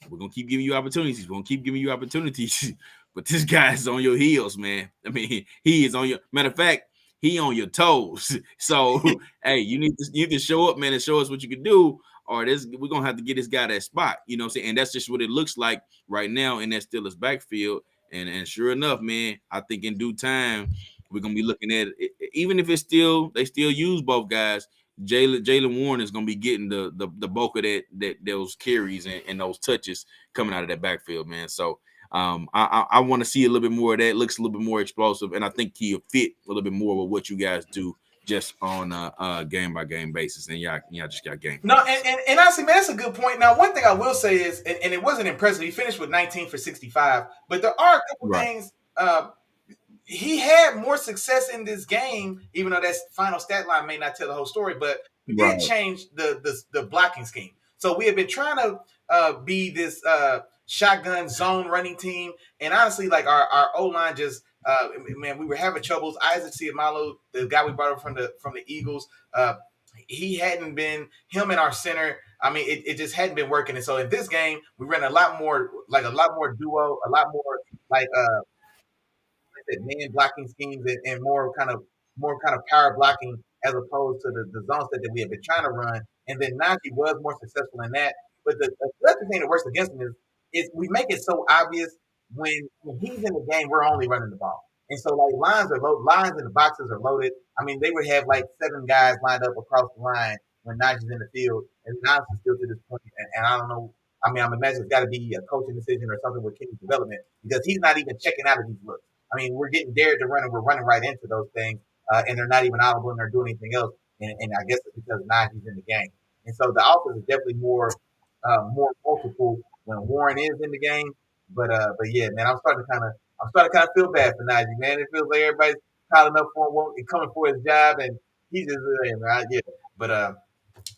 we're gonna keep giving you opportunities. We're gonna keep giving you opportunities. But this guy's on your heels, man. I mean, he is on your matter of fact, he on your toes. So hey, you need to show up, man, and show us what you can do, or we're gonna have to get this guy that spot. You know what I'm saying? And that's just what it looks like right now in that Steelers backfield. And sure enough, man, I think in due time we're gonna be looking at it. Even if they still use both guys, Jaylen Warren is gonna be getting the bulk of those carries and those touches coming out of that backfield, man. So I want to see a little bit more of that. It looks a little bit more explosive, and I think he'll fit a little bit more with what you guys do just on a game by game basis. And y'all just got game. No, and honestly, man, that's a good point. Now, one thing I will say is, and it wasn't impressive. He finished with 19 for 65, but there are a couple things. He had more success in this game, even though that final stat line may not tell the whole story. But he did change the blocking scheme. So we have been trying to be this shotgun zone running team, and honestly, like our O-line just man, we were having troubles. Isaac Seumalo, the guy we brought up from the Eagles, he hadn't been him and our center. I mean, it just hadn't been working. And so in this game, we ran a lot more duo, a lot more like said, man blocking schemes and more kind of power blocking as opposed to the zone set that we have been trying to run. And then Najee was more successful in that. But the other thing that works against him is we make it so obvious when he's in the game, we're only running the ball. And so like lines in the boxes are loaded. I mean, they would have like 7 guys lined up across the line when Najee's in the field, and honestly, still to this point, and I don't know. I mean, I'm imagining it's got to be a coaching decision or something with Kenny's development because he's not even checking out of these looks. I mean, we're getting dared to run and we're running right into those things, and they're not even audible and they're doing anything else. And I guess it's because Najee's in the game. And so the offense is definitely more multiple when Warren is in the game. But yeah, man, I'm starting to kind of feel bad for Najee, man. It feels like everybody's piling up for him, coming for his job, and he's just man, yeah. But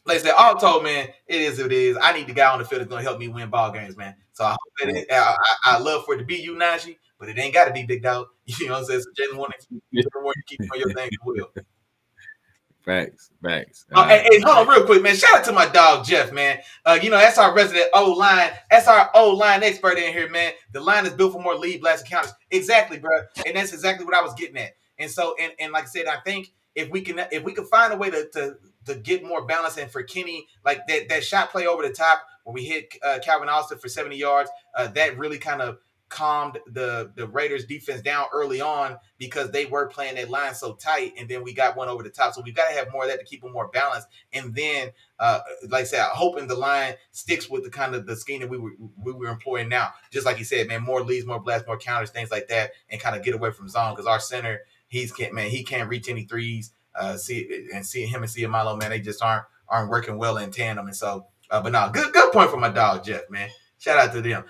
like I said, all told, man, it is what it is. I need the guy on the field that's going to help me win ball games, man. So I hope that I love for it to be you, Najee, but it ain't got to be Big Dog. You know what I'm saying? So Jalen Warren, you keep doing your thing as well. Facts. Hey, hold on real quick, man. Shout out to my dog, Jeff, man. That's our resident O-line. That's our O-line expert in here, man. The line is built for more lead blast encounters. Exactly, bro. And that's exactly what I was getting at. And so, and like I said, I think if we can find a way to get more balance, and for Kenny, like that shot play over the top where we hit Calvin Austin for 70 yards, that really kind of calmed the Raiders defense down early on because they were playing that line so tight, and then we got one over the top. So we've got to have more of that to keep them more balanced. And then, like I said, hoping the line sticks with the kind of the scheme that we were employing now. Just like you said, man, more leads, more blasts, more counters, things like that, and kind of get away from zone because our center, he can't reach any threes. Seeing him and Ciamalo, man, they just aren't working well in tandem. And so, but no, good point for my dog Jeff, man. Shout out to them.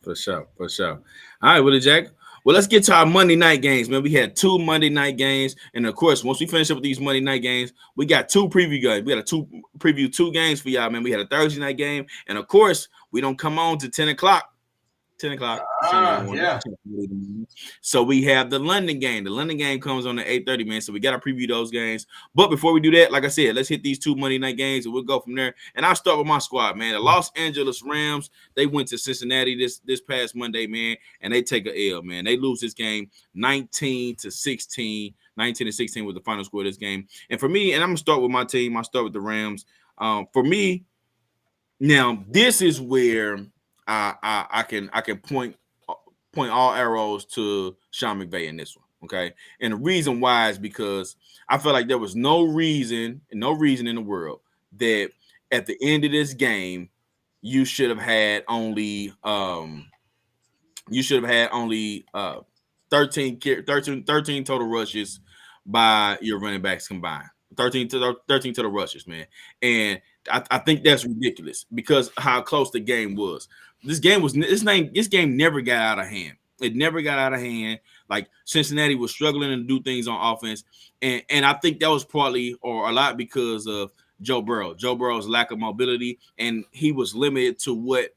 For sure. All right, Willie Jack. Well, let's get to our Monday night games, man. We had 2 Monday night games, and of course, once we finish up with these Monday night games, we got 2 preview games. We got to preview 2 games for y'all, man. We had a Thursday night game, and of course, we don't come on to 10 o'clock. 10 o'clock. Yeah. So we have the London game. The London game comes on at 8:30, man. So we got to preview those games. But before we do that, like I said, let's hit these 2 Monday night games and we'll go from there. And I'll start with my squad, man. The Los Angeles Rams, they went to Cincinnati this past Monday, man, and they take a L, man. They lose this game 19-16. 19-16 was the final score of this game. And for me, and I'm going to start with my team. I'll start with the Rams. For me, now this is where I can point all arrows to Sean McVay in this one, okay? And the reason why is because I feel like there was no reason in the world that at the end of this game you should have had only 13 total rushes by your running backs combined. 13 total rushes, man. And I think that's ridiculous because how close the game was. This game never got out of hand. It never got out of hand. Like Cincinnati was struggling to do things on offense, and I think that was partly or a lot because of Joe Burrow. Joe Burrow's lack of mobility, and he was limited to what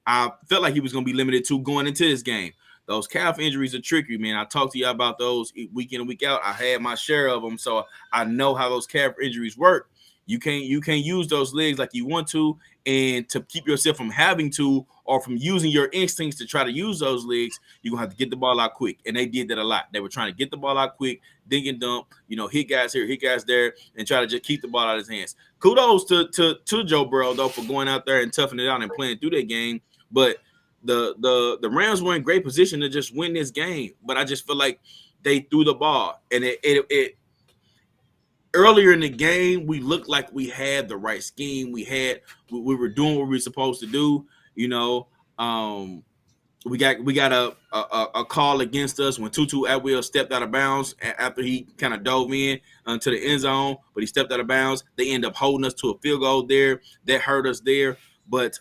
I felt like he was going to be limited to going into this game. Those calf injuries are tricky, man. I talked to you about those week in and week out. I had my share of them, so I know how those calf injuries work. You can't use those legs like you want to, and to keep yourself from having to or from using your instincts to try to use those legs, you're going to have to get the ball out quick. And they did that a lot. They were trying to get the ball out quick, dig and dump, hit guys here, hit guys there, and try to just keep the ball out of his hands. Kudos to Joe Burrow, though, for going out there and toughing it out and playing through that game. But the Rams were in great position to just win this game. But I just feel like they threw the ball. And it earlier in the game, we looked like we had the right scheme. We were doing what we were supposed to do. We got a call against us when Tutu Atwell stepped out of bounds after he kind of dove in to the end zone, but he stepped out of bounds. They end up holding us to a field goal there. That hurt us there. But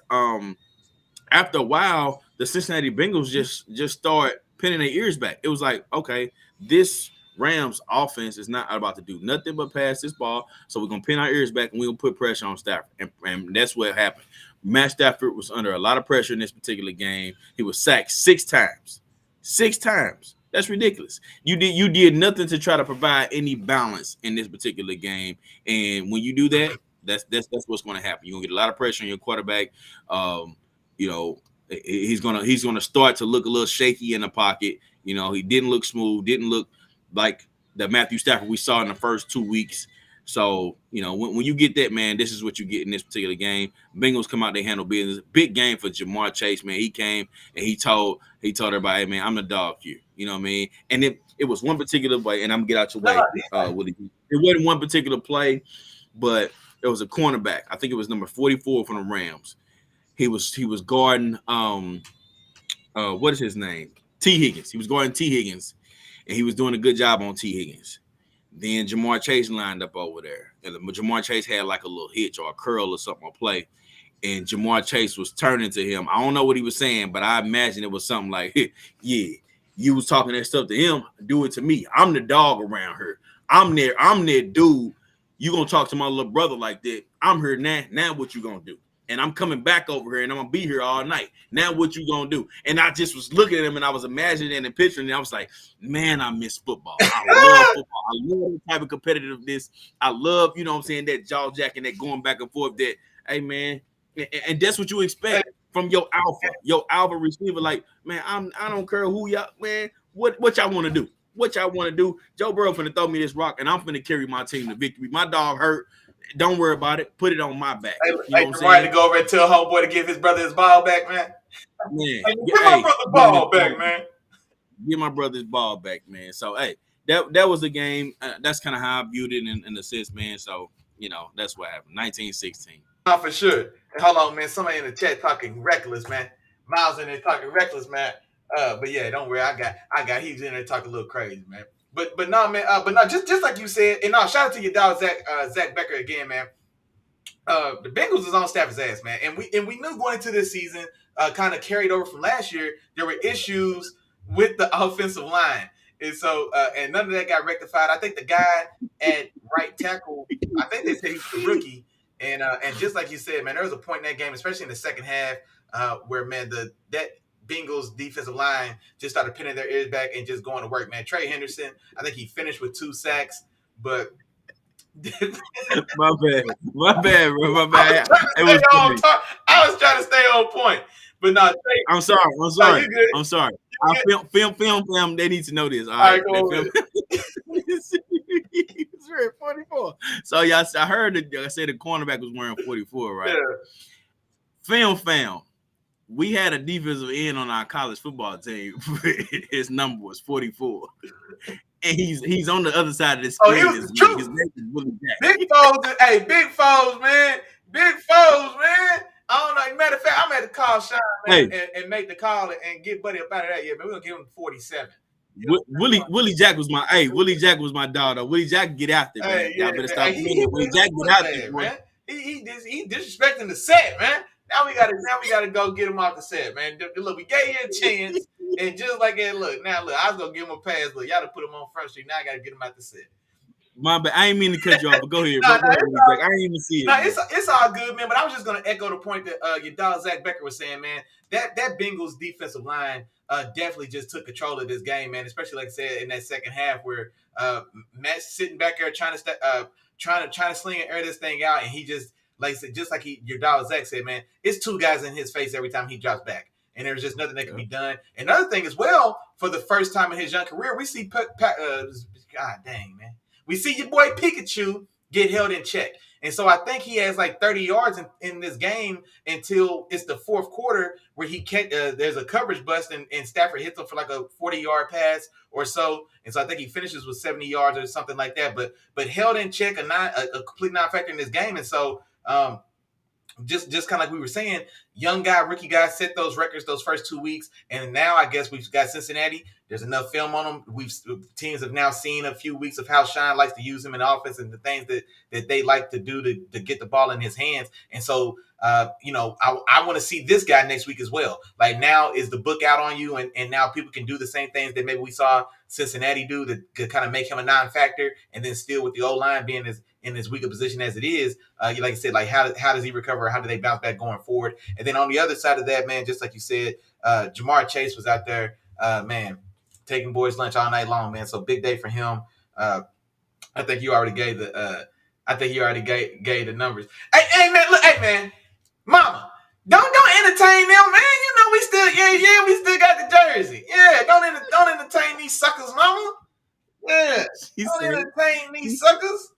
after a while, the Cincinnati Bengals just start pinning their ears back. It was like, okay, this Rams offense is not about to do nothing but pass this ball, so we're going to pin our ears back and we're going to put pressure on Stafford. And that's what happened. Matt Stafford was under a lot of pressure in this particular game. He was sacked 6 times. 6 times. That's ridiculous. You did nothing to try to provide any balance in this particular game, and when you do that, that's what's going to happen. You're gonna get a lot of pressure on your quarterback. Um, you know, he's gonna start to look a little shaky in the pocket. You know, he didn't look smooth, didn't look like the Matthew Stafford we saw in the first 2 weeks. So, when you get that, man, this is what you get in this particular game. Bengals come out, they handle business. Big game for Jamar Chase, man. He came and he told everybody, hey, man, I'm the dog here. You know what I mean? And it was one particular play, and I'm gonna get out your way. It wasn't one particular play, but it was a cornerback. I think it was number 44 from the Rams. He was guarding what is his name? T. Higgins. He was guarding T. Higgins, and he was doing a good job on T. Higgins. Then Jamar Chase lined up over there. And Jamar Chase had like a little hitch or a curl or something on play. And Jamar Chase was turning to him. I don't know what he was saying, but I imagine it was something like, yeah, you was talking that stuff to him, do it to me. I'm the dog around here. I'm there, dude. You gonna talk to my little brother like that. I'm here now. Now what you gonna do? And I'm coming back over here and I'm gonna be here all night. Now what you gonna do? And I just was looking at him and I was imagining and picturing and I was like, man, I miss football. I love football. I love the type of competitiveness. I love, you know what I'm saying, that jaw jacking, that going back and forth, that, hey man, and that's what you expect from your alpha receiver. Like, man, I don't care who y'all, man, what y'all want to do? What y'all want to do? Joe Burrow finna throw me this rock and I'm finna carry my team to victory. My dog hurt. Don't worry about it. Put it on my back. You know what I'm saying? To go over and tell homeboy to give his brother his ball back, man. Give my brother ball back, man. Give my brother's ball back, man. So, hey, that was the game. That's kind of how I viewed it in the sense, man. So, that's what happened. 1916. For sure. Hold on, man. Somebody in the chat talking reckless, man. Miles in there talking reckless, man. But yeah, don't worry. I got. He's in there talking a little crazy, man. But no, man. Just like you said, and no, shout out to your dog Zach Becker again, man. The Bengals is on Stafford's ass, man, and we knew going into this season, kind of carried over from last year. There were issues with the offensive line, and so and none of that got rectified. I think the guy at right tackle, I think they said he's the rookie, and just like you said, man, there was a point in that game, especially in the second half, where man that Bengals defensive line just started pinning their ears back and just going to work, man. Trey Henderson, I think he finished with 2 sacks, but my bad, bro. My bad. I was trying to stay on point, but no. I'm sorry. I'm sorry. Film. They need to know this. All right. It's 44. So y'all, I heard I said the cornerback was wearing 44, right? Yeah. Film. We had a defensive end on our college football team. His number was 44. And he's on the other side of the screen. He was the truth. His name is Willie Jack. Big foes, big foes, man. Big foes, man. I don't know. Matter of fact, I'm at to call Sean, man, and make the call and get Buddy up out of that. Yeah, man, we're gonna give him 47. Willie Jack was my dog, though. Willie Jack get out there, man. Y'all better stop me. Willie Jack get out there, man. He disrespecting the set, man. Now we gotta go get him off the set, man. Look, we gave you a chance, and just like that, look, I was gonna give him a pass. Look, y'all to put him on Front Street. Now I gotta get him out the set. My bad. I ain't mean to cut you off, but go ahead. I didn't even see it. No, it's all good, man. But I was just gonna echo the point that your dog Zach Becker was saying, man. That Bengals defensive line definitely just took control of this game, man. Especially like I said in that second half where Matt's sitting back there trying to sling and air this thing out, and he just. Like I said, just like your dog Zach said, man, it's 2 guys in his face every time he drops back. And there's just nothing that can be done. Another thing as well, for the first time in his young career, we see, God dang, man. We see your boy Pikachu get held in check. And so I think he has like 30 yards in this game until it's the fourth quarter where he can't, there's a coverage bust and Stafford hits him for like a 40-yard pass or so. And so I think he finishes with 70 yards or something like that. But held in check, a complete non-factor in this game. And so, just kind of like we were saying, young guy, rookie guy set those records those first 2 weeks, and now I guess we've got Cincinnati. There's enough film on them. Teams have now seen a few weeks of how Sean likes to use him in offense and the things that they like to do to get the ball in his hands. And so, I want to see this guy next week as well. Like now is the book out on you, and now people can do the same things that maybe we saw Cincinnati do to kind of make him a non-factor, and then still with the O-line being in as weak a position as it is, like I said, like how does he recover? How do they bounce back going forward? And then on the other side of that, man, just like you said, Jamar Chase was out there, man. taking boys lunch all night long, man. So big day for him. I think you already gave the. I think you already gave the numbers. Hey man, look, hey man, Mama, don't entertain them, man. You know we still we still got the jersey. Yeah, don't entertain these suckers, Mama. Yeah, don't entertain these suckers.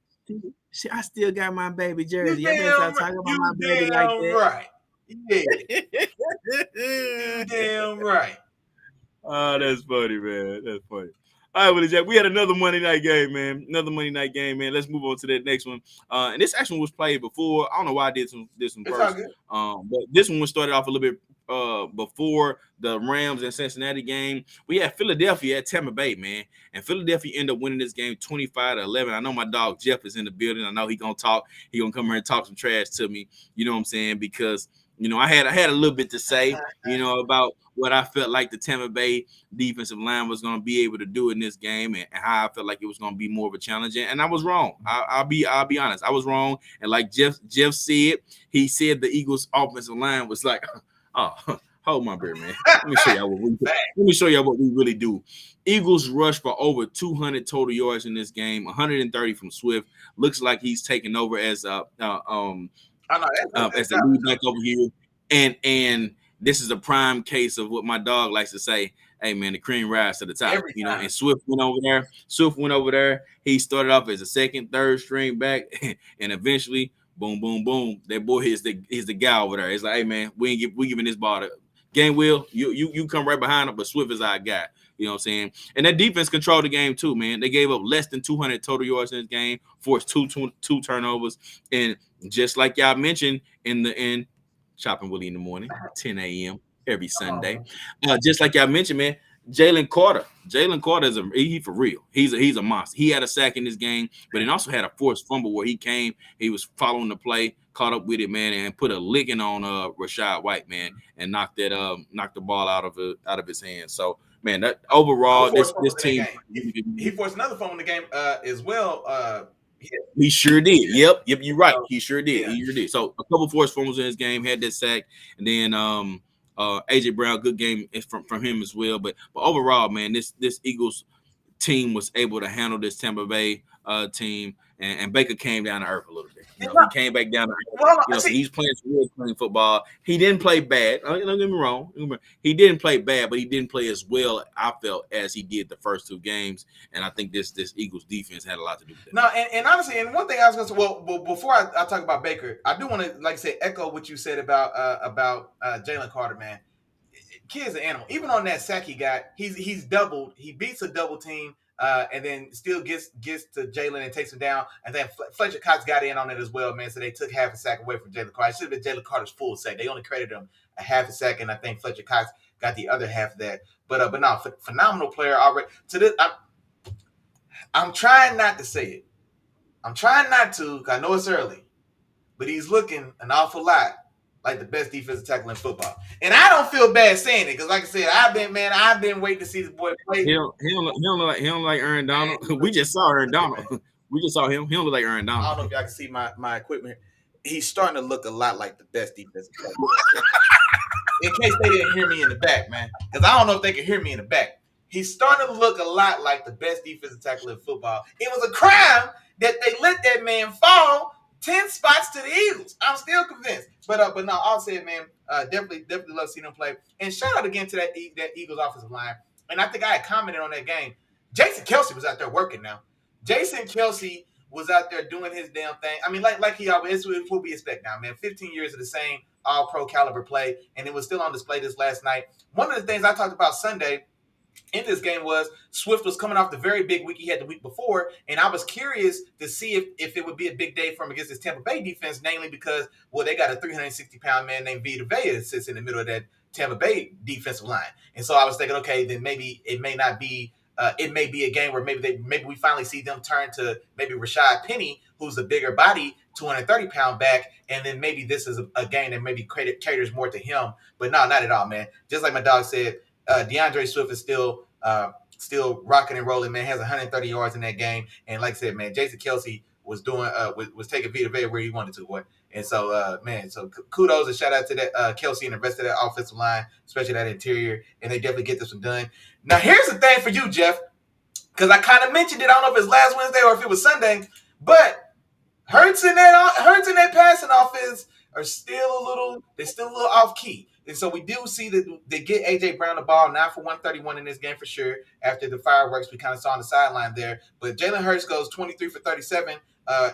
I still got my baby jersey. You I better stop talking about my baby like that. Right. Yeah. You damn right. Oh, that's funny, man. That's funny. All right, Willie Jack. We had another Monday night game, man. Let's move on to that next one. And this actually was played before. I don't know why I did some It's first. But this one was started off a little bit before the Rams and Cincinnati game. We had Philadelphia at Tampa Bay, man. And Philadelphia ended up winning this game 25-11. I know my dog Jeff is in the building. I know he's gonna talk. He's gonna come here and talk some trash to me. You know what I'm saying? Because I had a little bit to say, about what I felt like the Tampa Bay defensive line was going to be able to do in this game, and how I felt like it was going to be more of a challenge. And I was wrong. I'll be honest. I was wrong. And like Jeff said, he said the Eagles' offensive line was like, oh, hold my beer, man. Let me show y'all what we really do. Eagles rushed for over 200 total yards in this game, 130 from Swift. Looks like he's taking over as the lead back over here, and this is a prime case of what my dog likes to say. Hey man, the cream rise to the top. And Swift went over there. He started off as a second, third string back, and eventually, boom, boom, boom. That boy is the guy over there. It's like, hey man, we giving this ball to Gainwell. You come right behind him, but Swift is our guy. You know what I'm saying? And that defense controlled the game too, man. They gave up less than 200 total yards in this game, forced two turnovers, and just like y'all mentioned in the end, Chopping Willie in the morning, 10 a.m. every Sunday. Just like y'all mentioned, man, Jalen Carter is he for real. He's a monster. He had a sack in this game, but he also had a forced fumble where he was following the play, caught up with it, man, and put a licking on Rashad White, man, and knocked the ball out of his hands. So, man, that overall this team he forced another fumble in the game as well. He sure did. Yep, you're right. He sure did. He sure did. So a couple forced fumbles in his game, had that sack, and then AJ Brown, good game from him as well. But overall, man, this Eagles team was able to handle this Tampa Bay team, and Baker came down to earth a little bit. He came back down to earth. So he's playing some real clean football. He didn't play bad. Don't get me wrong. He didn't play bad, but he didn't play as well, I felt, as he did the first two games. And I think this Eagles defense had a lot to do with that. No, and honestly, and one thing I was going to say, well, before I talk about Baker, I do want to, like I say, echo what you said about Jalen Carter, man. Kid's an animal. Even on that sack he got, he's doubled. He beats a double team. And then still gets to Jalen and takes him down. And then Fletcher Cox got in on it as well, man. So they took half a sack away from Jalen Carter. It should have been Jalen Carter's full sack. They only credited him a half a sack, and I think Fletcher Cox got the other half of that. But no, phenomenal player already. To this, I'm trying not to say it. I'm trying not to, because I know it's early. But he's looking an awful lot like the best defensive tackle in football. And I don't feel bad saying it, because like I said, I've been waiting to see this boy play. He don't look like Aaron Donald. We just saw Aaron Donald. We just saw him. He don't look like Aaron Donald. I don't know if y'all can see my equipment. He's starting to look a lot like the best defensive tackle. In case they didn't hear me in the back, man. Because I don't know if they can hear me in the back. He's starting to look a lot like the best defensive tackle in football. It was a crime that they let that man fall 10 spots to the Eagles. I'm still convinced. But no, all said, man, definitely love seeing him play. And shout out again to that Eagles offensive line. And I think I had commented on that game. Jason Kelce was out there working now. Jason Kelce was out there doing his damn thing. I mean, like he always, it's what we expect now, man. 15 years of the same all-pro caliber play, and it was still on display this last night. One of the things I talked about Sunday in this game was Swift was coming off the very big week he had the week before, and I was curious to see if it would be a big day for him against this Tampa Bay defense, namely because, well, they got a 360-pound man named Vita Vea that sits in the middle of that Tampa Bay defensive line. And so I was thinking, okay, then maybe it may not be it may be a game where maybe we finally see them turn to maybe Rashad Penny, who's a bigger body, 230-pound back, and then maybe this is a game that maybe caters more to him. But no, not at all, man. Just like my dog said, DeAndre Swift is still rocking and rolling, man. Has 130 yards in that game, and like I said, man, Jason Kelce was doing was taking Vita Vea where he wanted to. Boy, And so, man, so kudos and shout out to that Kelsey and the rest of that offensive line, especially that interior, and they definitely get this one done. Now, here's the thing for you, Jeff, because I kind of mentioned it. I don't know if it's last Wednesday or if it was Sunday, but Hurts in that passing offense are still a little off key. And so we do see that they get AJ Brown the ball, 9 for 131 in this game for sure. After the fireworks we kind of saw on the sideline there, but Jalen Hurts goes 23 for 37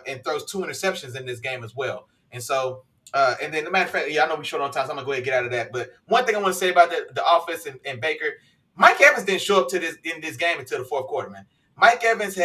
and throws 2 interceptions in this game as well. And so, and then the matter of fact, I know we short on time, so I'm gonna go ahead and get out of that. But one thing I want to say about the offense and Baker, Mike Evans didn't show up to this game until the fourth quarter, man. Mike Evans,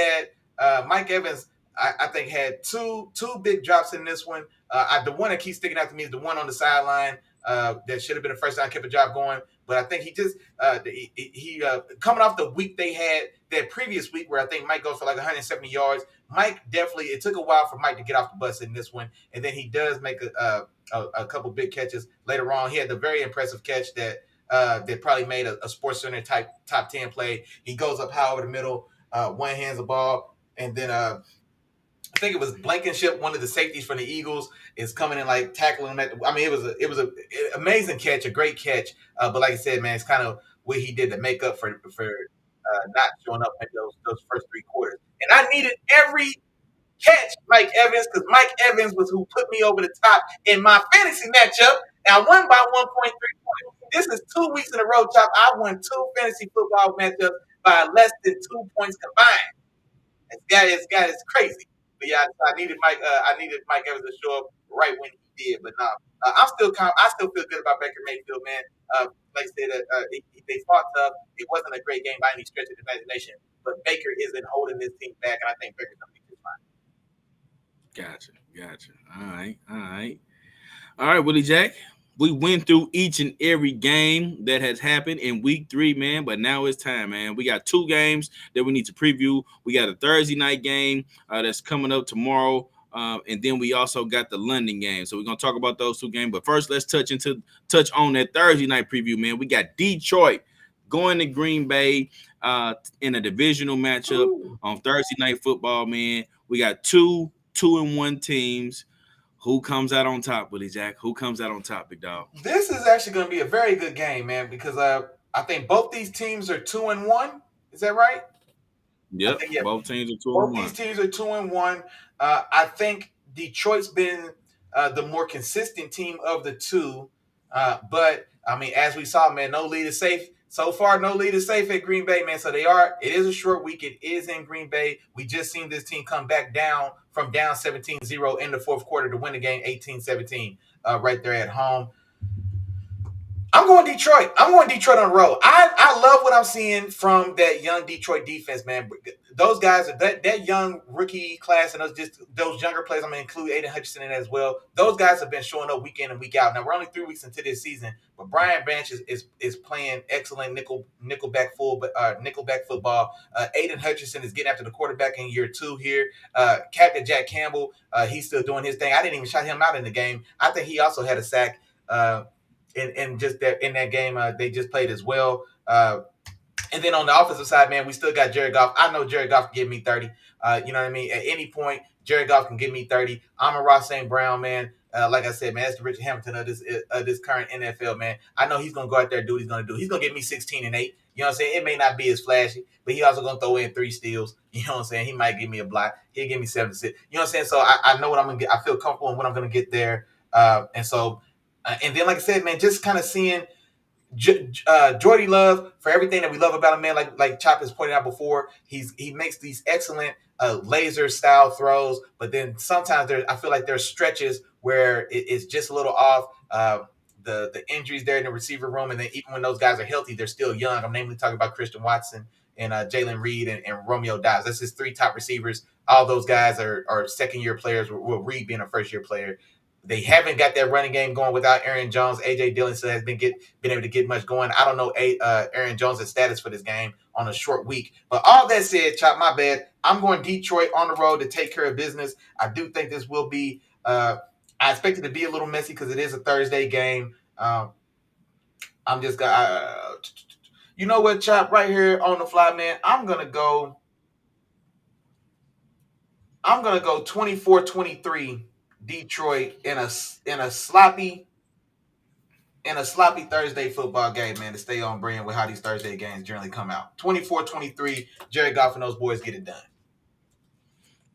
I think, had two big drops in this one. The one that keeps sticking out to me is the one on the sideline that should have been the first down, kept a drive going. But I think he just he coming off the week they had that previous week where I think Mike goes for like 170 yards. Mike definitely, it took a while for Mike to get off the bus in this one, and then he does make a couple big catches later on. He had the very impressive catch that probably made a Sports Center type top 10 play. He goes up high over the middle, one hands the ball, and then I think it was Blankenship, one of the safeties from the Eagles, is coming in like tackling him. I mean, it was an amazing catch, a great catch. But like I said, man, it's kind of what he did to make up for not showing up in those first 3 quarters. And I needed every catch Mike Evans, because Mike Evans was who put me over the top in my fantasy matchup. And I won by 1.3 points. This is 2 weeks in a row, Chop. I won 2 fantasy football matchups by less than 2 points combined. It's crazy. But yeah, I needed Mike Evans to show up right when he did. But no, I still feel good about Baker Mayfield, man. Like I said, they fought tough. It wasn't a great game by any stretch of the imagination, but Baker isn't holding this team back, and I think Baker's gonna be just fine. Gotcha. All right, Willie Jack. We went through each and every game that has happened in week 3, man, but now it's time, man. We got 2 games that we need to preview. We got a Thursday night game that's coming up tomorrow, and then we also got the London game. So we're going to talk about those 2 games. But first, let's touch on that Thursday night preview, man. We got Detroit going to Green Bay in a divisional matchup on Thursday Night Football, man. We got 2-1 teams. Who comes out on top, Willie Jack? Who comes out on top, big dog? This is actually going to be a very good game, man, because I think both these teams are 2-1. Is that right? Yep. Both teams are 2-1. Both these teams are 2-1. I think Detroit's been the more consistent team of the 2. But I mean, as we saw, man, no lead is safe. So far, no lead is safe at Green Bay, man. So it is a short week. It is in Green Bay. We just seen this team come back down from down 17-0 in the fourth quarter to win the game 18-17 right there at home. I'm going Detroit. I'm going Detroit on the road. I love what I'm seeing from that young Detroit defense, man. Those guys, that young rookie class, and those younger players, I'm going to include Aiden Hutchinson in as well. Those guys have been showing up week in and week out. Now, we're only 3 weeks into this season, but Brian Branch is playing excellent nickelback football. Aiden Hutchinson is getting after the quarterback in year 2 here. Captain Jack Campbell, he's still doing his thing. I didn't even shout him out in the game. I think he also had a sack. And just that in that game they just played as well. And then on the offensive side, man, we still got Jared Goff. I know Jared Goff can give me 30. You know what I mean? At any point, Jared Goff can give me 30. I'm a Ross St. Brown, man. Like I said, man, that's the Richard Hamilton of this current NFL, man. I know he's going to go out there and do what he's going to do. He's going to give me 16 and 8. You know what I'm saying? It may not be as flashy, but he also going to throw in 3 steals. You know what I'm saying? He might give me a block. He'll give me 7 to 6. You know what I'm saying? So I know what I'm going to get. I feel comfortable in what I'm going to get there. And then, like I said, man, just kind of seeing Jordy Love for everything that we love about him, man. Like Chop has pointed out before, he makes these excellent laser style throws, but then sometimes I feel like there's stretches where it's just a little off. The injuries there in the receiver room, and then even when those guys are healthy, they're still young. I'm namely talking about Christian Watson and Jalen Reed and Romeo Dobbs. That's his 3 top receivers. All those guys are second-year players, with Reed being a first-year player. They haven't got that running game going without Aaron Jones. A.J. Dillon still has been able to get much going. I don't know Aaron Jones' status for this game on a short week. But all that said, Chop, my bad. I'm going Detroit on the road to take care of business. I do think this will be I expect it to be a little messy because it is a Thursday game. I'm just going to you know what, Chop, right here on the fly, man, I'm going to go 24-23 Detroit in a sloppy Thursday football game, man, to stay on brand with how these Thursday games generally come out. 24-23, Jared Goff and those boys get it done.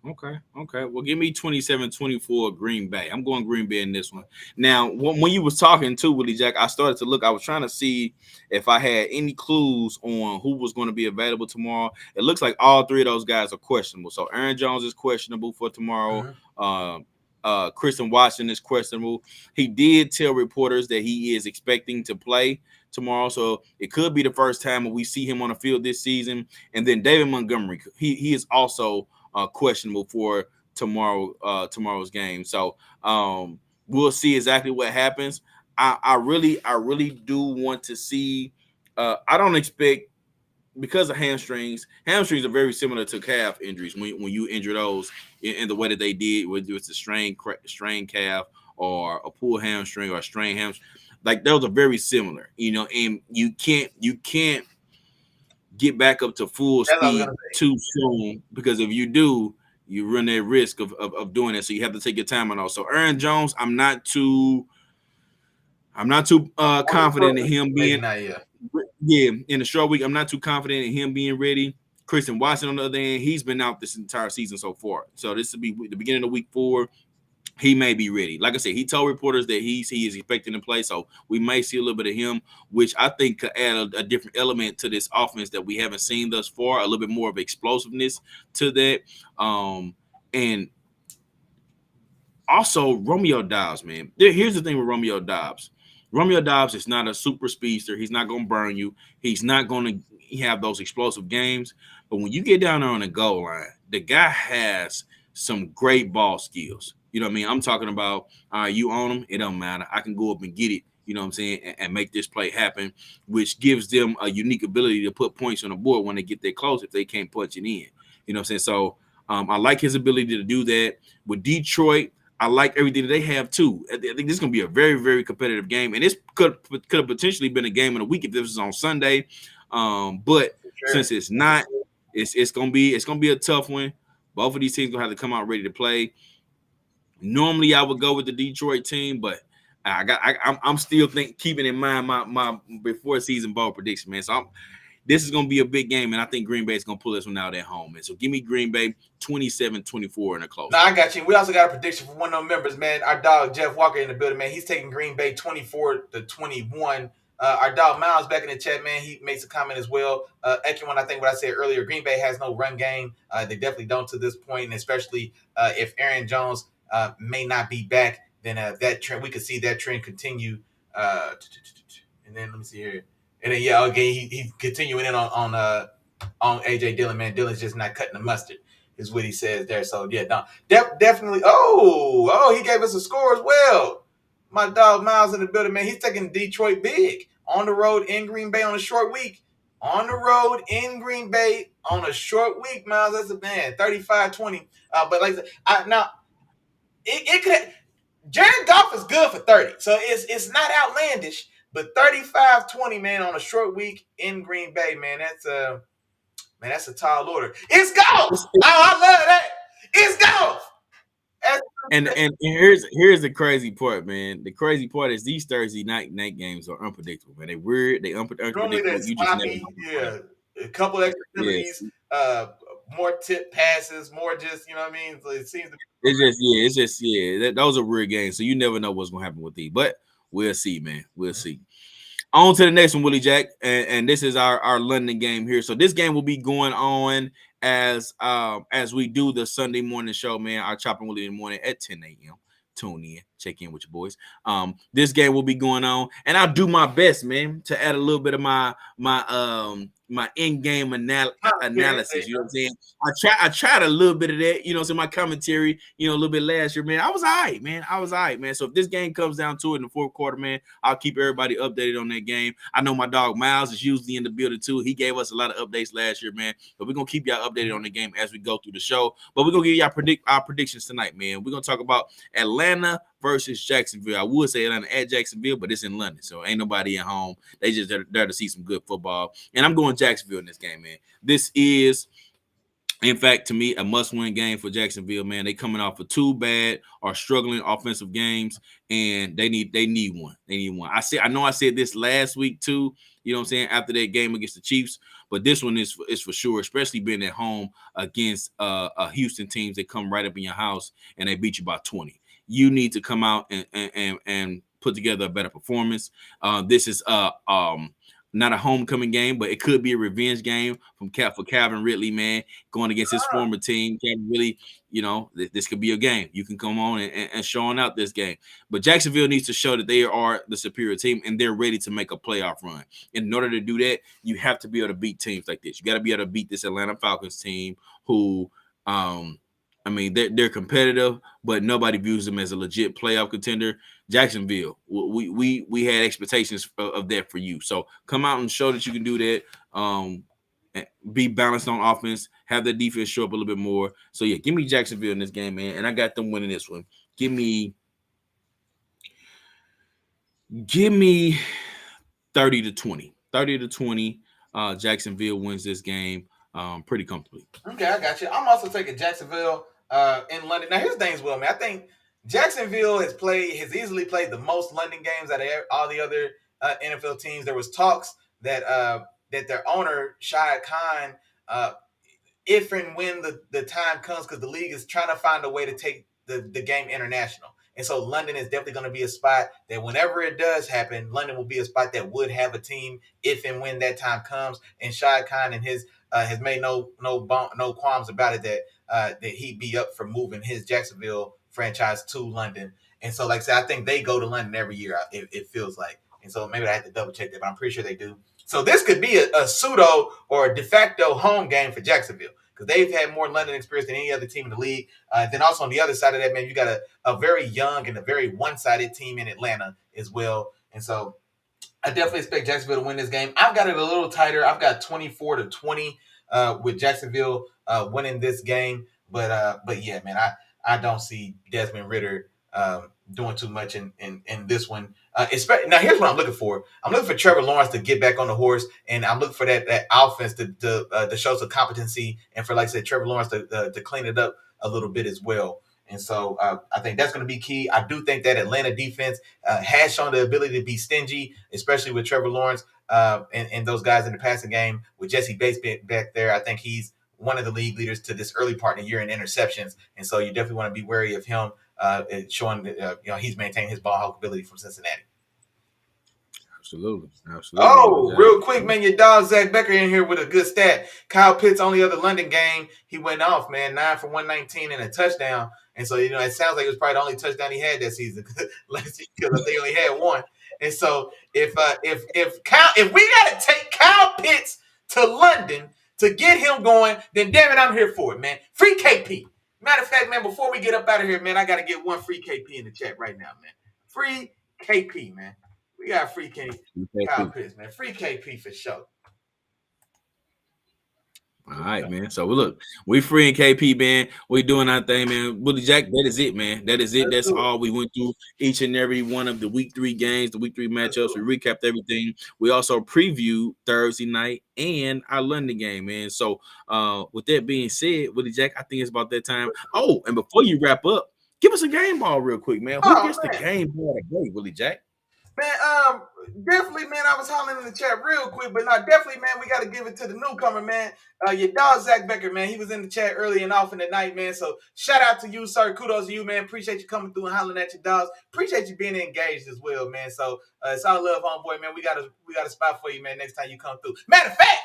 Okay. Well, give me 27-24 Green Bay. I'm going Green Bay in this one. Now, when you was talking to Willie Jack, I started to look. I was trying to see if I had any clues on who was going to be available tomorrow. It looks like all three of those guys are questionable. So Aaron Jones is questionable for tomorrow. Christian Watson is questionable. He did tell reporters that he is expecting to play tomorrow, so it could be the first time we see him on the field this season. And then David Montgomery, he is also questionable for tomorrow's game. So we'll see exactly what happens. I really do want to see. I don't expect, because of hamstrings are very similar to calf injuries. When you injure those in the way that they did, whether it's a strained calf or a pulled hamstring or a strained hamstring, like those are very similar, and you can't get back up to full speed too soon, because if you do, you run that risk of doing it. So you have to take your time on those. So Aaron Jones, I'm not too confident in him being in the short week. I'm not too confident in him being ready. Christian Watson, on the other hand, he's been out this entire season so far. So this will be the beginning of week 4. He may be ready. Like I said, he told reporters that he is expecting to play. So we may see a little bit of him, which I think could add a different element to this offense that we haven't seen thus far, a little bit more of explosiveness to that. And also Romeo Doubs, man. Here's the thing with Romeo Doubs. Romeo Doubs is not a super speedster. He's not going to burn you. He's not going to have those explosive games. But when you get down there on the goal line, the guy has some great ball skills. You know what I mean? I'm talking about, you own him, it don't matter. I can go up and get it, you know what I'm saying, and make this play happen, which gives them a unique ability to put points on the board when they get that close if they can't punch it in. You know what I'm saying? So I like his ability to do that. With Detroit, I like everything that they have too. I think this is going to be a very, very competitive game, and this could have potentially been a game of the week if this was on Sunday. But since it's not, it's going to be a tough one. Both of these teams going to have to come out ready to play. Normally, I would go with the Detroit team, but I'm still keeping in mind my before season bowl prediction, man. So this is going to be a big game, and I think Green Bay is going to pull this one out at home, man. So give me Green Bay 27-24 in a close. No, I got you. We also got a prediction from one of those members, man. Our dog Jeff Walker in the building, man. He's taking Green Bay 24-21. Our dog Miles back in the chat, man. He makes a comment as well. Echoing, I think what I said earlier. Green Bay has no run game. They definitely don't to this point, and especially if Aaron Jones may not be back, then that trend, we could see that trend continue. And then let me see here. And then he's continuing in on AJ Dillon, man. Dillon's just not cutting the mustard, is what he says there. So no, definitely. Oh, he gave us a score as well. My dog Miles in the building, man. He's taking Detroit big on the road in Green Bay on a short week. On the road in Green Bay on a short week, Miles. That's a man, 35-20. But like I said, now. It could. Jared Goff is good for 30, so it's not outlandish. But 35-20, man, on a short week in Green Bay, man, that's a tall order. It's golf. I love that. It's golf. And here's the crazy part, man. The crazy part is these Thursday night games are unpredictable, man. They weird. They unpredictable. You just never know. A couple extra penalties, more tip passes, more just, you know what I mean? So it seems to be. It's just those are weird games, so you never know what's gonna happen with these. But we'll see, man. We'll see. On to the next one, Willie Jack, and this is our London game here. So this game will be going on as we do the Sunday morning show, man. Our Chop Willie in the morning at 10 a.m. Tune in, check in with your boys. This game will be going on, and I'll do my best, man, to add a little bit of my in-game analysis. You know what I'm saying? I tried a little bit of that, you know, so my commentary, you know, a little bit last year, man. I was all right, man. So if this game comes down to it in the fourth quarter, man, I'll keep everybody updated on that game. I know my dog Miles is usually in the building too. He gave us a lot of updates last year, man. But we're gonna keep y'all updated on the game as we go through the show. But we're gonna give y'all our predictions tonight, man. We're gonna talk about Atlanta versus Jacksonville. I would say Atlanta at Jacksonville, but it's in London, so ain't nobody at home. They just there to see some good football. And I'm going Jacksonville in this game, man. This is In fact, to me, a must-win game for Jacksonville, man. They coming off of two bad or struggling offensive games, and they need one. They need one. I know I said this last week too. You know what I'm saying? After that game against the Chiefs, but this one is for sure, especially being at home against a Houston teams that come right up in your house and they beat you by 20. You need to come out and put together a better performance. This is not a homecoming game, but it could be a revenge game for Calvin Ridley, man, going against his former team. Calvin Ridley, this could be a game. You can come on and showing out this game. But Jacksonville needs to show that they are the superior team and they're ready to make a playoff run. And in order to do that, you have to be able to beat teams like this. You got to be able to beat this Atlanta Falcons team who they're competitive, but nobody views them as a legit playoff contender. Jacksonville, we had expectations of that for you. So come out and show that you can do that. Be balanced on offense, have the defense show up a little bit more. So yeah, give me Jacksonville in this game, man, and I got them winning this one. Give me 30-20. 30-20. Jacksonville wins this game pretty comfortably. Okay, I got you. I'm also taking Jacksonville in London. Now, here's the thing as well, man. I think Jacksonville has easily played the most London games out of all the other NFL teams. There was talks that their owner, Shad Khan, if and when the time comes, because the league is trying to find a way to take the game international. And so London is definitely going to be a spot that whenever it does happen, London will be a spot that would have a team if and when that time comes. And Shad Khan and his has made no qualms about it that he'd be up for moving his Jacksonville franchise to London. And so, like I said, I think they go to London every year, it feels like. And so maybe I have to double check that, but I'm pretty sure they do. So this could be a pseudo or a de facto home game for Jacksonville, because they've had more London experience than any other team in the league. Then also on the other side of that, man, you got a very young and a very one-sided team in Atlanta as well. And so I definitely expect Jacksonville to win this game. I've got it a little tighter. I've got 24-20 with Jacksonville winning this game. But yeah, man, I don't see Desmond Ridder doing too much in this one. Now, here's what I'm looking for. I'm looking for Trevor Lawrence to get back on the horse, and I'm looking for that offense to show some competency, and for, like I said, Trevor Lawrence to clean it up a little bit as well. And so I think that's going to be key. I do think that Atlanta defense has shown the ability to be stingy, especially with Trevor Lawrence and those guys in the passing game. With Jesse Bates back there, I think he's one of the league leaders to this early part in the year in interceptions. And so you definitely want to be wary of him, showing that he's maintained his ball hawk ability from Cincinnati. Absolutely. Oh, real quick, man, your dog Zach Becker in here with a good stat. Kyle Pitts' only other London game, he went off, man, 9 for 119 and a touchdown. And so, it sounds like it was probably the only touchdown he had that season last year, because they only had one. And so if we got to take Kyle Pitts to London to get him going, then damn it, I'm here for it, man. Free KP. Matter of fact, man, before we get up out of here, man, I got to get one free KP in the chat right now, man. Free KP, man. We got free Kyle Pitts, man. Free KP for sure. All right, man. So look, we free in KP, man. We doing our thing, man. Willie Jack, that is it, man. That is it. That's all we went through each and every one of the week 3 games, the week 3 matchups. We recapped everything. We also previewed Thursday night and our London game, man. So with that being said, Willie Jack, I think it's about that time. Oh, and before you wrap up, give us a game ball real quick, man. Who gets the game ball today, Willie Jack? Man, definitely, man, I was hollering in the chat real quick, but definitely, man, we got to give it to the newcomer, man. Your dog, Zach Becker, man, he was in the chat early and often tonight, man, so shout out to you, sir. Kudos to you, man. Appreciate you coming through and hollering at your dogs. Appreciate you being engaged as well, man. So it's all love, homeboy, man. We got a spot for you, man, next time you come through. Matter of fact,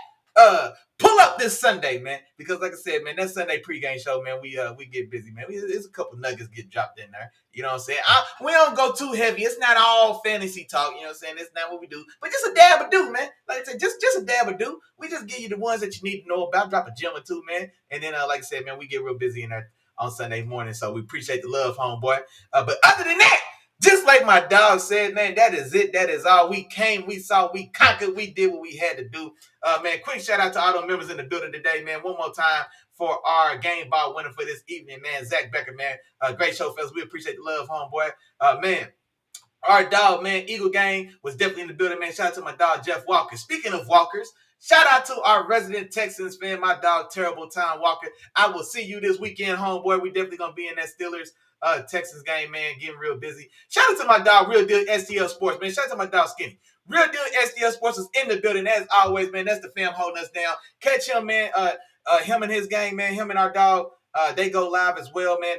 pull up this Sunday, man, because like I said, man, that Sunday pregame show, man, we get busy, man. There's a couple nuggets get dropped in there. You know what I'm saying? We don't go too heavy. It's not all fantasy talk. You know what I'm saying? It's not what we do. But just a dab of do, man. Like I said, just a dab of do. We just give you the ones that you need to know about. Drop a gem or two, man. And then, like I said, man, we get real busy in there on Sunday morning. So we appreciate the love, homeboy. But other than that, just like my dog said, man, that is it. That is all. We came, we saw, we conquered, we did what we had to do. Man, quick shout out to all the members in the building today, man. One more time for our game ball winner for this evening, man. Zach Becker, man. Great show, fellas. We appreciate the love, homeboy. Man, our dog, man, Eagle Gang was definitely in the building, man. Shout out to my dog, Jeff Walker. Speaking of walkers, Shout out to our resident Texans fan, my dog, Terrible Time Walker. I will see you this weekend, homeboy. We definitely going to be in that Steelers Texans game, man, getting real busy. Shout out to my dog, Real Deal STL Sports, man. Shout out to my dog, Skinny. Real Deal STL Sports is in the building, as always, man. That's the fam holding us down. Catch him, man. Him and his gang, man. Him and our dog, they go live as well, man.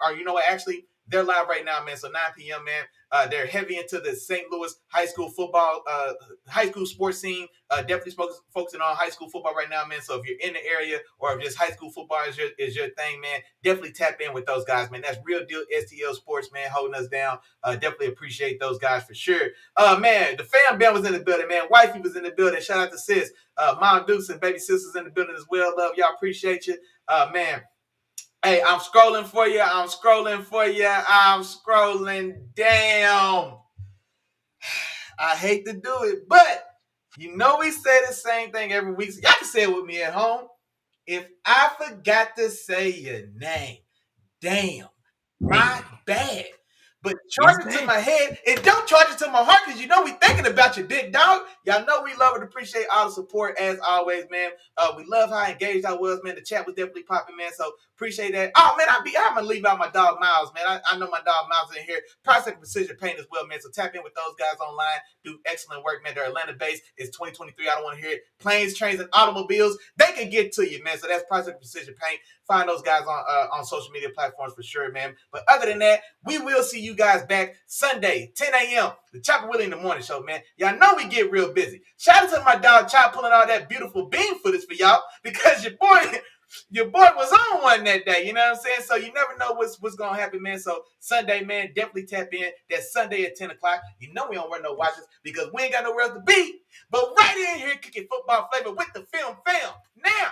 Or you know what, actually, they're live right now, man. So 9 p.m., man. They're heavy into the St. Louis high school football, high school sports scene. Definitely focusing on high school football right now, man. So if you're in the area or if just high school football is your thing, man, definitely tap in with those guys, man. That's Real Deal STL Sports, man, holding us down. Definitely appreciate those guys for sure. Man, the fam band was in the building, man. Wifey was in the building. Shout out to sis. Mom Dukes and baby sisters in the building as well. Love y'all. Appreciate you. Man. Hey, I'm scrolling for you. I'm scrolling down. I hate to do it, but you know we say the same thing every week. So y'all can say it with me at home. If I forgot to say your name, damn, my bad. But charge it to my head and don't charge it to my heart because you know we thinking about you, big dog. Y'all know we love and appreciate all the support as always, man. We love how engaged I was, man. The chat was definitely popping, man. So appreciate that. Oh, man, I'm going to leave out my dog Miles, man. I know my dog Miles in here. Prospect Precision Paint as well, man. So tap in with those guys online. Do excellent work, man. They're Atlanta-based. It's 2023. I don't want to hear it. Planes, trains, and automobiles, they can get to you, man. So that's Prospect Precision Paint. Find those guys on social media platforms for sure, man. But other than that, we will see you guys back Sunday, 10 a.m. The Chop Willie in the Morning Show, man. Y'all know we get real busy. Shout out to my dog Chop pulling all that beautiful beam footage for y'all because your boy was on one that day. You know what I'm saying? So you never know what's going to happen, man. So Sunday, man, definitely tap in. That's Sunday at 10 o'clock. You know we don't wear no watches because we ain't got nowhere else to be. But right in here, kicking football flavor with the film fam. Now,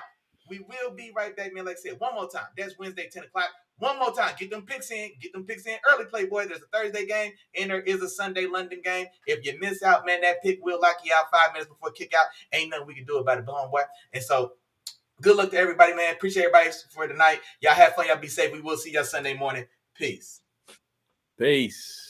we will be right back, man. Like I said, one more time. That's Wednesday, 10 o'clock. One more time. Get them picks in. Get them picks in early, Playboy. There's a Thursday game, and there is a Sunday London game. If you miss out, man, that pick will lock you out 5 minutes before kick out. Ain't nothing we can do about it, boy. And so, good luck to everybody, man. Appreciate everybody for tonight. Y'all have fun. Y'all be safe. We will see y'all Sunday morning. Peace. Peace.